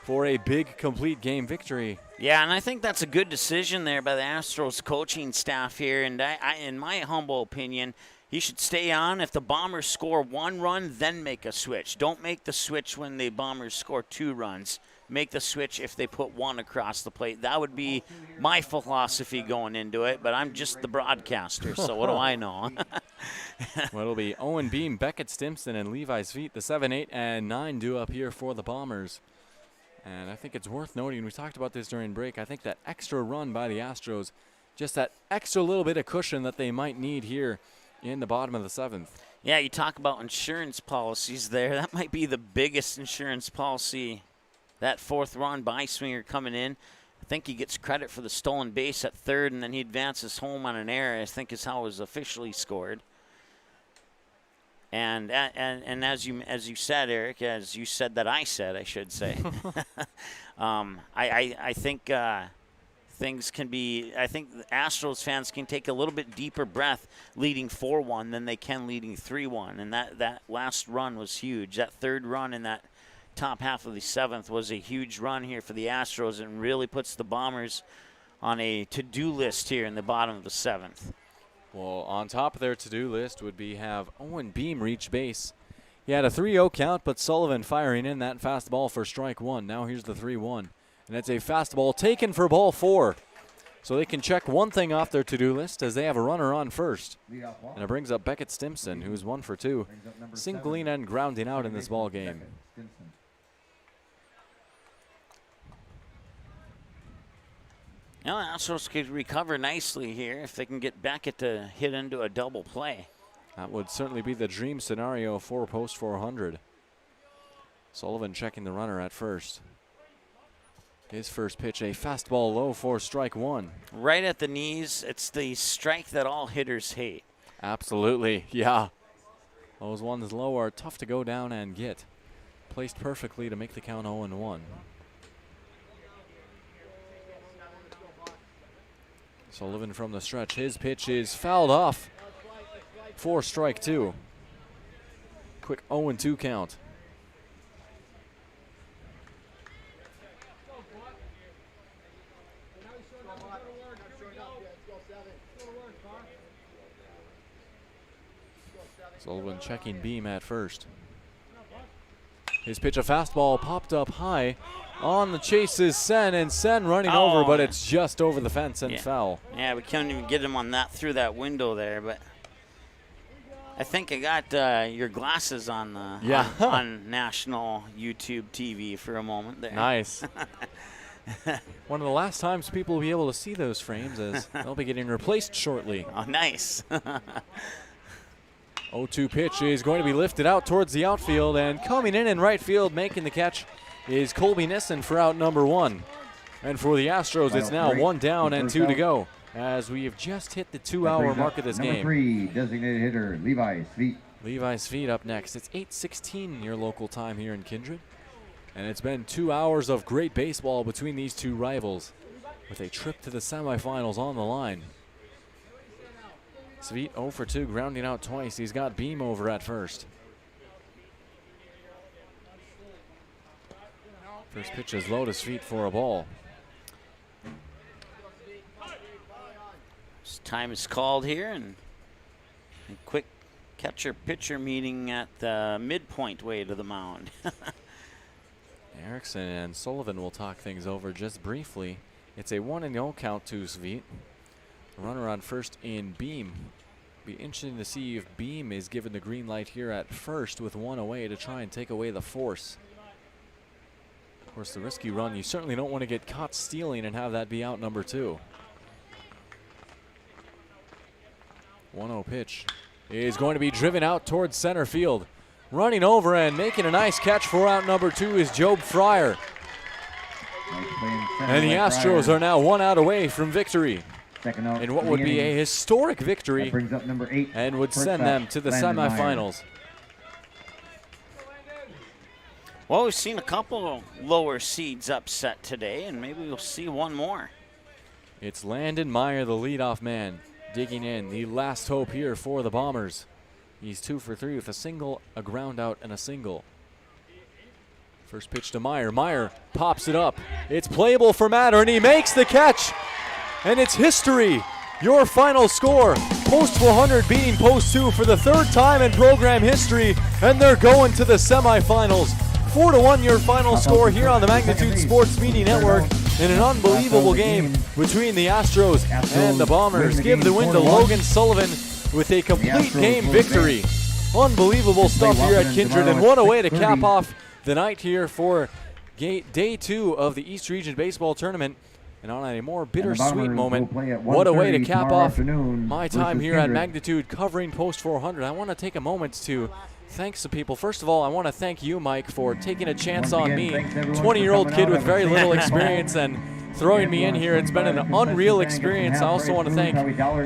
for a big complete game victory. Yeah, and I think that's a good decision there by the Astros coaching staff here. And I in my humble opinion, he should stay on. If the Bombers score 1 run, then make a switch. Don't make the switch when the Bombers score 2 runs. Make the switch if they put 1 across the plate. That would be my philosophy going into it, but I'm just the broadcaster, so what do I know? Well, it'll be Owen Beam, Beckett Stimson, and Levi's Feet. The 7, 8, and 9 due up here for the Bombers. And I think it's worth noting, we talked about this during break, I think that extra run by the Astros, just that extra little bit of cushion that they might need here in the bottom of the 7th. Yeah, you talk about insurance policies there. That might be the biggest insurance policy. That 4th run by Swinger coming in. I think he gets credit for the stolen base at 3rd, and then he advances home on an error, I think is how it was officially scored. And as you said, Eric, as you said that I said, I should say, I think things can be, I think the Astros fans can take a little bit deeper breath leading 4-1 than they can leading 3-1. And that last run was huge. That 3rd run in that top half of the 7th was a huge run here for the Astros and really puts the Bombers on a to-do list here in the bottom of the 7th. Well, on top of their to-do list would be have Owen Beam reach base. He had a 3-0 count, but Sullivan firing in that fastball for strike 1. Now here's the 3-1. And it's a fastball taken for ball 4. So they can check one thing off their to-do list as they have a runner on first. And it brings up Beckett Stimson, who's 1 for 2, singling and grounding out in this ball game. Now the Astros could recover nicely here if they can get Beckett to hit into a double play. That would certainly be the dream scenario for post 400. Sullivan checking the runner at first. His first pitch, a fastball low for strike 1. Right at the knees. It's the strike that all hitters hate. Absolutely, yeah. Those ones low are tough to go down and get. Placed perfectly to make the count 0-1. Sullivan from the stretch. His pitch is fouled off for strike 2. Quick 0-2 count. Sullivan checking Beam at first. His pitch, a fastball, popped up high. On the chase is Sen, and Sen running over, but it's just over the fence and foul. Yeah, we couldn't even get him on that through that window there, but I think I got your glasses on on national YouTube TV for a moment there. Nice. One of the last times people will be able to see those frames, as they'll be getting replaced shortly. Oh, nice. 0-2 pitch is going to be lifted out towards the outfield, and coming in right field making the catch is Colby Nissen for out number 1. And for the Astros, it's now 1 down and 2 to go, as we have just hit the 2-hour mark of this game. Number 3, designated hitter, Levi Sweet. Levi Sweet up next. It's 8:16 your local time here in Kindred. And it's been 2 hours of great baseball between these two rivals, with a trip to the semifinals on the line. Sweet 0 for 2, grounding out twice. He's got Beam over at first. First pitch is low to Sweet for a ball. Time is called here, and a quick catcher-pitcher meeting at the midpoint way to the mound. Erickson and Sullivan will talk things over just briefly. It's a 1-0 count to Sweet. Runner on first in Beam. Be interesting to see if Beam is given the green light here at first with 1 away to try and take away the force. Of course, the risky run, you certainly don't want to get caught stealing and have that be out number 2. 1-0 pitch is going to be driven out towards center field. Running over and making a nice catch for out number 2 is Job Fryer. And the Astros are now 1 out away from victory. In what would be a historic victory, brings up number 8, and would send them to the semifinals. Well, we've seen a couple lower seeds upset today, and maybe we'll see one more. It's Landon Meyer, the leadoff man, digging in. The last hope here for the Bombers. He's 2 for 3 with a single, a ground out, and a single. First pitch to Meyer. Meyer pops it up. It's playable for Matter, and he makes the catch. And it's history. Your final score, Post 400 beating Post 2 for the 3rd time in program history, and they're going to the semifinals. 4-1 your final score here on the Magnitude Sports Media Network in an unbelievable game between the Astros and the Bombers. Give the win to Logan Sullivan with a complete game victory. Unbelievable stuff here at Kindred, and what a way to cap off the night here for day 2 of the East Region Baseball Tournament. And on a more bittersweet moment, what a way to cap off my time here at Magnitude covering Post 400. I want to take a moment to thank some people. First of all, I want to thank you, Mike, for taking a chance on me, 20-year-old kid with very little experience, and throwing me in here. It's been an unreal experience. I also want to thank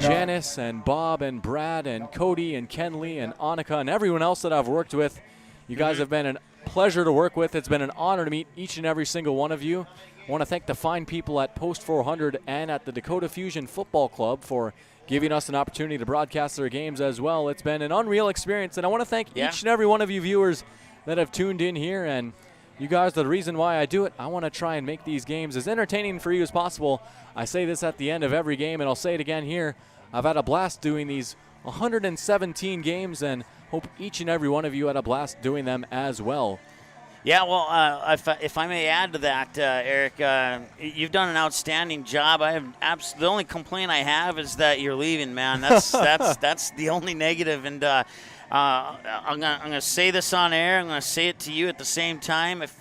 Janice and Bob and Brad and Cody and Kenley and Annika and everyone else that I've worked with. You guys have been a pleasure to work with. It's been an honor to meet each and every single one of you. I want to thank the fine people at Post 400 and at the Dakota Fusion Football Club for giving us an opportunity to broadcast their games as well. It's been an unreal experience, and I want to thank each and every one of you viewers that have tuned in here. And you guys are the reason why I do it. I want to try and make these games as entertaining for you as possible. I say this at the end of every game, and I'll say it again here. I've had a blast doing these 117 games, and hope each and every one of you had a blast doing them as well. Yeah, well, if I may add to that, Eric, you've done an outstanding job. I have the only complaint I have is that you're leaving, man. That's the only negative. And I'm gonna say this on air. I'm gonna say it to you at the same time. If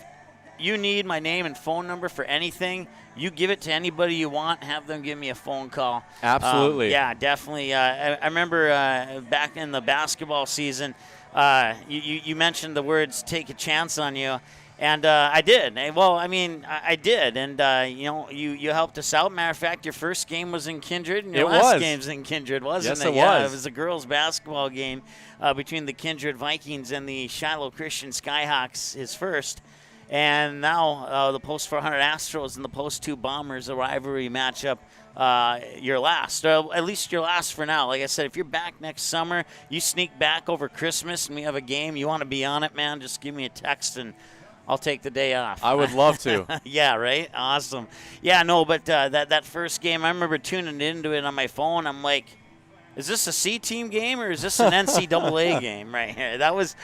you need my name and phone number for anything, you give it to anybody you want. Have them give me a phone call. Absolutely. Yeah, definitely. I remember back in the basketball season. You mentioned the words "take a chance" on you, and I did. Well, I mean, I did, and you helped us out. Matter of fact, your first game was in Kindred, and your last game's in Kindred, wasn't it? Yes, it was. was. It was a girls' basketball game between the Kindred Vikings and the Shiloh Christian Skyhawks, his first. And now the Post 400 Astros and the Post 2 Bombers, a rivalry matchup. Your last, or at least your last for now. Like I said, if you're back next summer, you sneak back over Christmas and we have a game, you want to be on it, man, just give me a text and I'll take the day off. I would love to. Yeah, right? Awesome. Yeah, no, but that first game, I remember tuning into it on my phone. I'm like, is this a C-team game or is this an NCAA game right here? That was,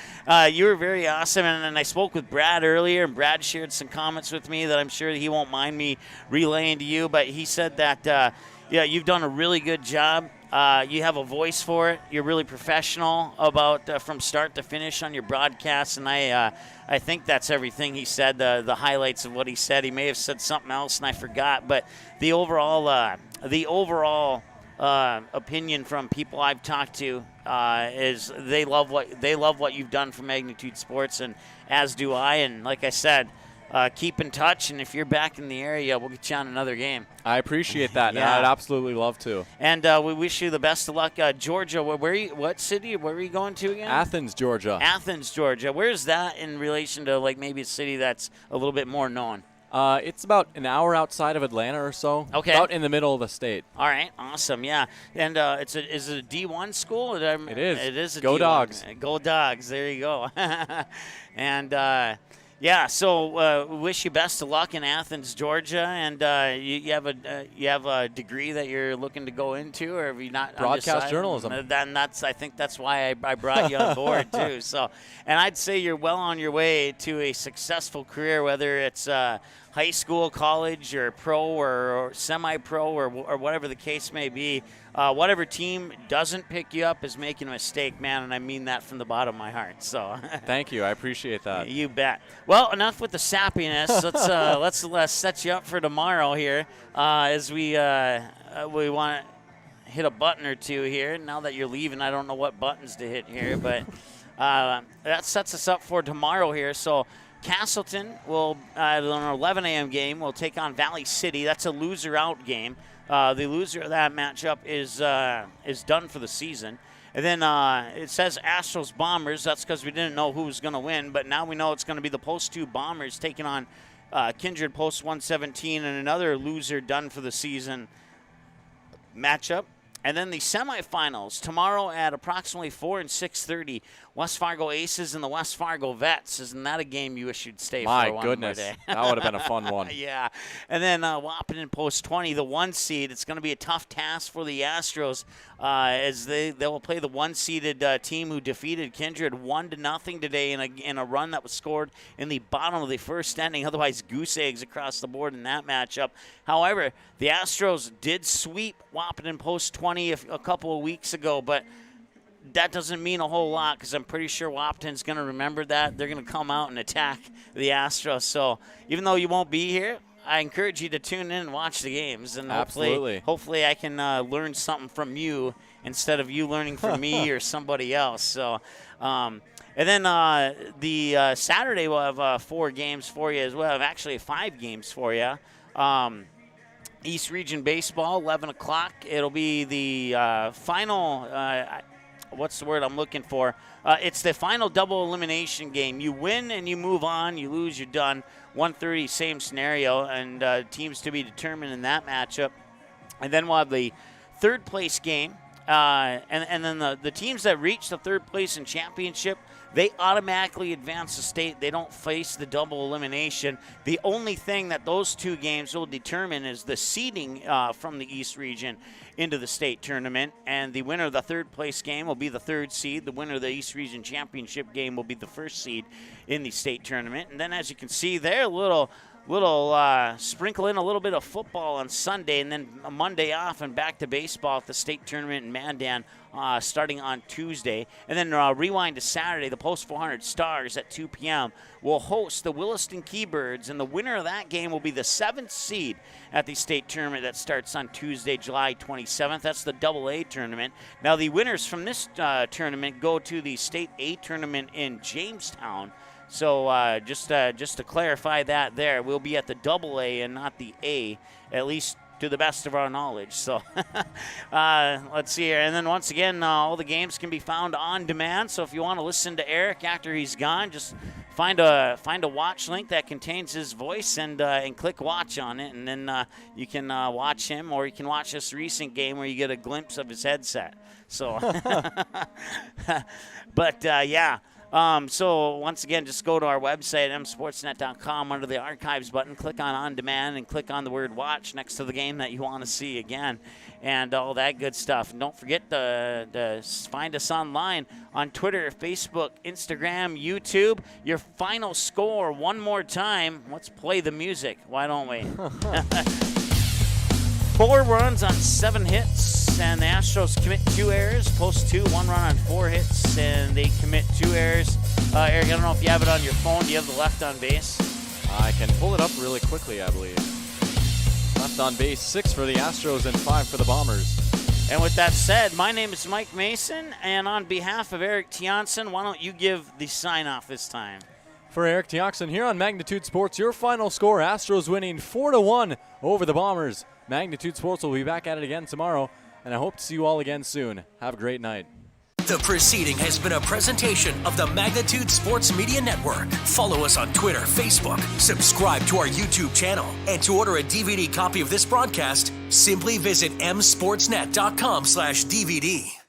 you were very awesome. And I spoke with Brad earlier, and Brad shared some comments with me that I'm sure he won't mind me relaying to you. But he said that, yeah, you've done a really good job. You have a voice for it. You're really professional about from start to finish on your broadcasts, and I think that's everything he said. The highlights of what he said. He may have said something else, and I forgot. But the overall opinion from people I've talked to is they love what you've done for Magnitude Sports, and as do I. And like I said, keep in touch, and if you're back in the area, we'll get you on another game. I appreciate that. Yeah. I'd absolutely love to. And we wish you the best of luck. Georgia, what city? Where are you going to again? Athens, Georgia. Athens, Georgia. Where's that in relation to like maybe a city that's a little bit more known? It's about an hour outside of Atlanta or so. Okay. About in the middle of the state. All right, awesome, yeah. And is it a D1 school? It is. It is a Go D1. Dogs. Go Dogs. There you go. And yeah, so we wish you best of luck in Athens, Georgia. And you have a degree that you're looking to go into, or have you not? Broadcast journalism. Then I think that's why I brought you on board too. So, and I'd say you're well on your way to a successful career, whether it's high school, college, or pro, or semi-pro, or whatever the case may be. Whatever team doesn't pick you up is making a mistake, man, and I mean that from the bottom of my heart. So thank you. I appreciate that. You bet. Well, enough with the sappiness. Let's set you up for tomorrow here as we want to hit a button or two here. Now that you're leaving, I don't know what buttons to hit here, but that sets us up for tomorrow here. So Castleton will, on an 11 a.m. game, will take on Valley City. That's a loser-out game. The loser of that matchup is done for the season. And then it says Astros Bombers. That's because we didn't know who was going to win, but now we know it's going to be the Post 2 Bombers taking on Kindred Post 117, and another loser done for the season matchup. And then the semifinals tomorrow at approximately 4 and 6:30. West Fargo Aces and the West Fargo Vets. Isn't that a game you wish you'd stay for one more goodness. day? That would have been a fun one. Yeah. And then Wahpeton Post 20, the 1 seed. It's going to be a tough task for the Astros as they will play the 1-seeded team who defeated Kindred 1-0 today in a run that was scored in the bottom of the first inning. Otherwise, goose eggs across the board in that matchup. However, the Astros did sweep Wahpeton Post 20 a couple of weeks ago, but that doesn't mean a whole lot because I'm pretty sure Wahpeton's going to remember that. They're going to come out and attack the Astros. So even though you won't be here, I encourage you to tune in and watch the games. And hopefully I can learn something from you instead of you learning from me or somebody else. So, and then the Saturday we'll have 4 games for you as well. Actually 5 games for you. East Region Baseball, 11 o'clock. It'll be the final what's the word I'm looking for? It's the final double elimination game. You win and you move on. You lose, you're done. 1:30, same scenario, and teams to be determined in that matchup. And then we'll have the third place game. And then the teams that reach the third place in championship, they automatically advance the state. They don't face the double elimination. The only thing that those 2 games will determine is the seeding from the East region into the state tournament. And the winner of the third place game will be the 3rd seed. The winner of the East region championship game will be the 1st seed in the state tournament. And then as you can see there, a little sprinkle in a little bit of football on Sunday, and then a Monday off and back to baseball at the state tournament in Mandan starting on Tuesday. And then rewind to Saturday, the Post 400 Stars at 2 p.m. will host the Williston Keybirds, and the winner of that game will be the 7th seed at the state tournament that starts on Tuesday, July 27th. That's the AA tournament. Now the winners from this tournament go to the state A tournament in Jamestown. So just to clarify that there, we'll be at the AA and not the A, at least to the best of our knowledge. So let's see here. And then once again, all the games can be found on demand. So if you want to listen to Eric after he's gone, just find a watch link that contains his voice and click watch on it. And then you can watch him, or you can watch this recent game where you get a glimpse of his headset. So, but yeah. So once again, just go to our website, msportsnet.com, under the archives button, click on demand, and click on the word watch next to the game that you want to see again, and all that good stuff. And don't forget to find us online on Twitter, Facebook, Instagram, YouTube. Your final score one more time. Let's play the music. Why don't we? 4 runs on 7 hits, and the Astros commit 2 errors. Post 2, 1 run on 4 hits, and they commit 2 errors. Eric, I don't know if you have it on your phone. Do you have the left on base? I can pull it up really quickly, I believe. Left on base, 6 for the Astros and 5 for the Bombers. And with that said, my name is Mike Mason, and on behalf of Eric Tianson, why don't you give the sign-off this time? For Eric Tianson here on Magnitude Sports, your final score, Astros winning 4-1 over the Bombers. Magnitude Sports will be back at it again tomorrow, and I hope to see you all again soon. Have a great night. The proceeding has been a presentation of the Magnitude Sports Media Network. Follow us on Twitter, Facebook, subscribe to our YouTube channel, and to order a DVD copy of this broadcast, simply visit msportsnet.com/DVD.